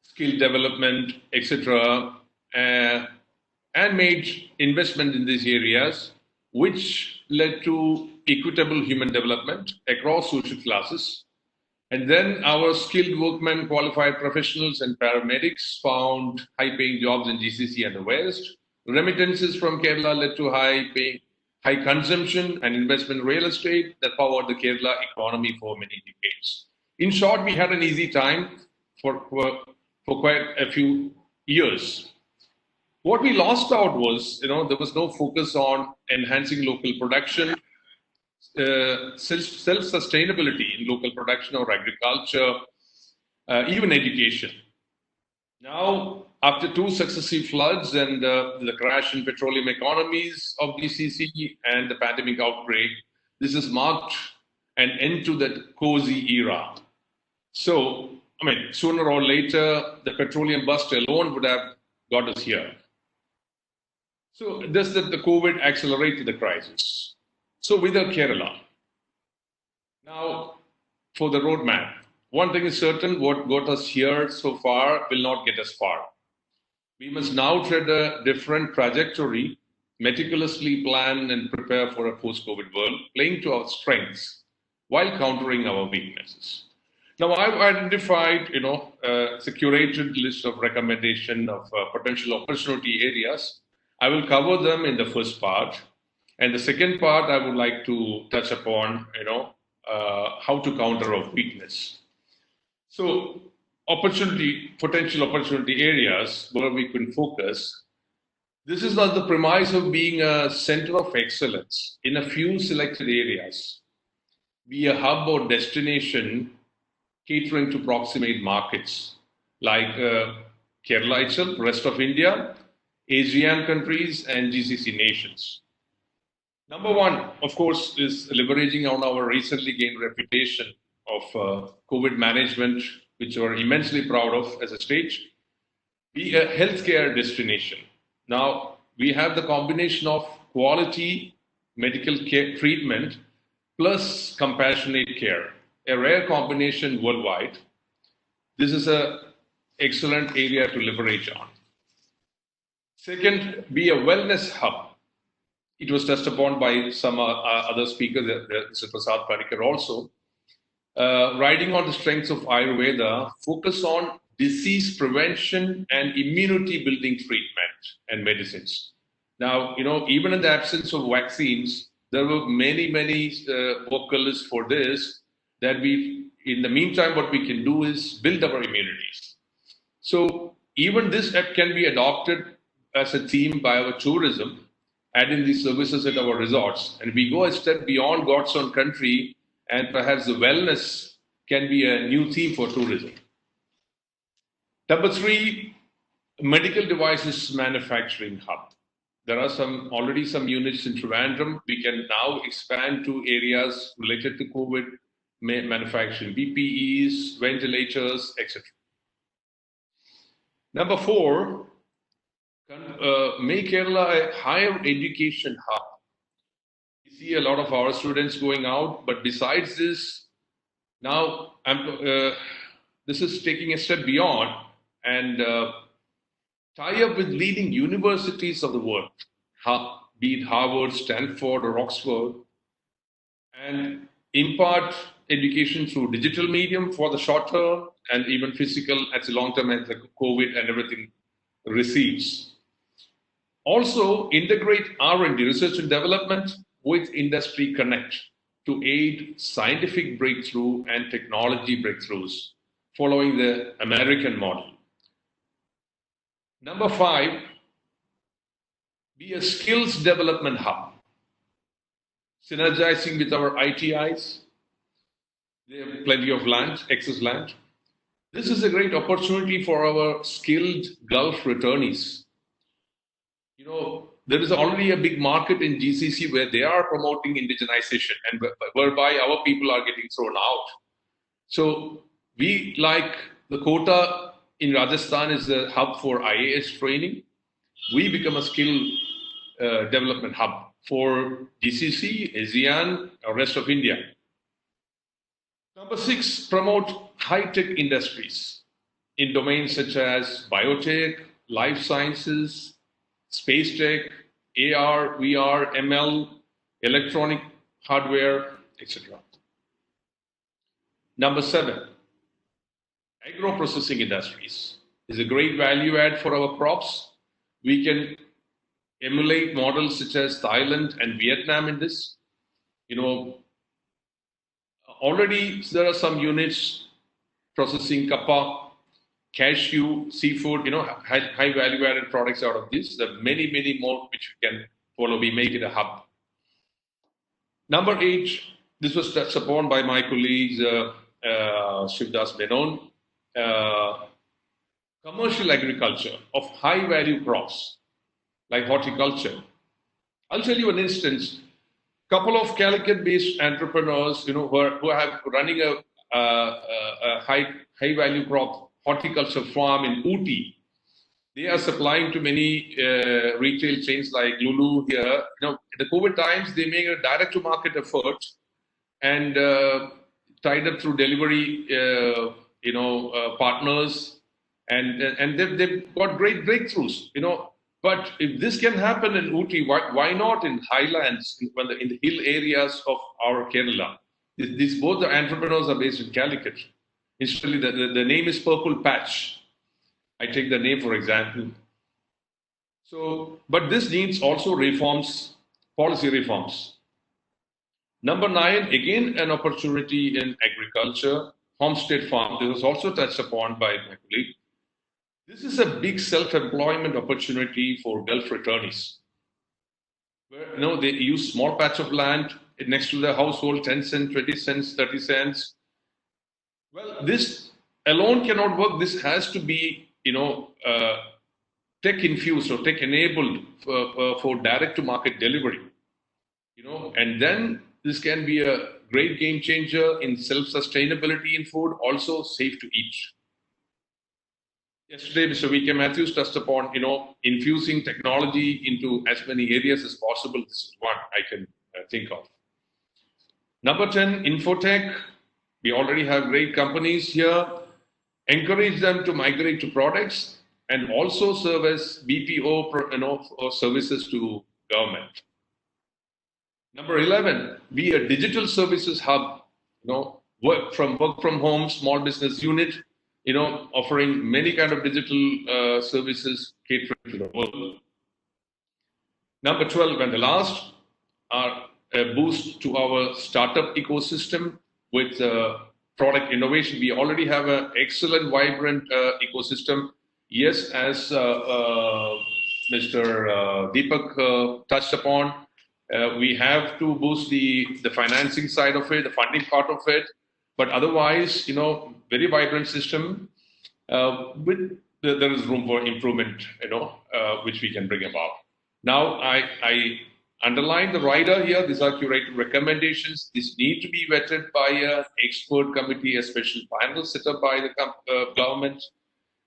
skill development, etc., and made investment in these areas, which led to equitable human development across social classes. And then our skilled workmen, qualified professionals, and paramedics found high-paying jobs in GCC and the West. Remittances from Kerala led to high consumption and investment in real estate that powered the Kerala economy for many decades. In short, we had an easy time for quite a few years. What we lost out was, there was no focus on enhancing local production, self-sustainability in local production or agriculture, even education. Now, after two successive floods and the crash in petroleum economies of GCC and the pandemic outbreak, this has marked an end to that cozy era. So, sooner or later, the petroleum bust alone would have got us here. So, does the COVID accelerated the crisis? So, with Kerala. Now, for the roadmap, one thing is certain, what got us here so far will not get us far. We must now tread a different trajectory, meticulously plan and prepare for a post-COVID world, playing to our strengths while countering our weaknesses. Now, I've identified, a curated list of recommendation of potential opportunity areas. I will cover them in the first part. And the second part, I would like to touch upon, how to counter our weakness. So, potential opportunity areas where we can focus. This is not the premise of being a center of excellence in a few selected areas. Be a hub or destination catering to proximate markets like Kerala itself, rest of India, ASEAN countries, and GCC nations. Number one, of course, is leveraging on our recently gained reputation of COVID management, which we're immensely proud of as a state. Be a healthcare destination. Now, we have the combination of quality medical care treatment plus compassionate care, a rare combination worldwide. This is an excellent area to leverage on. Second, be a wellness hub. It was touched upon by some other speakers, Mr. Prasad, Panicker also. Riding on the strengths of Ayurveda, focus on disease prevention and immunity building treatment and medicines. Now, even in the absence of vaccines, there were many vocalists for this, that in the meantime, what we can do is build our immunities. So even this app can be adopted as a theme by our tourism, adding these services at our resorts. And we go a step beyond God's own country, and perhaps the wellness can be a new theme for tourism. Number three, medical devices manufacturing hub. There are already some units in Trivandrum. We can now expand to areas related to COVID, manufacturing PPEs, ventilators, etc. Number 4, make Kerala a higher education hub. We see a lot of our students going out, but besides this, now this is taking a step beyond and tie up with leading universities of the world, be it Harvard, Stanford, or Oxford, and impart education through digital medium for the short term and even physical as the long term as the COVID and everything recedes. Also, integrate R&D, research and development, with industry connect to aid scientific breakthrough and technology breakthroughs, following the American model. Number 5, be a skills development hub, synergizing with our ITIs. They have plenty of land, excess land. This is a great opportunity for our skilled Gulf returnees. You know, there is already a big market in GCC where they are promoting indigenization and whereby our people are getting thrown out. So we, like the Kota in Rajasthan is a hub for IAS training, we become a skill development hub for GCC, ASEAN, or rest of India. Number 6, promote high-tech industries in domains such as biotech, life sciences, space tech, AR, VR, ML, electronic hardware, etc. Number 7, agro-processing industries is a great value add for our crops. We can emulate models such as Thailand and Vietnam in this. You know, already there are some units processing kappa, cashew, seafood, you know, high value added products out of this. There are many, many more which we can follow. We make it a hub. Number 8, this was touched upon by my colleagues, Shivadas, Menon, commercial agriculture of high value crops like horticulture. I'll tell you an instance. Couple of Calicut-based entrepreneurs, you know, who are running a high value crop horticulture farm in Ooty. They are supplying to many retail chains like Lulu here. You know, in the COVID times, they make a direct-to-market effort and tied up through delivery, partners, and they've got great breakthroughs. You know, but if this can happen in Ooty, why not in highlands, in the hill areas of our Kerala? These both the entrepreneurs are based in Calicut. Initially, the name is Purple Patch. I take the name for example. So, but this needs also reforms, policy reforms. Number 9, again an opportunity in agriculture, homestead farm. This was also touched upon by my colleague. This is a big self-employment opportunity for Gulf returnees, where they use small patch of land next to their household, 10 cents, 20 cents, 30 cents. Well, this alone cannot work. This has to be, tech infused or tech enabled for direct to market delivery. And then this can be a great game changer in self-sustainability in food, also safe to eat. Yesterday, Mr. V.K. Matthews touched upon, infusing technology into as many areas as possible. This is one I can think of. Number 10, Infotech. We already have great companies here. Encourage them to migrate to products and also serve as BPO services to government. Number 11, be a digital services hub. Work from home, small business unit. Offering many kind of digital services catering to the world. Number 12, and the last, are a boost to our startup ecosystem with product innovation. We already have an excellent, vibrant ecosystem. Yes, as Mr. Deepak touched upon, we have to boost the financing side of it, the funding part of it. But otherwise, very vibrant system. There is room for improvement, which we can bring about. Now, I underline the rider here. These are curated recommendations. These need to be vetted by an expert committee, a special panel set up by the government.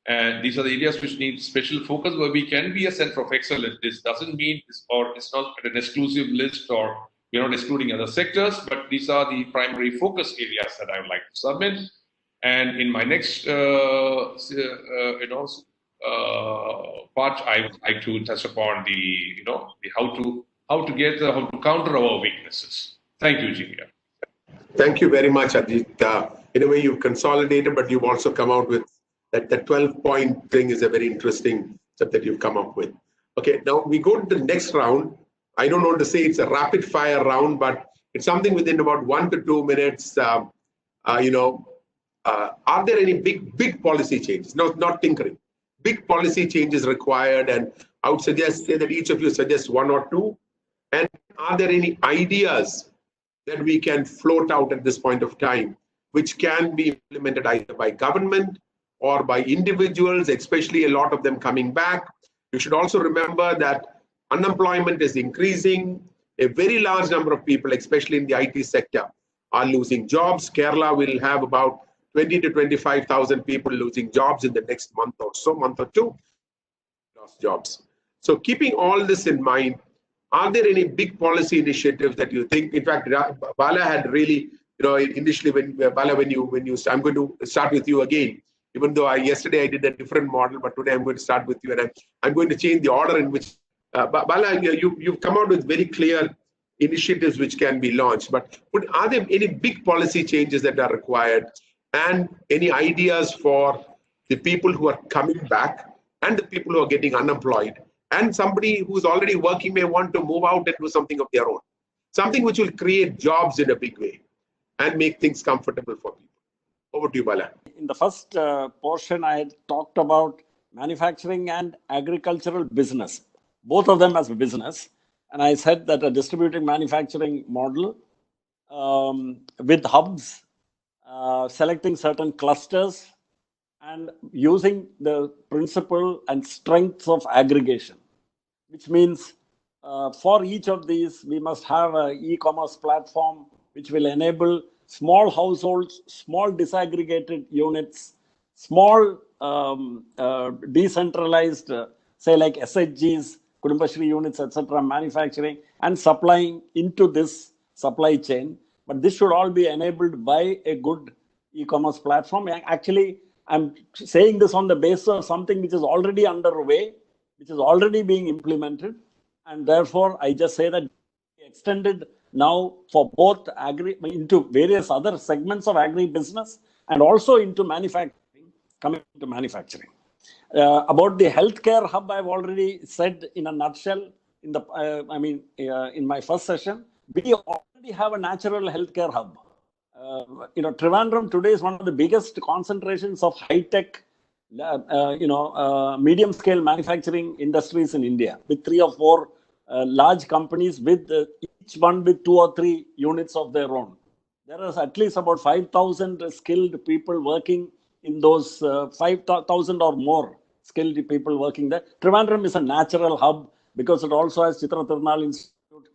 And these are the areas which need special focus, where we can be a center of excellence. This doesn't mean it's not an exclusive list, or we're not excluding other sectors, but these are the primary focus areas that I would like to submit. And in my next, part, I would like to touch upon the how to counter our weaknesses. Thank you, Jivya. Thank you very much, Ajit. In a way, you've consolidated, but you've also come out with that 12-point thing is a very interesting step that you've come up with. Okay, now we go to the next round. I don't want to say it's a rapid fire round, but it's something within about 1 to 2 minutes. Are there any big policy changes? No, not tinkering. Big policy changes required, and I would say that each of you suggest 1 or 2. And are there any ideas that we can float out at this point of time, which can be implemented either by government or by individuals, especially a lot of them coming back? You should also remember that unemployment is increasing. A very large number of people, especially in the IT sector, are losing jobs. Kerala will have about 20 to 25,000 people losing jobs in the next month or 2, lost jobs. So keeping all this in mind, are there any big policy initiatives that you think? In fact, Bala had really, initially I'm going to start with you again. Even though yesterday I did a different model, but today I'm going to start with you, and I'm going to change the order in which Bala, you've come out with very clear initiatives which can be launched. But are there any big policy changes that are required, and any ideas for the people who are coming back and the people who are getting unemployed, and somebody who's already working may want to move out and do something of their own, something which will create jobs in a big way and make things comfortable for people? Over to you, Bala. In the first portion, I had talked about manufacturing and agricultural business, both of them as a business. And I said that a distributed manufacturing model with hubs, selecting certain clusters, and using the principle and strengths of aggregation, which means for each of these, we must have an e-commerce platform which will enable small households, small disaggregated units, small decentralized, say like SHGs, Kudumbashri units, etc., manufacturing and supplying into this supply chain. But this should all be enabled by a good e-commerce platform. Actually, I'm saying this on the basis of something which is already underway, which is already being implemented. And therefore, I just say that extended now for both into various other segments of agri-business and also into manufacturing, coming to manufacturing. About the healthcare hub, I've already said in a nutshell in the, in my first session, we already have a natural healthcare hub. Trivandrum today is one of the biggest concentrations of high-tech, medium-scale manufacturing industries in India, with 3 or 4 large companies, with each one with 2 or 3 units of their own. There is at least about 5,000 skilled people working in those 5,000 or more skilled people working there. Trivandrum is a natural hub because it also has Chitra Tirunal Institute.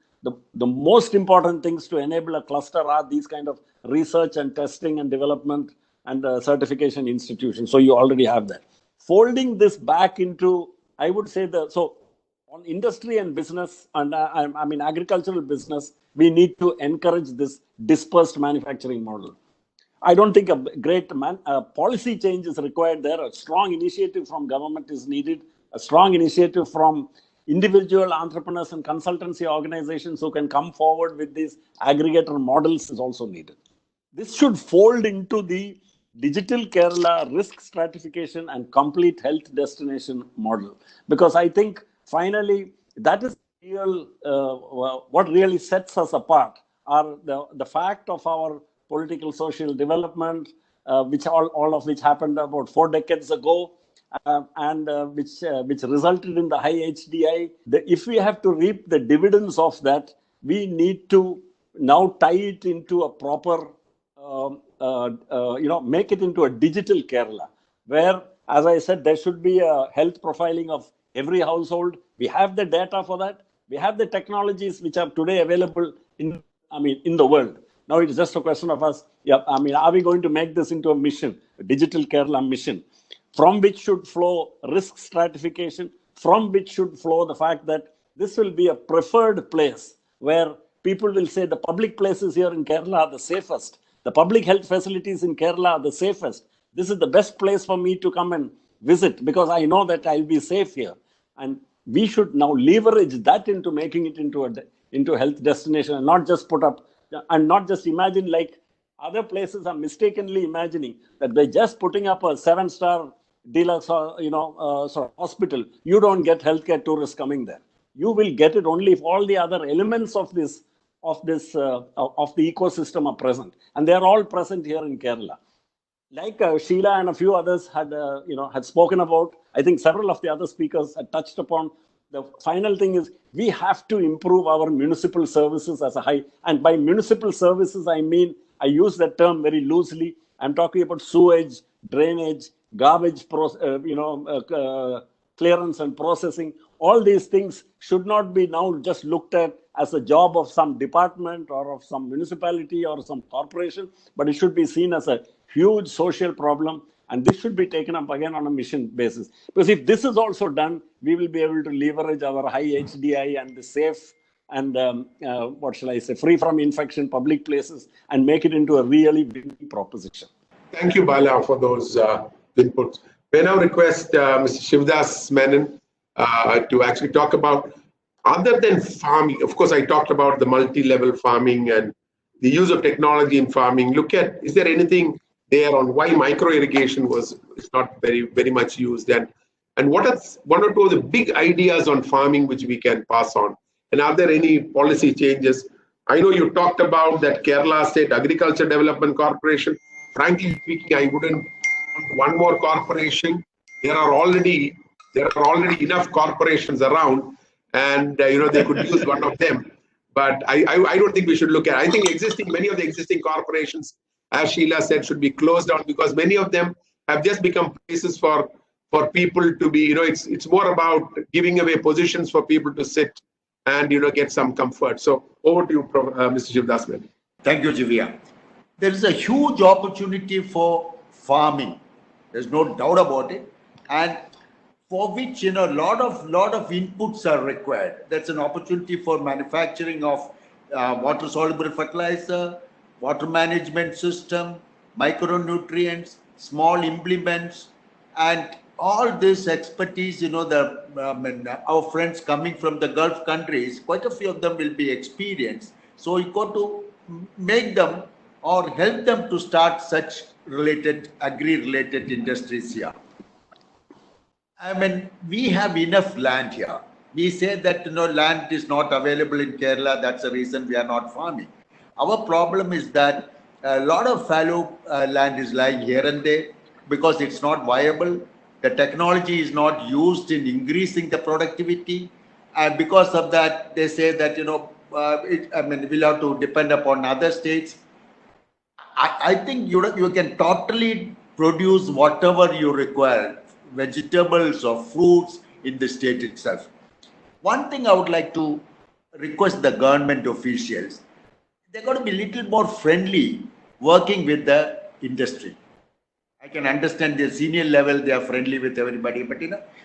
The most important things to enable a cluster are these kind of research and testing and development and certification institutions. So you already have that. Folding this back into, I would say, on industry and business, and agricultural business, we need to encourage this dispersed manufacturing model. I don't think a great policy change is required there. A strong initiative from government is needed. A strong initiative from individual entrepreneurs and consultancy organizations who can come forward with these aggregator models is also needed. This should fold into the digital Kerala risk stratification and complete health destination model. Because I think finally that is real, what really sets us apart are the fact of our political social development, which all of which happened about 4 decades ago, and which resulted in the high HDI. If we have to reap the dividends of that, we need to now tie it into a proper, make it into a digital Kerala, where, as I said, there should be a health profiling of every household. We have the data for that. We have the technologies which are today available in the world. Now it's just a question of us. Yeah, are we going to make this into a mission, a digital Kerala mission, from which should flow risk stratification, from which should flow the fact that this will be a preferred place where people will say the public places here in Kerala are the safest. The public health facilities in Kerala are the safest. This is the best place for me to come and visit because I know that I'll be safe here. And we should now leverage that into making it into a health destination and not just put up and not just imagine like other places are mistakenly imagining that by just putting up a 7-star deluxe sort of hospital, you don't get healthcare tourists coming there. You will get it only if all the other elements of the ecosystem are present, and they are all present here in Kerala. Like Sheela and a few others had spoken about, I think several of the other speakers had touched upon. The final thing is we have to improve our municipal services as a high, and by municipal services I mean, I use that term very loosely. I'm talking about sewage, drainage, garbage, clearance and processing. All these things should not be now just looked at as a job of some department or of some municipality or some corporation, but it should be seen as a huge social problem. And this should be taken up again on a mission basis. Because if this is also done, we will be able to leverage our high HDI and the safe and free from infection public places and make it into a really big proposition. Thank you, Bala, for those inputs. We now request Mr. Shivadas Menon to actually talk about, other than farming, of course, I talked about the multi-level farming and the use of technology in farming. Look at, is there anything there on why micro irrigation is not very much used, and what are one or two of the big ideas on farming which we can pass on, and are there any policy changes? I know you talked about that Kerala State Agriculture Development Corporation. Frankly speaking, I wouldn't want one more corporation. There are already enough corporations around, and they could use one of them. But I don't think we should look at. I think many of the existing corporations, as Sheela said, should be closed down because many of them have just become places for people to be, it's more about giving away positions for people to sit and, get some comfort. So over to you, Mr. Shivadas Menon. Thank you, Jivya. There is a huge opportunity for farming. There's no doubt about it. And for which, a lot of inputs are required. That's an opportunity for manufacturing of water-soluble fertilizer, water management system, micronutrients, small implements, and all this expertise, our friends coming from the Gulf countries, quite a few of them will be experienced. So you got to make them or help them to start such agri-related industries here. We have enough land here. We say that land is not available in Kerala. That's the reason we are not farming. Our problem is that a lot of fallow land is lying here and there because it's not viable. The technology is not used in increasing the productivity, and because of that, they say that we'll have to depend upon other states. I think you can totally produce whatever you require, vegetables or fruits in the state itself. One thing I would like to request the government officials, they're going to be a little more friendly working with the industry. I can understand the senior level, they are friendly with everybody, but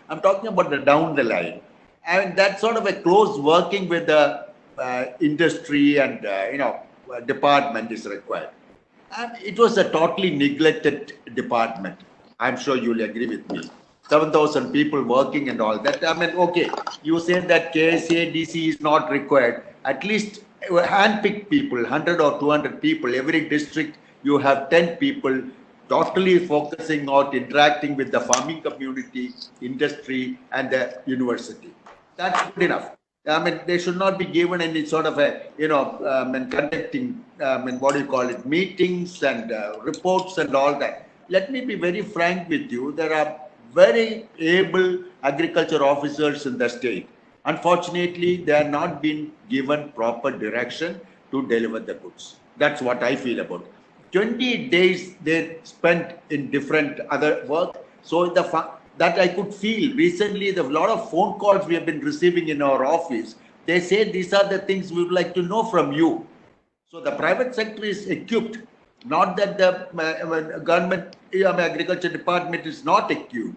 I'm talking about the down the line. And that sort of a close working with the industry and department is required. And it was a totally neglected department. I'm sure you'll agree with me. 7,000 people working and all that. Okay, you said that KSA, DC is not required. At least hand-picked people, 100 or 200 people. Every district, you have 10 people totally focusing on interacting with the farming community, industry, and the university. That's good enough. They should not be given any sort of conducting, meetings and reports and all that. Let me be very frank with you. There are very able agriculture officers in the state. Unfortunately, they are not being given proper direction to deliver the goods. That's what I feel about it. 20 days they spent in different other work. So that I could feel. Recently, a lot of phone calls we have been receiving in our office. They say these are the things we would like to know from you. So the private sector is equipped, not that the government agriculture department is not equipped,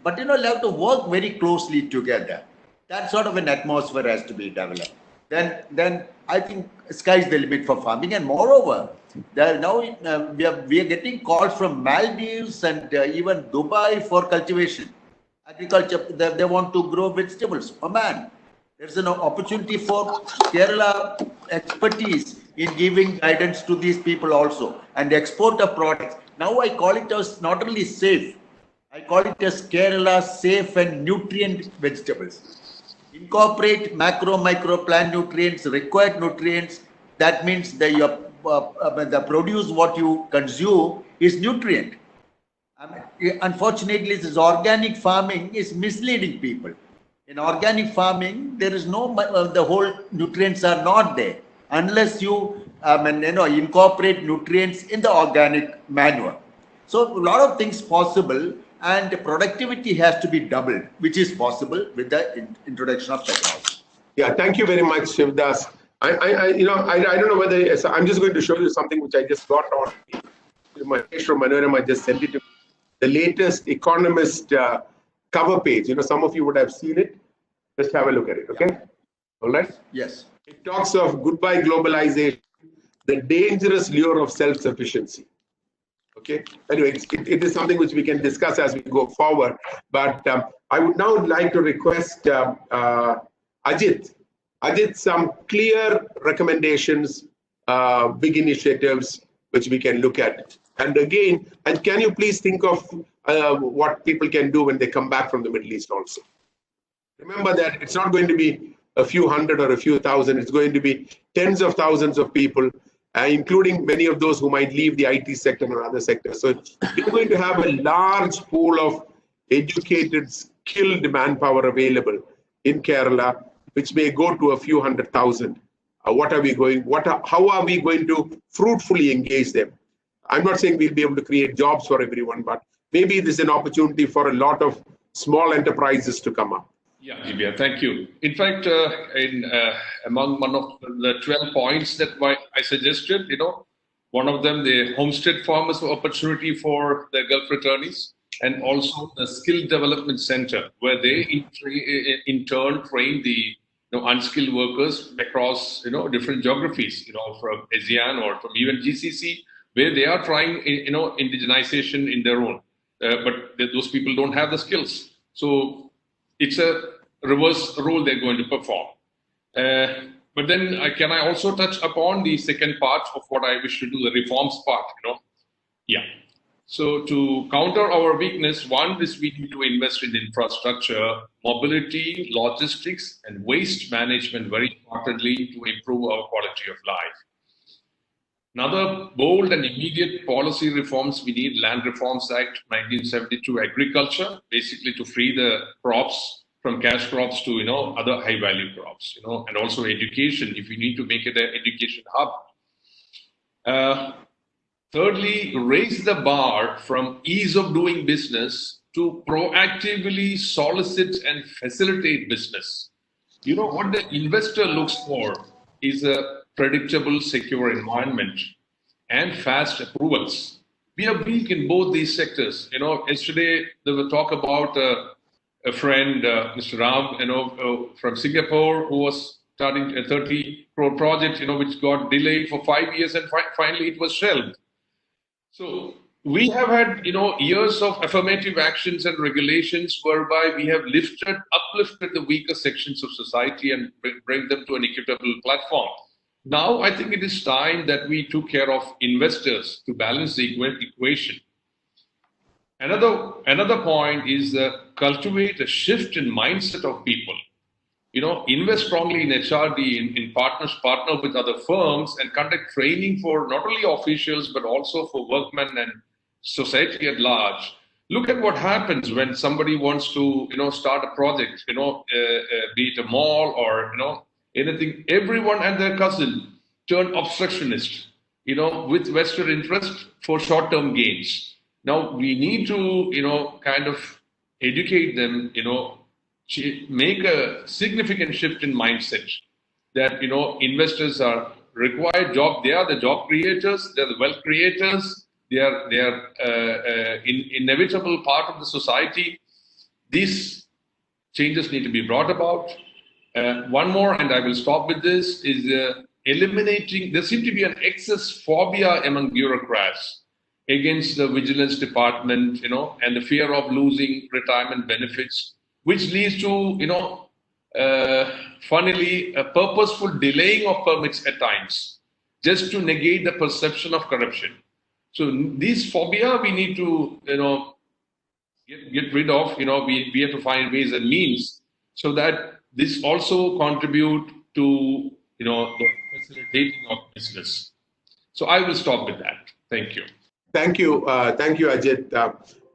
but you have to work very closely together. That sort of an atmosphere has to be developed. Then I think sky's the limit for farming. And moreover, now we are getting calls from Maldives and even Dubai for cultivation, agriculture. They want to grow vegetables. Oh man, there's an opportunity for Kerala expertise in giving guidance to these people also, and export of products. Now I call it as not only safe, I call it as Kerala safe and nutrient vegetables. Incorporate macro, micro plant nutrients, required nutrients. That means the produce what you consume is nutrient. Unfortunately, this organic farming is misleading people. In organic farming, there is no, the whole nutrients are not there unless you, incorporate nutrients in the organic manure. So a lot of things possible, and productivity has to be doubled, which is possible with the introduction of technology. Yeah, thank you very much, Shivadas. I don't know whether, so I'm just going to show you something which I just got on. Rajesh from Manorama just sent it to me. The latest Economist cover page. Some of you would have seen it. Just have a look at it, okay? All right? Yes. It talks of goodbye globalization, the dangerous lure of self-sufficiency. Okay. Anyway, it is something which we can discuss as we go forward. But I would now like to request Ajit, some clear recommendations, big initiatives which we can look at. And again, and can you please think of what people can do when they come back from the Middle East also? Remember that it's not going to be a few hundred or a few thousand. It's going to be tens of thousands of people, including many of those who might leave the IT sector or other sectors. So we're going to have a large pool of educated, skilled manpower available in Kerala, which may go to a few 100,000. How are we going to fruitfully engage them? I'm not saying we'll be able to create jobs for everyone, but maybe this is an opportunity for a lot of small enterprises to come up. Yeah, Divya, thank you. In fact, among one of the 12 points that I suggested, one of them, the homestead farmers opportunity for the Gulf returnees, and also the skill development center, where they in turn train the unskilled workers across different geographies, from ASEAN or from even GCC, where they are trying indigenization in their own, but those people don't have the skills. So it's a reverse role they're going to perform. But then can I also touch upon the second part of what I wish to do, the reforms part, Yeah. So to counter our weakness, one is we need to invest in infrastructure, mobility, logistics, and waste management very importantly to improve our quality of life. Another bold and immediate policy reforms, we need Land Reforms Act 1972 agriculture, basically to free the crops from cash crops to other high value crops, and also education if you need to make it an education hub. Thirdly, raise the bar from ease of doing business to proactively solicit and facilitate business. What the investor looks for is a predictable, secure environment and fast approvals. We are weak in both these sectors. Yesterday there was talk about a friend, Mr. Ram, from Singapore, who was starting a 30 crore project, which got delayed for 5 years and finally it was shelved. So we have had, years of affirmative actions and regulations whereby we have uplifted the weaker sections of society and bring them to an equitable platform. Now, I think it is time that we took care of investors to balance the equation. Another point is cultivate a shift in mindset of people. Invest strongly in HRD, in partner with other firms, and conduct training for not only officials but also for workmen and society at large. Look at what happens when somebody wants to, start a project, be it a mall or anything. Everyone and their cousin turn obstructionist, with vested interest for short-term gains. Now we need to, kind of educate them, make a significant shift in mindset that, investors are required job. They are the job creators. They are the wealth creators. They are inevitable part of the society. These changes need to be brought about. One more, and I will stop with this, is eliminating, there seems to be an excess phobia among bureaucrats against the vigilance department, and the fear of losing retirement benefits, which leads to, funnily, a purposeful delaying of permits at times, just to negate the perception of corruption. So these phobia we need to, get rid of. We have to find ways and means so that this also contribute to, the facilitating of business. So I will stop with that. Thank you. Thank you, Ajit.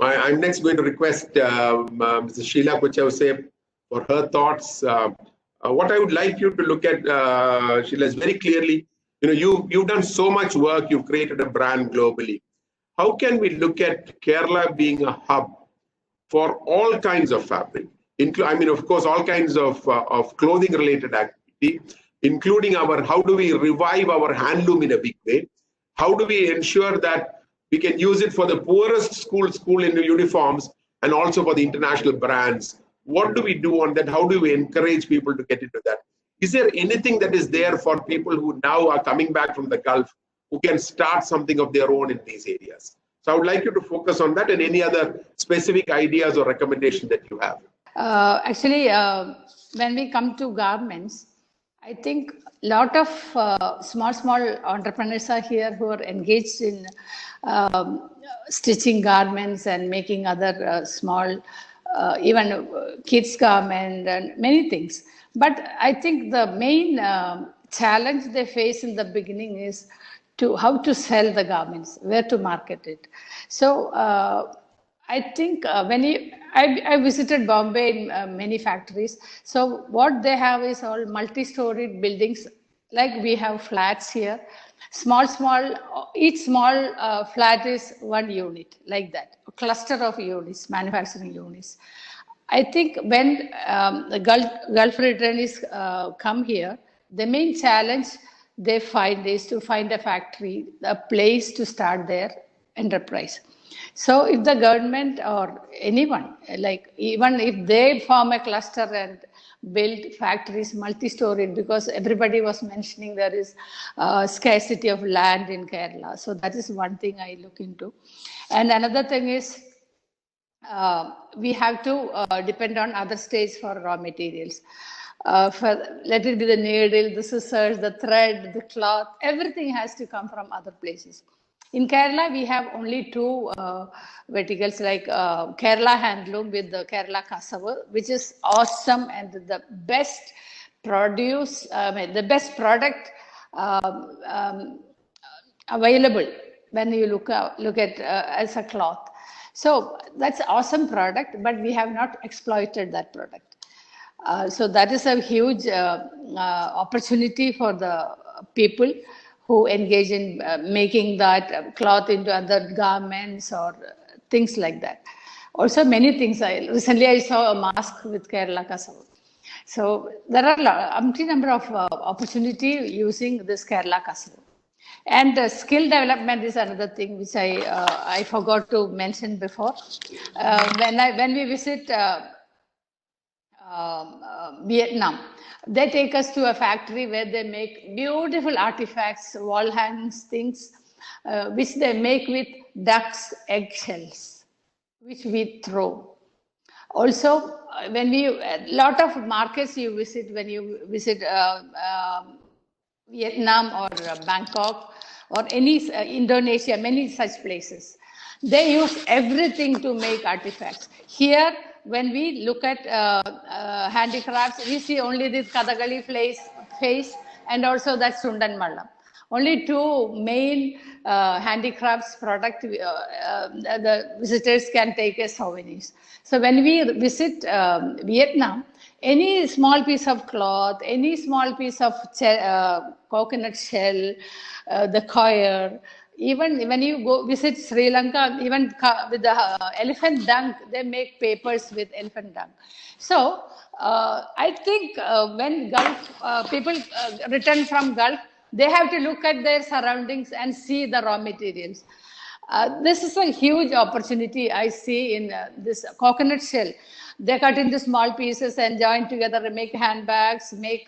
I'm next going to request Mrs. Sheela Kochouseph for her thoughts. What I would like you to look at, Sheela, is very clearly, you've done so much work. You've created a brand globally. How can we look at Kerala being a hub for all kinds of fabric? Of course, all kinds of clothing-related activity, including how do we revive our handloom in a big way? How do we ensure that we can use it for the poorest school in the uniforms and also for the international brands? What do we do on that? How do we encourage people to get into that? Is there anything that is there for people who now are coming back from the Gulf who can start something of their own in these areas? So I would like you to focus on that and any other specific ideas or recommendations that you have. Actually, when we come to garments, I think a lot of small entrepreneurs are here who are engaged in stitching garments and making other small, even kids garment and many things. But I think the main challenge they face in the beginning is how to sell the garments, where to market it. So I think I visited Bombay in many factories. So what they have is all multi-storied buildings, like we have flats here. Each small flat is one unit, like that, a cluster of units, manufacturing units. I think when the Gulf returnees come here, the main challenge they find is to find a factory, a place to start their enterprise. So if the government or anyone, like even if they form a cluster and build factories multi-storied, because everybody was mentioning there is scarcity of land in Kerala. So that is one thing I look into. And another thing is we have to depend on other states for raw materials. Let it be the needle, the scissors, the thread, the cloth, everything has to come from other places. In Kerala, we have only two verticals, like Kerala Handloom with the Kerala Kasavu, which is awesome and the best the best product available when you look at as a cloth. So that's an awesome product, but we have not exploited that product. So that is a huge opportunity for the people who engage in making that cloth into other garments or things like that. Also many things. Recently I saw a mask with Kerala Kasavu. So there are a number of opportunity using this Kerala Kasavu. And skill development is another thing which I forgot to mention before. When we visit Vietnam, they take us to a factory where they make beautiful artifacts, wall hangings, things, which they make with duck's eggshells, which we throw. Also, a lot of markets you visit, when you visit Vietnam or Bangkok or any Indonesia, many such places, they use everything to make artifacts. Here, when we look at handicrafts, we see only this Kathakali face and also that Sundan Mallam. Only two main handicrafts product the visitors can take as souvenirs. So when we visit Vietnam, any small piece of cloth, any small piece of coconut shell, the coir, Even when you go visit Sri Lanka, even with the elephant dung, they make papers with elephant dung. So I think when Gulf people return from Gulf, they have to look at their surroundings and see the raw materials. This is a huge opportunity I see in this coconut shell. They cut into small pieces and join together and make handbags, make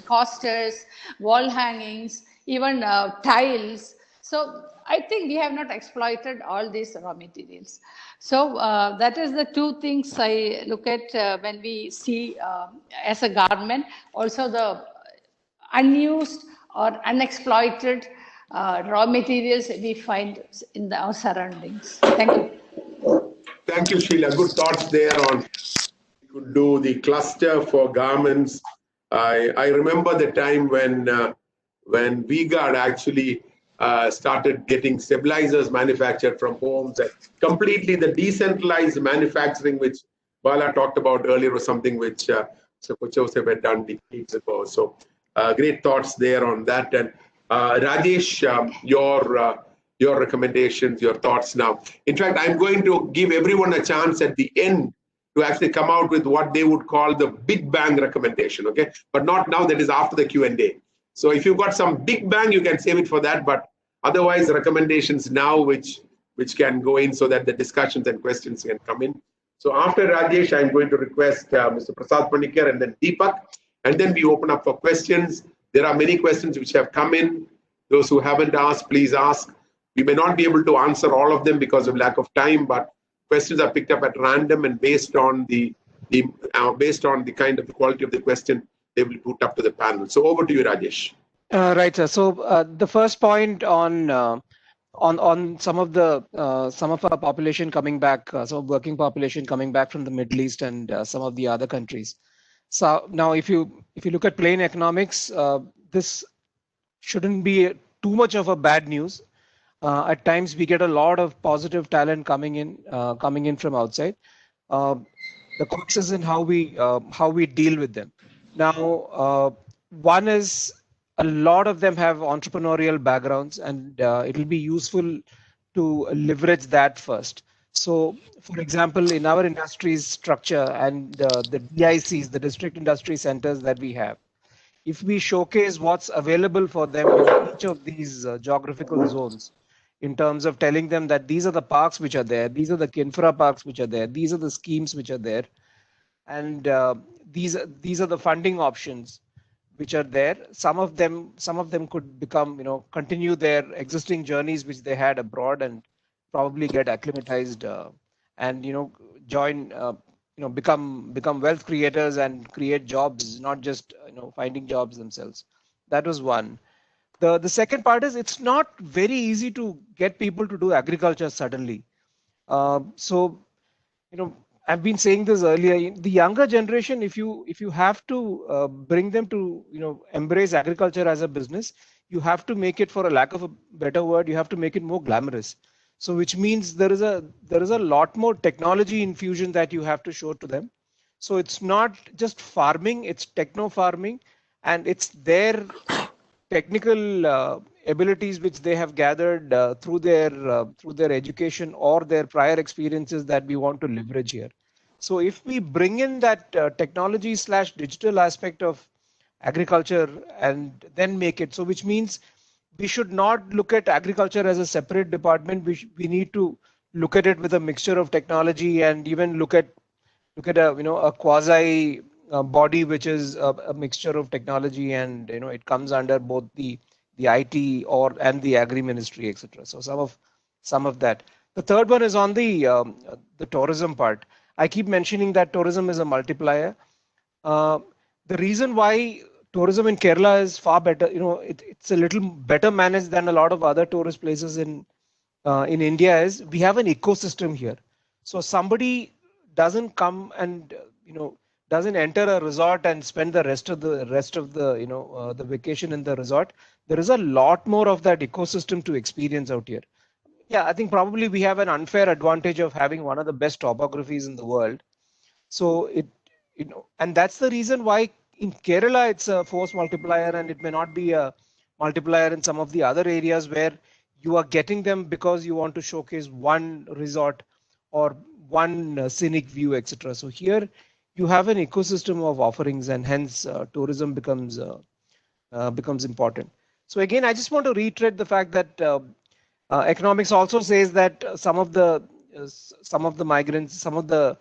coasters, wall hangings, even tiles. So I think we have not exploited all these raw materials. So that is the two things I look at when we see as a garment. Also the unused or unexploited raw materials we find in our surroundings. Thank you. Thank you, Sheela. Good thoughts there on could do the cluster for garments. I remember the time when V-Guard actually started getting stabilizers manufactured from homes, and completely the decentralized manufacturing, which Bala talked about earlier, was something which Kochouseph had done decades ago. So great thoughts there on that. And Rajesh, your recommendations, your thoughts now. In fact, I'm going to give everyone a chance at the end to actually come out with what they would call the big bang recommendation, okay? But not now, that is after the Q&A. So if you've got some big bang, you can save it for that, but otherwise recommendations now which can go in so that the discussions and questions can come in. So after Rajesh, I'm going to request Mr. Prasad Panicker and then Deepak, and then we open up for questions. There are many questions which have come in. Those who haven't asked, please ask. We may not be able to answer all of them because of lack of time, but questions are picked up at random, and based on the kind of the quality of the question, they will be put up to the panel. So over to you, Rajesh. Right, sir. So the first point on some of our population coming back, some working population coming back from the Middle East and some of the other countries. So now, if you look at plain economics, this shouldn't be too much of a bad news. At times, we get a lot of positive talent coming in from outside. The crux is in how we deal with them. Now, one is a lot of them have entrepreneurial backgrounds, and it will be useful to leverage that first. So, for example, in our industry's structure and the DICs, the district industry centers that we have, if we showcase what's available for them in each of these geographical zones, in terms of telling them that these are the parks which are there, these are the infra parks which are there, these are the schemes which are there, and these are the funding options which are there. Some of them could become, continue their existing journeys which they had abroad and probably get acclimatized and join, become wealth creators and create jobs, not just finding jobs themselves. That was one. The second part is it's not very easy to get people to do agriculture suddenly. So I've been saying this earlier. The younger generation, if you have to bring them to embrace agriculture as a business, you have to make it, for a lack of a better word, you have to make it more glamorous. So which means there is a lot more technology infusion that you have to show to them. So it's not just farming, it's techno farming, and it's their technical abilities which they have gathered through their education or their prior experiences that we want to leverage here. So if we bring in that technology/digital aspect of agriculture and then make it, so which means we should not look at agriculture as a separate department. We need to look at it with a mixture of technology, and even look at a quasi body which is a mixture of technology, and it comes under both the IT and the Agri Ministry, etc. So some of that. The third one is on the tourism part. I keep mentioning that tourism is a multiplier. The reason why tourism in Kerala is far better, it's a little better managed than a lot of other tourist places in India, is we have an ecosystem here. So somebody doesn't come and doesn't enter a resort and spend the rest of the vacation in the resort. There is a lot more of that ecosystem to experience out here. Yeah, I think probably we have an unfair advantage of having one of the best topographies in the world. So and that's the reason why in Kerala it's a force multiplier, and it may not be a multiplier in some of the other areas where you are getting them because you want to showcase one resort or one scenic view, etc. So here you have an ecosystem of offerings, and hence tourism becomes important. So again, I just want to reiterate the fact that economics also says that some of the migrants, some of the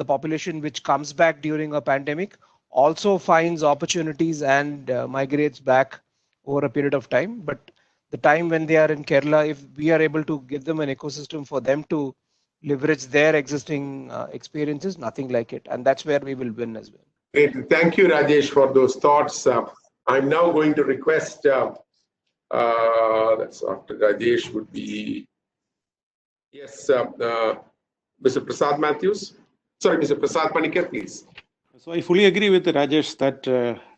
population which comes back during a pandemic also finds opportunities and migrates back over a period of time. But the time when they are in Kerala, if we are able to give them an ecosystem for them to leverage their existing experiences, nothing like it. And that's where we will win as well. Great. Thank you, Rajesh, for those thoughts. I'm now going to request, that's after Rajesh would be, yes, Mr. Prasad Matthews. Sorry, Mr. Prasad Panicker, please. So I fully agree with Rajesh that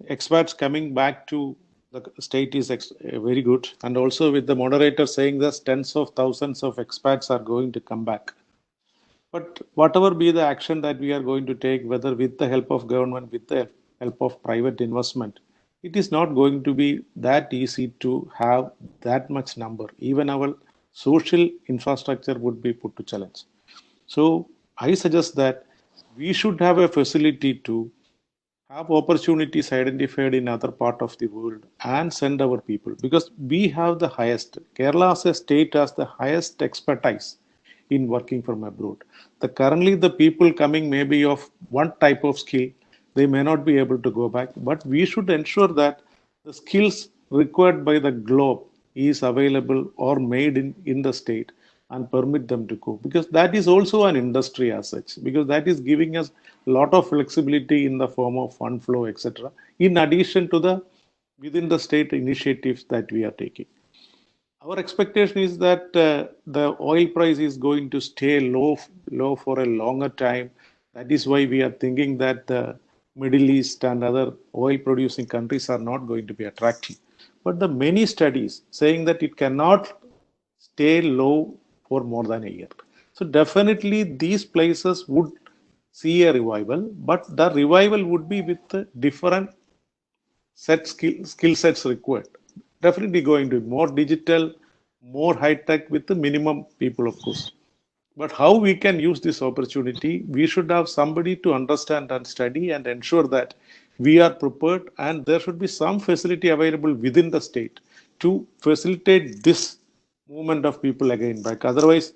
expats coming back to the state is very good. And also with the moderator saying that tens of thousands of expats are going to come back. But whatever be the action that we are going to take, whether with the help of government, with the help of private investment, it is not going to be that easy to have that much number. Even our social infrastructure would be put to challenge. So I suggest that we should have a facility to have opportunities identified in other part of the world and send our people, because we have the highest, Kerala as a state has the highest expertise in working from abroad. Currently the people coming may be of one type of skill, they may not be able to go back, but we should ensure that the skills required by the globe is available or made in the state and permit them to go, because that is also an industry as such, because that is giving us a lot of flexibility in the form of fund flow, etc., in addition to the within the state initiatives that we are taking. Our expectation is that the oil price is going to stay low for a longer time. That is why we are thinking that the Middle East and other oil producing countries are not going to be attractive. But the many studies saying that it cannot stay low for more than a year. So definitely these places would see a revival, but the revival would be with different skill sets required. Definitely going to be more digital, more high tech with the minimum people, of course. But how we can use this opportunity, we should have somebody to understand and study and ensure that we are prepared, and there should be some facility available within the state to facilitate this movement of people again back. Otherwise,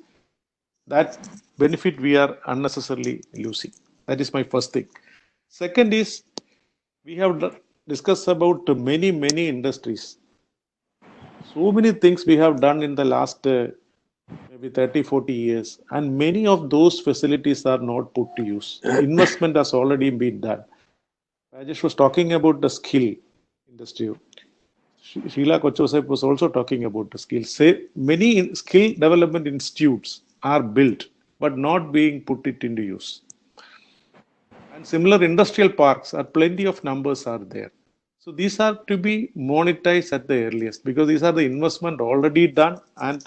that benefit we are unnecessarily losing. That is my first thing. Second is, we have discussed about many industries. So many things we have done in the last maybe 30-40 years, and many of those facilities are not put to use. Investment has already been done. Rajesh was talking about the skill industry. Sheela Kochouseph was also talking about the skill. Say many skill development institutes are built, but not being put it into use. And similar industrial parks are plenty of numbers are there. So these are to be monetized at the earliest, because these are the investment already done, and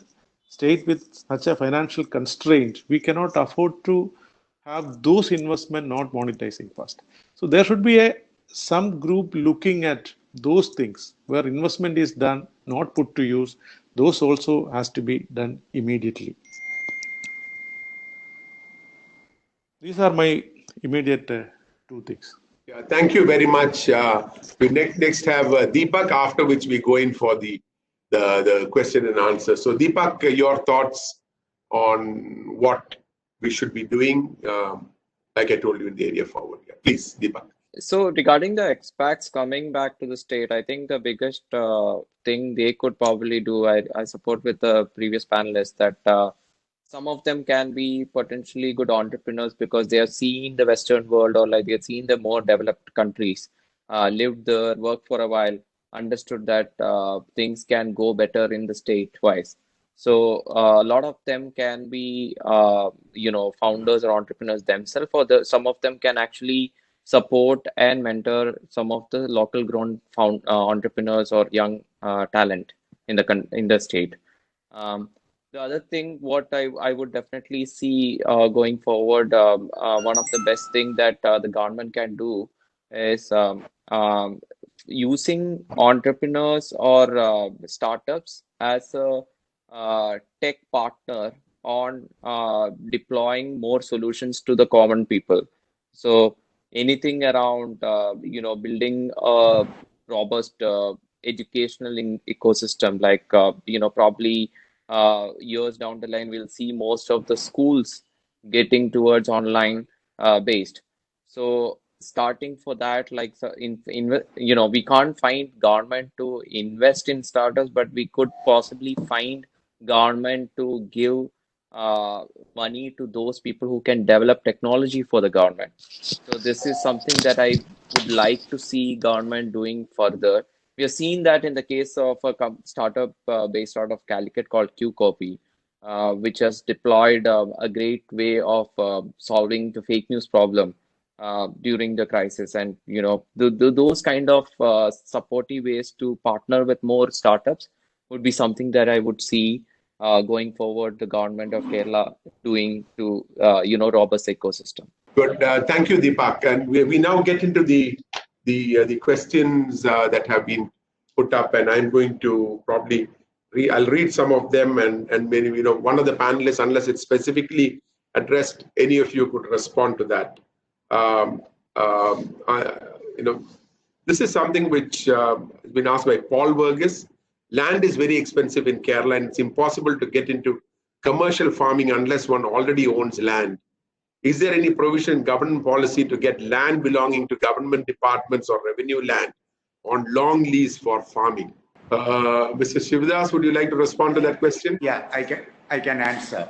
state with such a financial constraint, we cannot afford to have those investment not monetizing fast. So there should be some group looking at those things where investment is done, not put to use. Those also has to be done immediately. These are my immediate two things. Yeah, thank you very much. We next have Deepak, after which we go in for the question and answer. So Deepak, your thoughts on what we should be doing, like I told you in the area forward. Yeah, please, Deepak. So regarding the expats coming back to the state, I think the biggest thing they could probably do, I support with the previous panelists, that some of them can be potentially good entrepreneurs because they have seen the Western world, or like they have seen the more developed countries, lived there, worked for a while, understood that things can go better in the state wise. So a lot of them can be, founders or entrepreneurs themselves, or some of them can actually support and mentor some of the local grown entrepreneurs or young talent in the state. The other thing, what I would definitely see going forward, one of the best thing that the government can do is using entrepreneurs or startups as a tech partner on deploying more solutions to the common people. So anything around building a robust educational ecosystem, like probably years down the line we'll see most of the schools getting towards online based. So starting for that, like we can't find government to invest in startups, but we could possibly find government to give money to those people who can develop technology for the government. So this is something that I would like to see government doing further. We have seen that in the case of a startup based out of Calicut called QCopy, which has deployed a great way of solving the fake news problem during the crisis. And those kind of supportive ways to partner with more startups would be something that I would see going forward the government of Kerala doing to robust ecosystem. Good. Thank you, Deepak. And we now get into the questions that have been put up, and I'm going to probably I'll read some of them, and maybe one of the panelists, unless it's specifically addressed, any of you could respond to that. This is something which has been asked by Paul Verghese. Land is very expensive in Kerala, and it's impossible to get into commercial farming unless one already owns land. Is there any provision in government policy to get land belonging to government departments or revenue land on long lease for farming? Mr. Shivadas, would you like to respond to that question? Yeah, I can answer.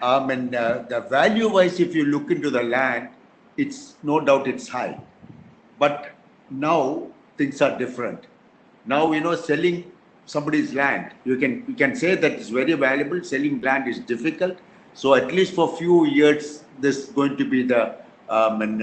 The value-wise, if you look into the land, it's no doubt it's high. But now things are different. Now, selling somebody's land, you can say that it's very valuable. Selling land is difficult. So at least for a few years, this is going to be the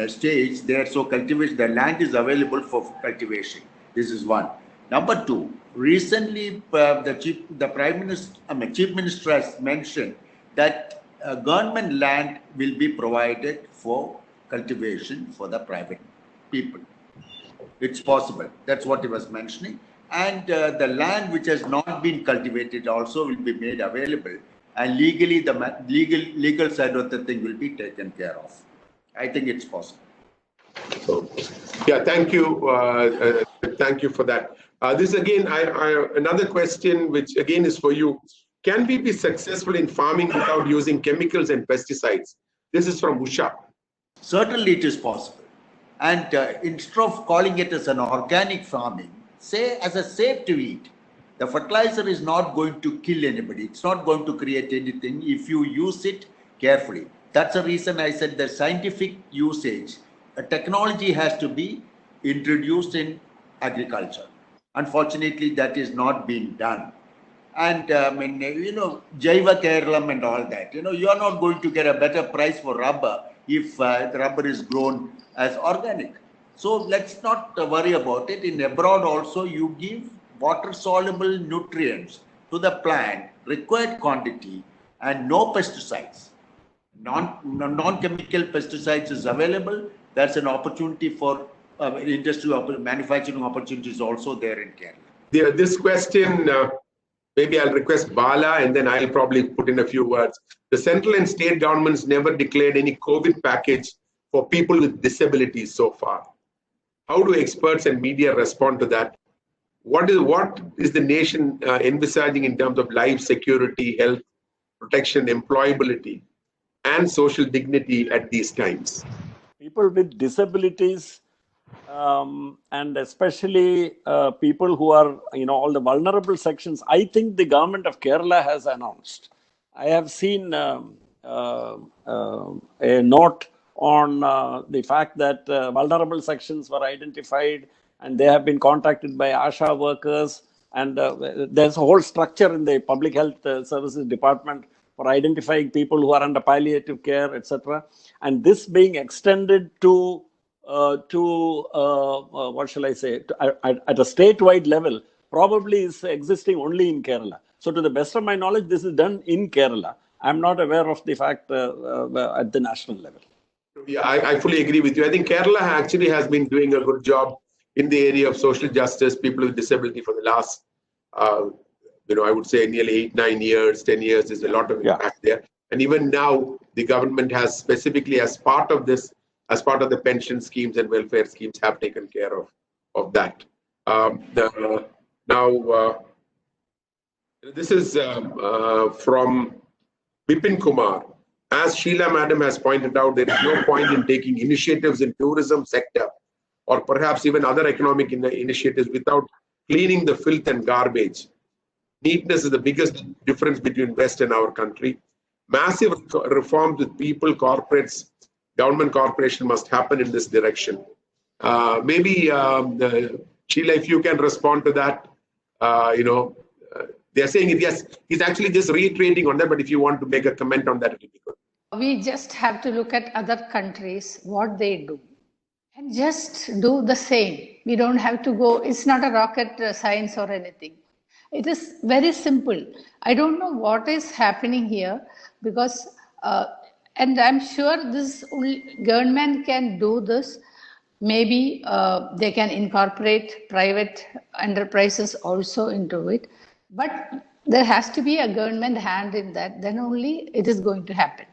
stage there. So cultivation, the land is available for cultivation. This is one. Number two, recently the Prime Minister, Chief Minister has mentioned that government land will be provided for cultivation for the private people. It's possible. That's what he was mentioning. And the land which has not been cultivated also will be made available. And legally, the legal side of the thing will be taken care of. I think it's possible. So, yeah, thank you. Thank you for that. This again, another question, which again is for you. Can we be successful in farming without using chemicals and pesticides? This is from Usha. Certainly, it is possible. And instead of calling it as an organic farming, say as a safe to eat. The fertilizer is not going to kill anybody. It's not going to create anything if you use it carefully. That's the reason I said the scientific usage. A technology has to be introduced in agriculture. Unfortunately, that is not being done. And Jaiva Keralam and all that. You are not going to get a better price for rubber if the rubber is grown as organic. So let's not worry about it. In abroad also, you give water-soluble nutrients to the plant, required quantity, and no pesticides. Non-chemical pesticides is available. That's an opportunity for industry, manufacturing opportunities also there in Kerala. This question, maybe I'll request Bala, and then I'll probably put in a few words. The central and state governments never declared any COVID package for people with disabilities so far. How do experts and media respond to that? What is the nation envisaging in terms of life security, health protection, employability, and social dignity at these times? People with disabilities, and especially people who are, all the vulnerable sections, I think the government of Kerala has announced. I have seen a note on the fact that vulnerable sections were identified and they have been contacted by ASHA workers, and there's a whole structure in the Public Health Services Department for identifying people who are under palliative care, etc. And this being extended to what shall I say, at a statewide level, probably is existing only in Kerala. So to the best of my knowledge, this is done in Kerala. I'm not aware of the fact at the national level. Yeah, I fully agree with you. I think Kerala actually has been doing a good job in the area of social justice, people with disability for the last, I would say nearly 8, 9 years, 10 years. There's a lot of impact there. And even now, the government has specifically, as part of this, as part of the pension schemes and welfare schemes, have taken care of that. This is from Bipin Kumar. As Sheela Madam has pointed out, there is no point in taking initiatives in tourism sector or perhaps even other economic initiatives without cleaning the filth and garbage. Neatness is the biggest difference between West and our country. Massive reforms with people, corporates, government corporation must happen in this direction. Maybe Sheela, if you can respond to that, they're saying yes, he's actually just reiterating on that, but if you want to make a comment on that, it will be good. We just have to look at other countries, what they do, and just do the same. We don't have to go, it's not a rocket science or anything. It is very simple. I don't know what is happening here because, and I'm sure this government can do this. Maybe they can incorporate private enterprises also into it. But there has to be a government hand in that. Then only it is going to happen.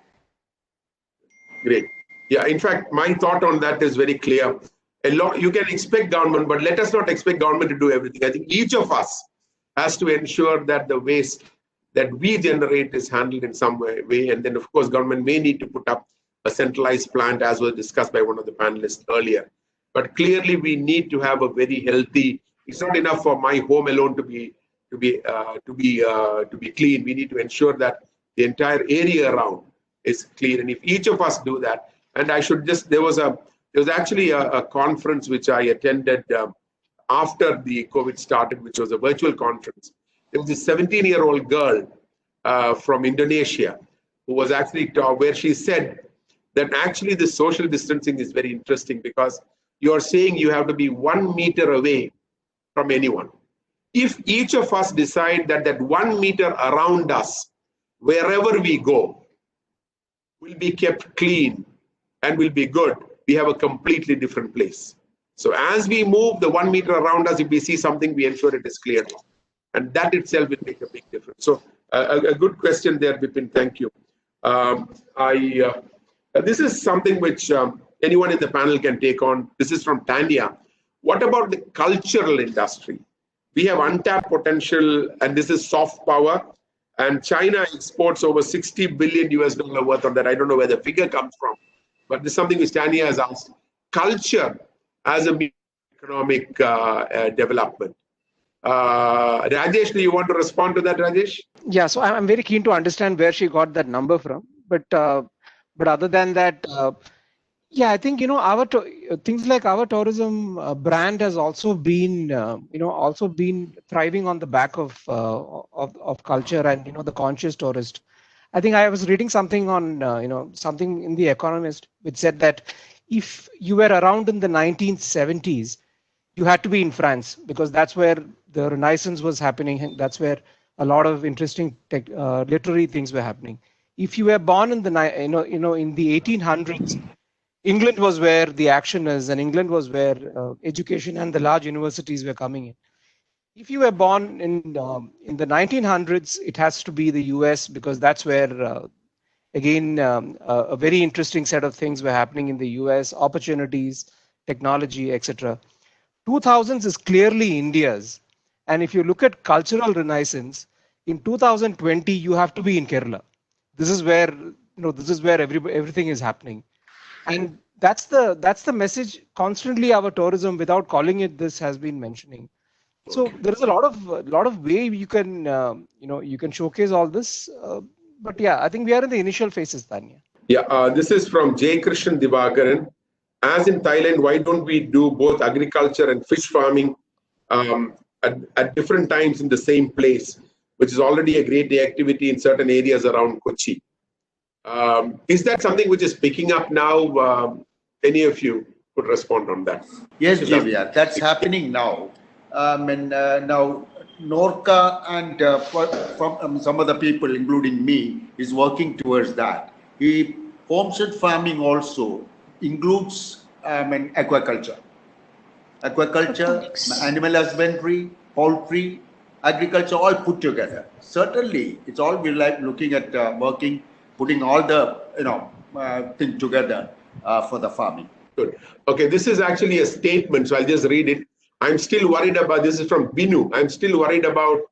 Great. Yeah, in fact, my thought on that is very clear. You can expect government, but let us not expect government to do everything. I think each of us has to ensure that the waste that we generate is handled in some way. And then, of course, government may need to put up a centralized plant, as was discussed by one of the panelists earlier. But clearly, we need to have a very healthy. It's not enough for my home alone to be clean. We need to ensure that the entire area around is clean. And if each of us do that, and I should just, there was actually a conference which I attended after the COVID started, which was a virtual conference. There was a 17-year-old girl from Indonesia who was actually where she said that actually the social distancing is very interesting because you're saying you have to be 1 meter away from anyone. If each of us decide that that 1 meter around us, wherever we go, will be kept clean and will be good, we have a completely different place. So as we move the 1 meter around us, if we see something, we ensure it is cleared. And that itself will make a big difference. So a good question there, Bipin. Thank you. This is something which anyone in the panel can take on. This is from Tanya. What about the cultural industry? We have untapped potential, and this is soft power. And China exports over $60 billion worth of that. I don't know where the figure comes from, but this is something which Tanya has asked. Culture as a economic development. Rajesh, do you want to respond to that, Rajesh? Yeah, so I'm very keen to understand where she got that number from. But other than that, yeah, I think our things like our tourism brand has also been thriving on the back of culture and the conscious tourist. I think I was reading something on something in The Economist which said that if you were around in the 1970s, you had to be in France because that's where the Renaissance was happening. That's where a lot of interesting literary things were happening. If you were born in the in the 1800s, England was where the action is, and England was where education and the large universities were coming in. If you were born in the 1900s, it has to be the US because that's where again a very interesting set of things were happening in the US, opportunities, technology, etc. 2000s is clearly India's, and if you look at cultural renaissance in 2020, you have to be in Kerala. This is where everything is happening, and that's the message constantly our tourism, without calling it this, has been mentioning. So there is a lot of way you can you can showcase all this, but yeah, I think we are in the initial phases, Tanya. Yeah, this is from J. Krishan Divagaran. As in Thailand, why don't we do both agriculture and fish farming at different times in the same place, which is already a great activity in certain areas around Kochi? Is that something which is picking up now? Any of you could respond on that? Yes, Divya, that's happening now. Now Norca and from some other people, including me, is working towards that. Homestead farming also includes aquaculture. aquaculture, animal husbandry, poultry, agriculture, all put together. Certainly, it's all we like looking at working, putting all the thing together for the farming. Good. Okay, this is actually a statement, so I'll just read it. I'm still worried about, this is from Binu, I'm still worried about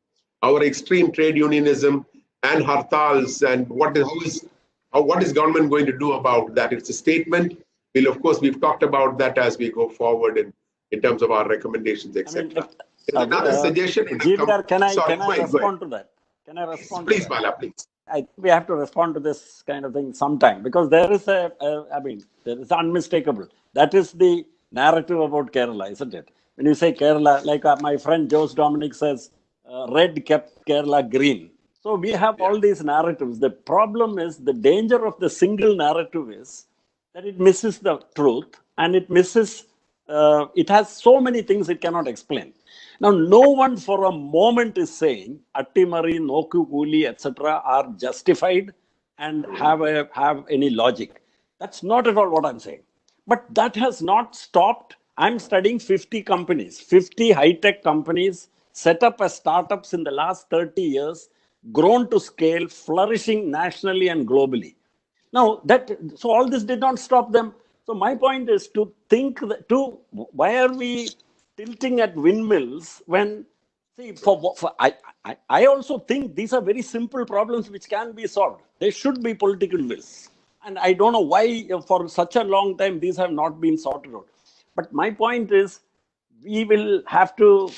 our extreme trade unionism and hartals, and what is government going to do about that? It's a statement. Well, of course, we've talked about that as we go forward in terms of our recommendations, etc. Another suggestion. Ajit, can I respond to that? Can I respond? Please, Bala, please. I think we have to respond to this kind of thing sometime, because there is there is unmistakable. That is the narrative about Kerala, isn't it? When you say Kerala, like my friend Jose Dominic says, red kept Kerala green. So we have all these narratives. The problem is, the danger of the single narrative is that it misses the truth, and it misses, it has so many things it cannot explain. Now, no one for a moment is saying Attimari, Noku Kuli, etc. are justified and have any logic. That's not at all what I'm saying. But that has not stopped. I'm studying 50 companies, 50 high-tech companies set up as startups in the last 30 years, grown to scale, flourishing nationally and globally. Now, so all this did not stop them. So my point is to think why are we tilting at windmills when, see, I also think these are very simple problems which can be solved. There should be political will. And I don't know why for such a long time these have not been sorted out. But my point is, we will have to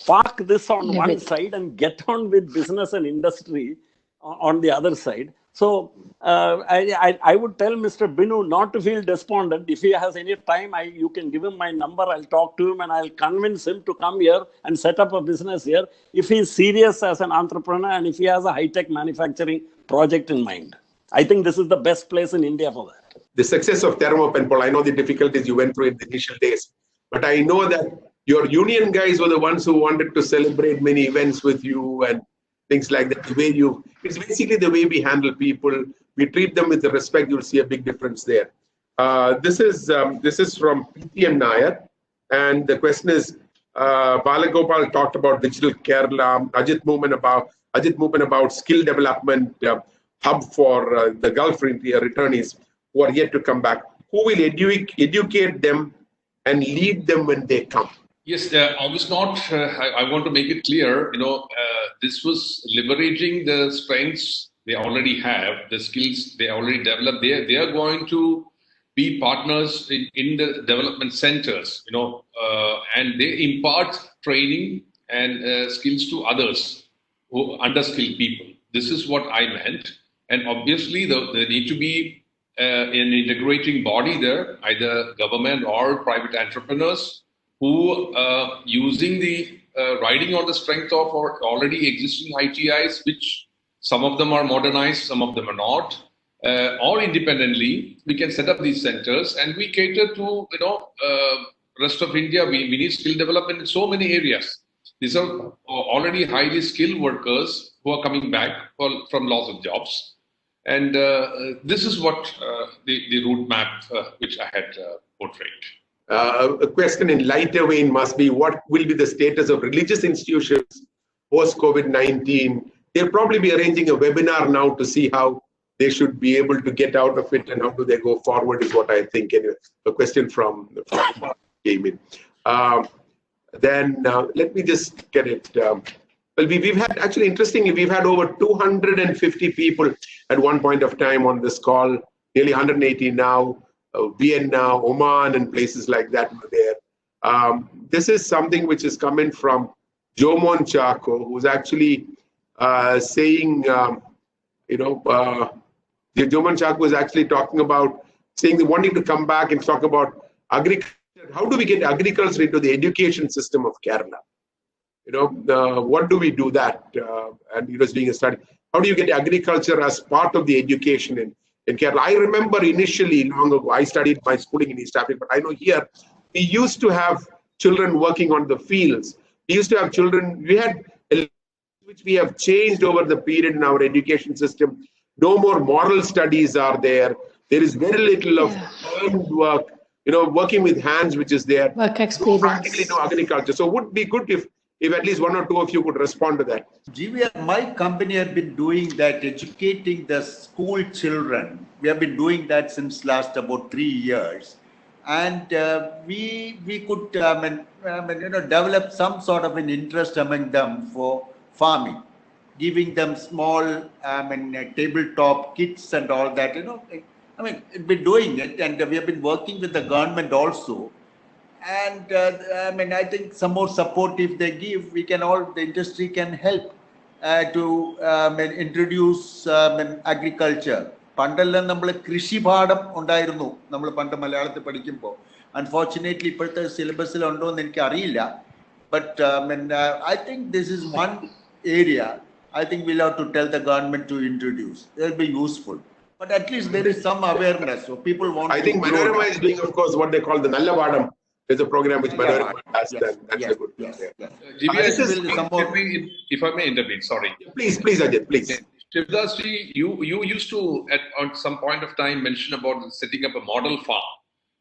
park this on one side and get on with business and industry on the other side. So I would tell Mr. Binu not to feel despondent. If he has any time, you can give him my number. I'll talk to him and I'll convince him to come here and set up a business here if he's serious as an entrepreneur and if he has a high-tech manufacturing project in mind. I think this is the best place in India for that. The success of Thermopenpol, I know the difficulties you went through in the initial days, but I know that your union guys were the ones who wanted to celebrate many events with you and things like that. It's basically the way we handle people. We treat them with the respect. You'll see a big difference there. This is from PTM Nair, and the question is, Balagopal talked about digital Kerala. Ajit Moopan about skill development hub for the Gulf returnees who are yet to come back. Who will educate them and lead them when they come? Yes, I was not. I want to make it clear. This was leveraging the strengths they already have, the skills they already developed. They are going to be partners in the development centers. And they impart training and skills to others who underskilled people. This is what I meant. And obviously, there need to be an integrating body there, either government or private entrepreneurs, who using the riding on the strength of our already existing ITIs, which some of them are modernized, some of them are not, or independently, we can set up these centers and we cater to rest of India. We need skill development in so many areas. These are already highly skilled workers who are coming back from loss of jobs, and this is what the route map which I had portrayed. A question in lighter vein must be, what will be the status of religious institutions post-COVID-19? They'll probably be arranging a webinar now to see how they should be able to get out of it and how do they go forward is what I think. Anyway, a question from came in. Then let me just get it. Well, we've had, actually, interestingly, we've had over 250 people at one point of time on this call, nearly 180 now. Vienna, Oman, and places like that were there. This is something which is coming from Jomon Chako, who's actually saying, Jomon Chako is actually talking about saying they wanting to come back and talk about agriculture. How do we get agriculture into the education system of Kerala? What do we do that? And he was doing a study. How do you get agriculture as part of the education in Kerala? I remember initially, long ago, I studied my schooling in East Africa, but I know here, we used to have children working on the fields. We used to have children, we had, which we have changed over the period in our education system. No more moral studies are there. There is very little of earned work. working with hands, which is there. Work experience. Practically no agriculture. So would be good if at least one or two of you could respond to that. GVR, my company has been doing that, educating the school children. We have been doing that since last about 3 years. And we could develop some sort of an interest among them for farming, giving them small tabletop kits and all that. We've been doing it, and we have been working with the government also. And I think some more support if they give, the industry can help to introduce agriculture. പണ്ടെല്ലാം നമ്മൾ കൃഷിപാഠം ഉണ്ടായിരുന്നു നമ്മൾ പണ്ട് മലയാളത്തിൽ പഠിക്കുമ്പോൾ. Unfortunately ഇപ്പോഴത്തെ സിലബസിൽ ഉണ്ടോ എന്ന് എനിക്ക് അറിയില്ല. But I think this is one area I think we'll have to tell the government to introduce. It'll be useful. But at least there is some awareness. So people want I think Manorama is doing, of course, what they call the Nalla Vadam. There's a program which Manorama does. That's a good thing. If I may intervene, sorry. Please, Ajit, please. Shivadas, you used to at some point of time mention about setting up a model farm.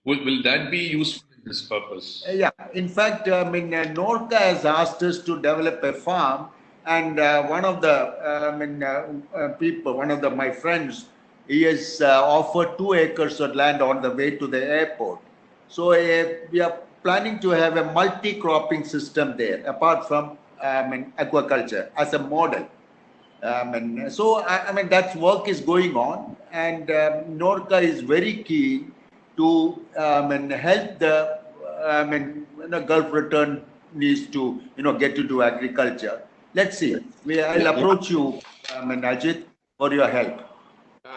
Will that be useful in this purpose? Yeah, in fact, Norca has asked us to develop a farm, and one of the people, my friends, he has offered 2 acres of land on the way to the airport. So we are planning to have a multi-cropping system there, apart from aquaculture as a model. That work is going on, and Norca is very keen to help the Gulf returnees to get into agriculture. Let's see. I'll approach you, Ajit, for your help.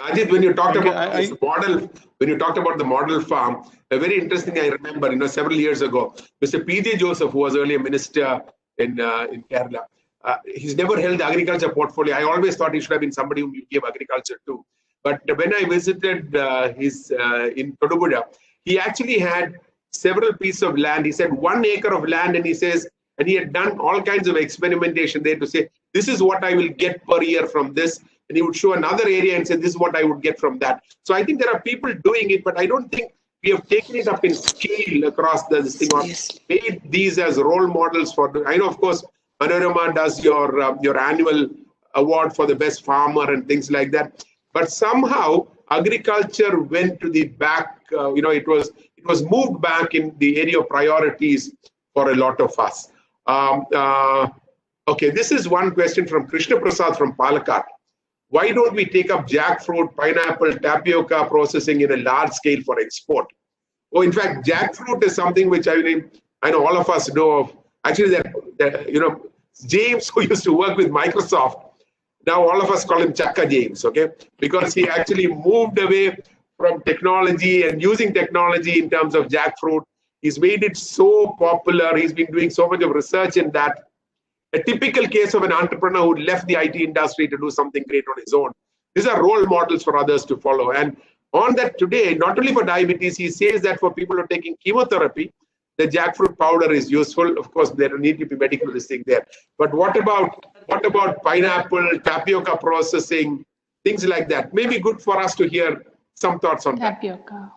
Ajit, when you talked about this model, when you talked about the model farm, a very interesting I remember, several years ago, Mr. P.J. Joseph, who was earlier minister in Kerala, he's never held the agriculture portfolio. I always thought he should have been somebody whom you gave agriculture to. But when I visited in Kodubura, he actually had several pieces of land. He said 1 acre of land, and he says, and he had done all kinds of experimentation there to say, this is what I will get per year from this. And he would show another area and say, this is what I would get from that. So I think there are people doing it, but I don't think we have taken it up in scale across this thing, or made these as role models for. I know, of course, Manorama does your annual award for the best farmer and things like that. But somehow agriculture went to the back. It was moved back in the area of priorities for a lot of us. Okay, this is one question from Krishna Prasad from Palakkad. Why don't we take up jackfruit, pineapple, tapioca processing in a large scale for export? Oh, in fact, jackfruit is something which I know all of us know of. Actually, James, who used to work with Microsoft, now all of us call him Chakka James, okay? Because he actually moved away from technology and using technology in terms of jackfruit. He's made it so popular. He's been doing so much of research in that. A typical case of an entrepreneur who left the IT industry to do something great on his own. These are role models for others to follow. And on that today, not only for diabetes, he says that for people who are taking chemotherapy, the jackfruit powder is useful. Of course, there need to be medical listing there. But what about pineapple, tapioca processing, things like that? Maybe good for us to hear some thoughts on tapioca.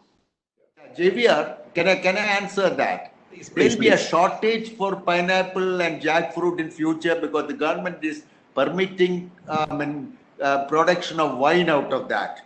JVR, can I answer that? There will be a shortage for pineapple and jackfruit in future because the government is permitting production of wine out of that.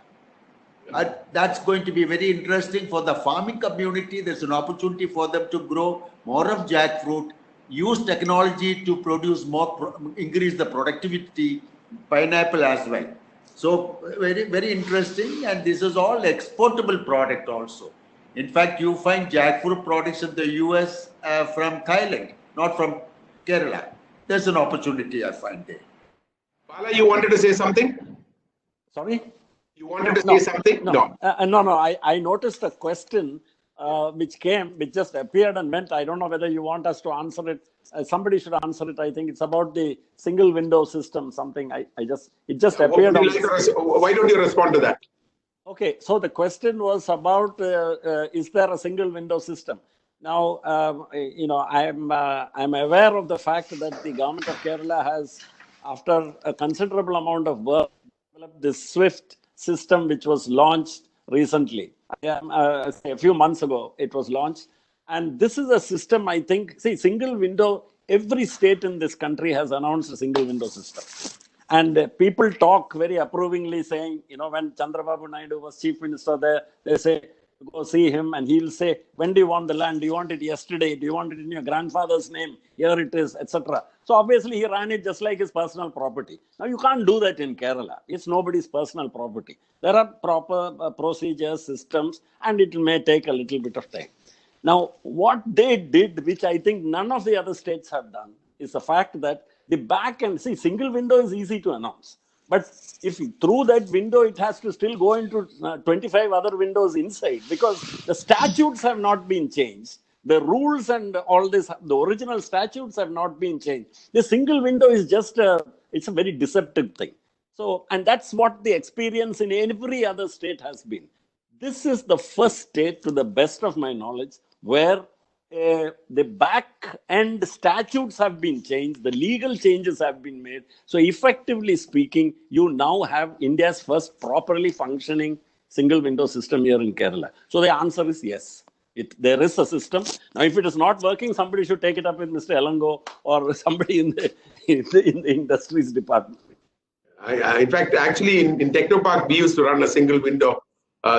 That's going to be very interesting for the farming community. There's an opportunity for them to grow more of jackfruit, use technology to produce more, increase the productivity, pineapple as well. So very, very interesting. And this is all exportable product also. In fact, you find jackfruit products in the US from Thailand, not from Kerala. There's an opportunity I find there. Bala, you wanted to say something? Sorry? You wanted to say something? No. I noticed a question which just appeared and went. I don't know whether you want us to answer it. Somebody should answer it. I think it's about the single window system, something. It just appeared. Why don't you respond to that? Okay, so the question was about is there a single window system? Now, I'm aware of the fact that the government of Kerala has, after a considerable amount of work, developed this SWIFT system, which was launched recently. Say a few months ago, it was launched. And this is a system, I think, see, single window, every state in this country has announced a single window system. And people talk very approvingly saying, when Chandrababu Naidu was chief minister there, they say, go see him and he'll say, when do you want the land? Do you want it yesterday? Do you want it in your grandfather's name? Here it is, etc. So obviously he ran it just like his personal property. Now you can't do that in Kerala. It's nobody's personal property. There are proper procedures, systems, and it may take a little bit of time. Now, what they did, which I think none of the other states have done, is the fact that the back end, see, single window is easy to announce. But if through that window, it has to still go into 25 other windows inside, because the statutes have not been changed. The rules and all this, the original statutes have not been changed. The single window is just it's a very deceptive thing. So, and that's what the experience in every other state has been. This is the first state, to the best of my knowledge, where the back end statutes have been changed, the legal changes have been made. So effectively speaking, you now have India's first properly functioning single window system here in Kerala. So the answer is yes. There is a system. Now, if it is not working, somebody should take it up with Mr. Elango or somebody in the industries department. In fact, actually, in Technopark, we used to run a single window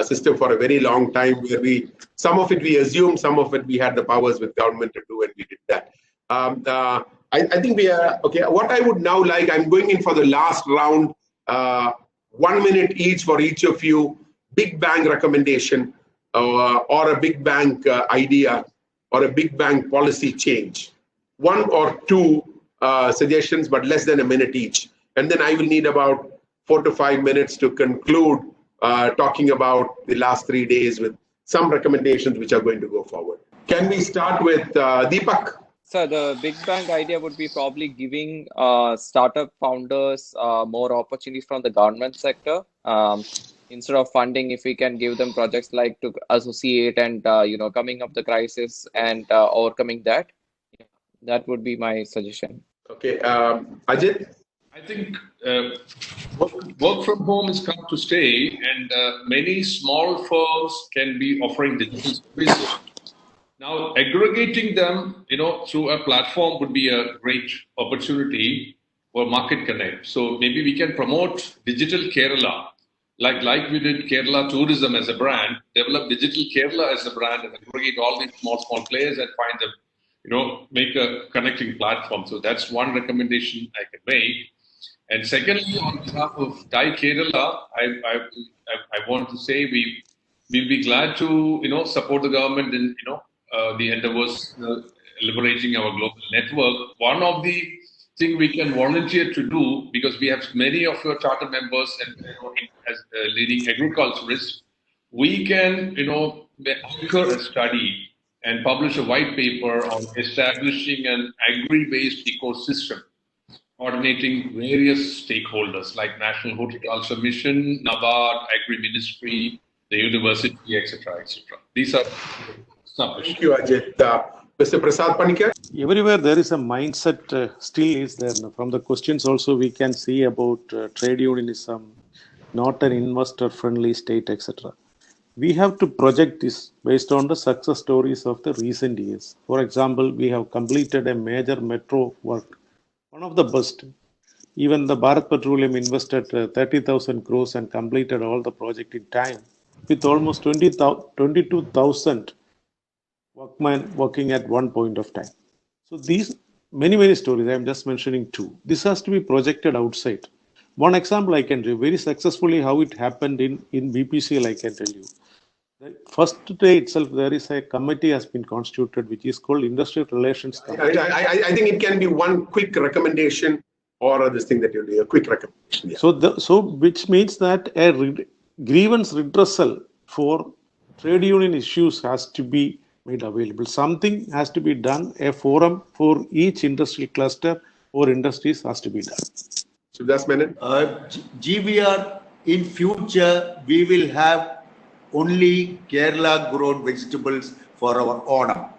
system for a very long time, where some of it we assumed, some of it we had the powers with government to do, and we did that. I think we are okay. What I would now like, I'm going in for the last round, 1 minute each for each of you, big bang recommendation or a big bang idea or a big bang policy change. 1 or 2 suggestions, but less than a minute each. And then I will need about 4 to 5 minutes to conclude talking about the last 3 days with some recommendations which are going to go forward. Can we start with Deepak? So the big bang idea would be probably giving startup founders more opportunities from the government sector. Instead of funding, if we can give them projects like to associate and coming up the crisis and overcoming that, that would be my suggestion. Okay, Ajit? I think work from home has come to stay, and many small firms can be offering digital services. Now, aggregating them, through a platform would be a great opportunity for market connect. So maybe we can promote digital Kerala, like we did Kerala tourism as a brand, develop digital Kerala as a brand, and aggregate all these small players and find them, make a connecting platform. So that's one recommendation I can make. And secondly, on behalf of DIE Kerala, I want to say we'll be glad to support the government in the endeavors liberating our global network. One of the things we can volunteer to do, because we have many of your charter members and as leading agriculturists, we can anchor a study and publish a white paper on establishing an agri-based ecosystem, coordinating various stakeholders like National Horticulture Mission, NABARD, Agri-Ministry, the university, etc., etc. These are established. Thank you, Ajit. Mr. Prasad, Panicker? Everywhere there is a mindset still is there. From the questions also we can see about trade unionism, not an investor-friendly state, etc. We have to project this based on the success stories of the recent years. For example, we have completed a major metro work, one of the best. Even the Bharat Petroleum invested 30,000 crores and completed all the project in time, with almost 22,000 workmen working at one point of time. So these many stories, I am just mentioning 2. This has to be projected outside. One example I can do very successfully how it happened in BPCL, I can tell you. The first day itself, there is a committee has been constituted, which is called Industrial Relations Committee. I think it can be one quick recommendation or this thing that you do, a quick recommendation. Yeah. So which means that a grievance redressal for trade union issues has to be made available. Something has to be done. A forum for each industrial cluster or industries has to be done. So that's Menon. GVR, in future, we will have only Kerala grown vegetables for our Onam.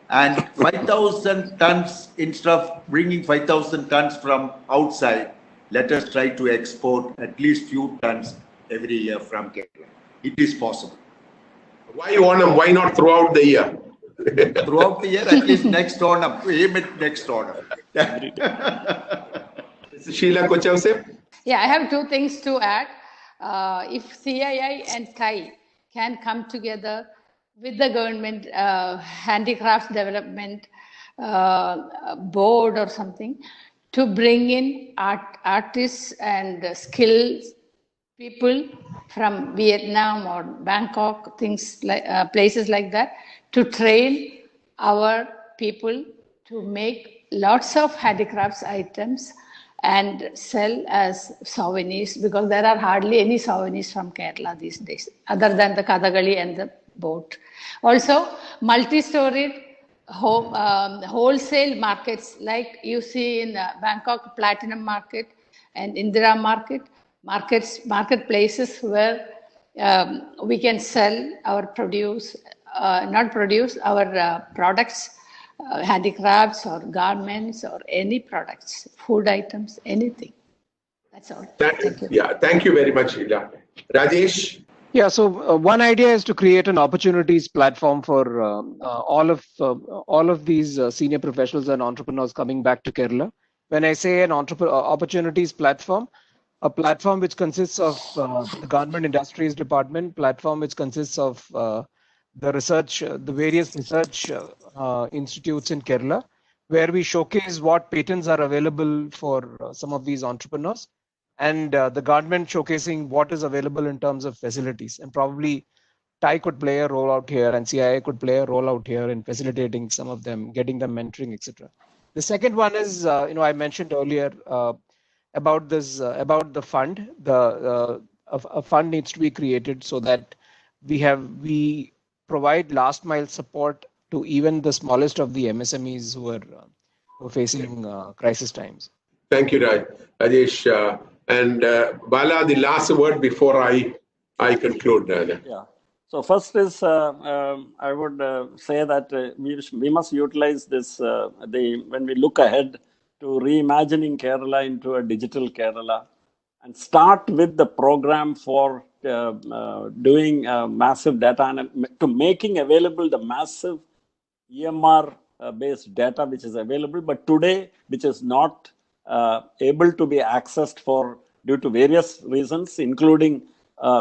And 5,000 tons, instead of bringing 5,000 tons from outside, let us try to export at least few tons every year from Kerala. It is possible. Why Onam? Why not throughout the year? Throughout the year, at least next Onam. Aim it next Onam. Sheela, Kochouseph? Yeah, I have two things to add. If CII and CAI can come together with the government handicrafts development board or something to bring in artists and skilled people from Vietnam or Bangkok, things like places like that, to train our people to make lots of handicrafts items and sell as souvenirs, because there are hardly any souvenirs from Kerala these days, other than the Kathakali and the boat. Also, multi-storied wholesale markets, like you see in Bangkok Platinum Market and Indira marketplaces where we can sell our produce, our products, handicrafts or garments or any products, food items, anything. That's all. Thank you. Yeah, thank you very much, Sheela. Rajesh? Yeah, so one idea is to create an opportunities platform for all of these senior professionals and entrepreneurs coming back to Kerala. When I say an opportunities platform, a platform which consists of the Government Industries Department, platform which consists of the research, the various research institutes in Kerala, where we showcase what patents are available for some of these entrepreneurs, and the government showcasing what is available in terms of facilities. And probably TAI could play a role out here, and CII could play a role out here in facilitating some of them, getting them mentoring, etc. The second one is, I mentioned earlier about this, about the fund. A fund needs to be created so that we provide last mile support to even the smallest of the MSMEs who are facing crisis times. Thank you, Rajesh. And Bala, the last word before I conclude. Yeah. So first is I would say that we must utilize this when we look ahead to reimagining Kerala into a digital Kerala, and start with the program for doing massive data to making available the massive EMR based data which is available, but today which is not able to be accessed due to various reasons, including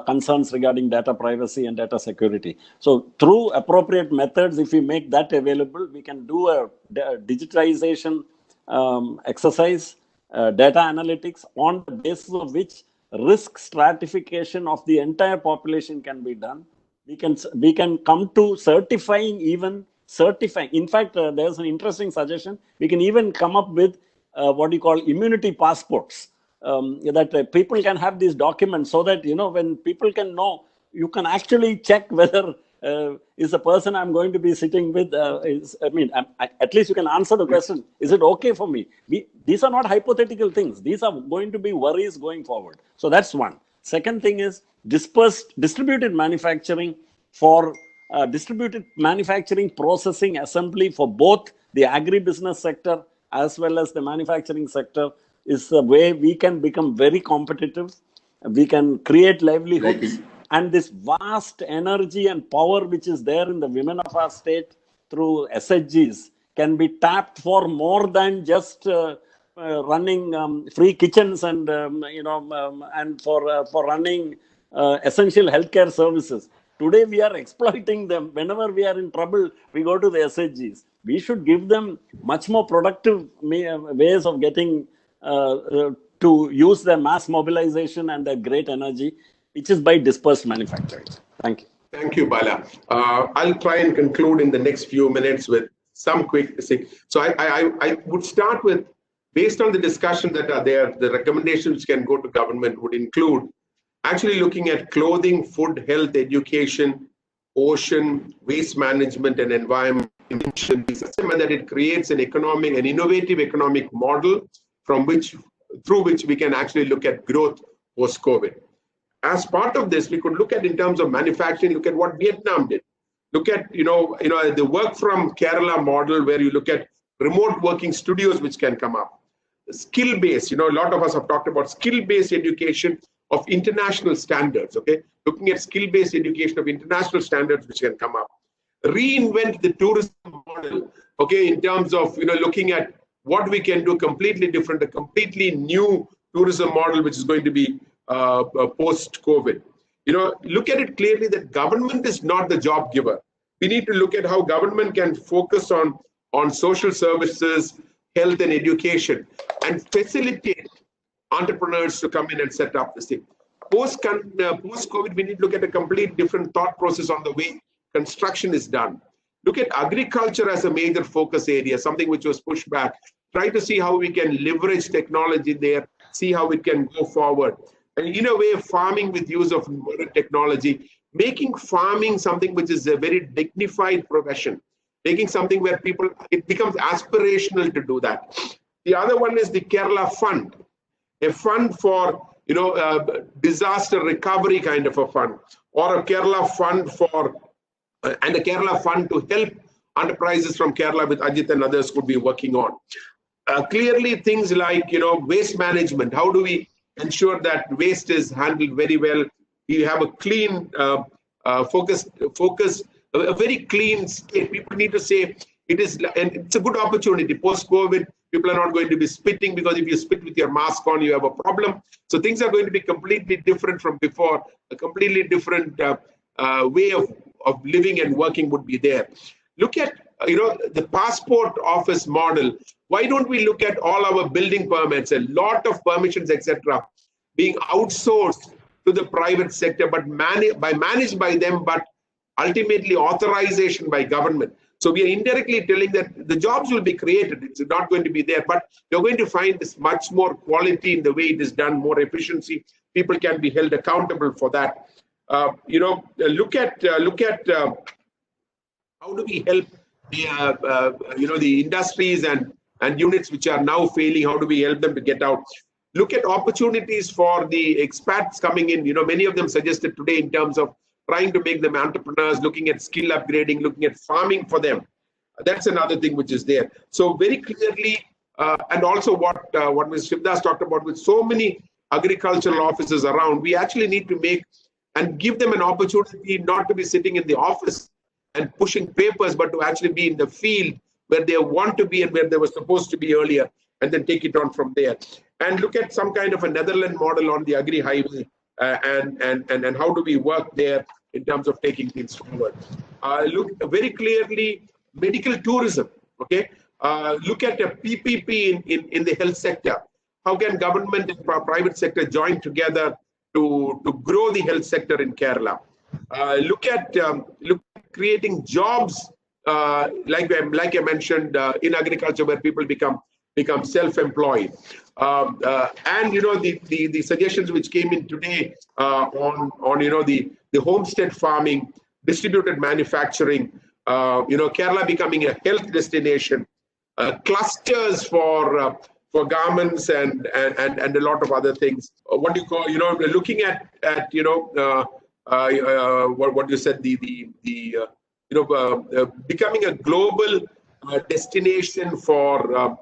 concerns regarding data privacy and data security. So through appropriate methods, if we make that available, we can do a digitization exercise, data analytics, on the basis of which risk stratification of the entire population can be done. We can come to certifying. In fact, there's an interesting suggestion. We can even come up with what you call immunity passports, that people can have these documents, so that, when people can know, you can actually check whether is the person I'm going to be sitting with, at least you can answer the question, is it okay for me? These are not hypothetical things. These are going to be worries going forward. So that's one. Second thing is distributed manufacturing distributed manufacturing, processing, assembly for both the agribusiness sector as well as the manufacturing sector is the way we can become very competitive. We can create livelihoods, and this vast energy and power which is there in the women of our state through SHGs can be tapped for more than just running free kitchens and and for running essential healthcare services. Today we are exploiting them. Whenever we are in trouble, we go to the SHGs. We should give them much more productive ways of getting to use their mass mobilization and their great energy, which is by dispersed manufacturing. Thank you. Thank you, Bala. I'll try and conclude in the next few minutes with some quick thing. So I would start with, based on the discussion that are there, the recommendations can go to government would include actually looking at clothing, food, health, education, ocean, waste management, and environment. That it creates an innovative economic model through which we can actually look at growth post-COVID. As part of this, we could look at, in terms of manufacturing, look at what Vietnam did. Look at the work from Kerala model, where you look at remote working studios which can come up. Skill-based, a lot of us have talked about skill-based education of international standards, okay? Looking at skill-based education of international standards which can come up. Reinvent the tourism model, okay, in terms of, looking at what we can do completely different, a completely new tourism model which is going to be post-COVID. Look at it clearly that government is not the job giver. We need to look at how government can focus on social services, health and education, and facilitate entrepreneurs to come in and set up this thing. Post-COVID, we need to look at a complete different thought process on the way construction is done. Look at agriculture as a major focus area, something which was pushed back. Try to see how we can leverage technology there, see how it can go forward. And in a way, farming with use of modern technology, making farming something which is a very dignified profession, making something where it becomes aspirational to do that. The other one is the Kerala Fund, a fund for disaster recovery kind of a fund, or a Kerala Fund and a Kerala Fund to help enterprises from Kerala, with Ajit and others could be working on. Clearly, things like waste management. How do we ensure that waste is handled very well? You have a clean, focus, a very clean state. People need to say and it's a good opportunity. Post-COVID, people are not going to be spitting, because if you spit with your mask on, you have a problem. So things are going to be completely different from before. A completely different way of living and working would be there. Look at the passport office model. Why don't we look at all our building permits, a lot of permissions, etc., being outsourced to the private sector, but managed by them, but ultimately authorization by government. So we are indirectly telling that the jobs will be created. It's not going to be there, but you're going to find this much more quality in the way it is done, more efficiency. People can be held accountable for that. Look at how do we help the industries and units which are now failing? How do we help them to get out? Look at opportunities for the expats coming in. Many of them suggested today in terms of trying to make them entrepreneurs, looking at skill upgrading, looking at farming for them. That's another thing which is there. So very clearly, and also what Mr. Shivadas talked about, with so many agricultural offices around, we actually need to make and give them an opportunity not to be sitting in the office and pushing papers, but to actually be in the field where they want to be and where they were supposed to be earlier, and then take it on from there. And look at some kind of a Netherlands model on the agri-highway, and how do we work there in terms of taking things forward. Look very clearly, medical tourism, okay? Look at a PPP in the health sector. How can government and private sector join together to grow the health sector in Kerala? Look at creating jobs, like I mentioned, in agriculture, where people become self-employed. And the suggestions which came in today on the homestead farming, distributed manufacturing, Kerala becoming a health destination, clusters for garments and a lot of other things. What do you call, looking at what you said, becoming a global destination for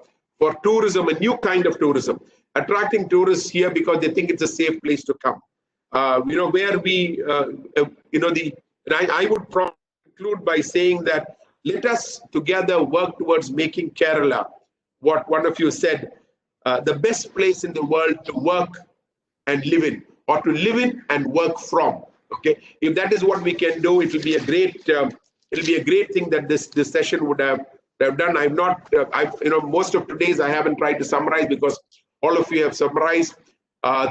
tourism, a new kind of tourism, attracting tourists here because they think it's a safe place to come. Where we, I would conclude by saying that let us together work towards making Kerala, what one of you said, the best place in the world to work and live in, or to live in and work from. Okay, if that is what we can do, it will be a great, thing that this session would have done. I've not, most of today's I haven't tried to summarize, because all of you have summarized.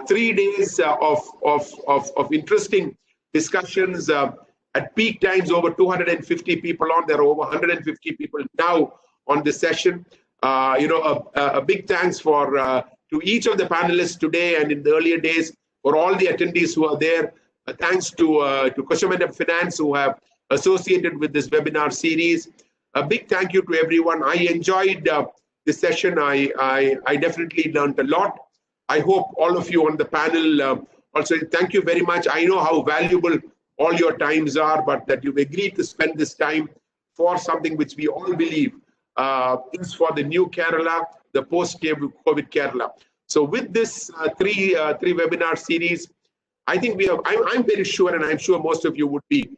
3 days of interesting discussions. At peak times, over 250 people on. There are over 150 people now on this session. A big thanks to each of the panelists today and in the earlier days, for all the attendees who are there. Thanks to Kochouseph Finance, who have associated with this webinar series. A big thank you to everyone. I enjoyed this session. I definitely learned a lot. I hope all of you on the panel also, thank you very much. I know how valuable all your times are, but that you've agreed to spend this time for something which we all believe is for the new Kerala, the post-COVID Kerala. So with this three webinar series, I think I'm very sure, and I'm sure most of you would be,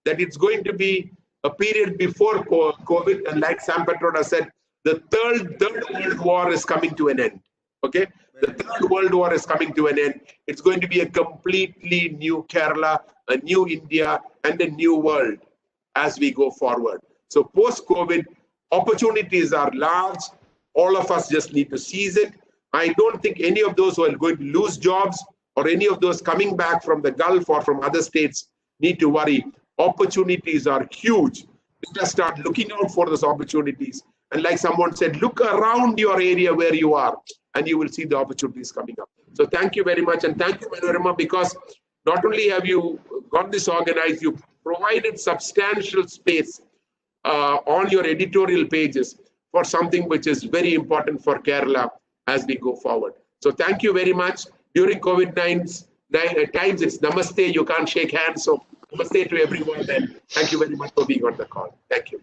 that it's going to be a period before COVID. And like Sam Petroda said, the third World War is coming to an end. Okay? The Third World War is coming to an end. It's going to be a completely new Kerala, a new India, and a new world as we go forward. So post-COVID, opportunities are large. All of us just need to seize it. I don't think any of those who are going to lose jobs or any of those coming back from the Gulf or from other states need to worry. Opportunities are huge. Let us start looking out for those opportunities. And like someone said, look around your area where you are, and you will see the opportunities coming up. So thank you very much. And thank you, Manorama, because not only have you got this organized, you provided substantial space on your editorial pages for something which is very important for Kerala as we go forward. So thank you very much. During COVID-19 times, it's namaste. You can't shake hands. So namaste to everyone. And thank you very much for being on the call. Thank you.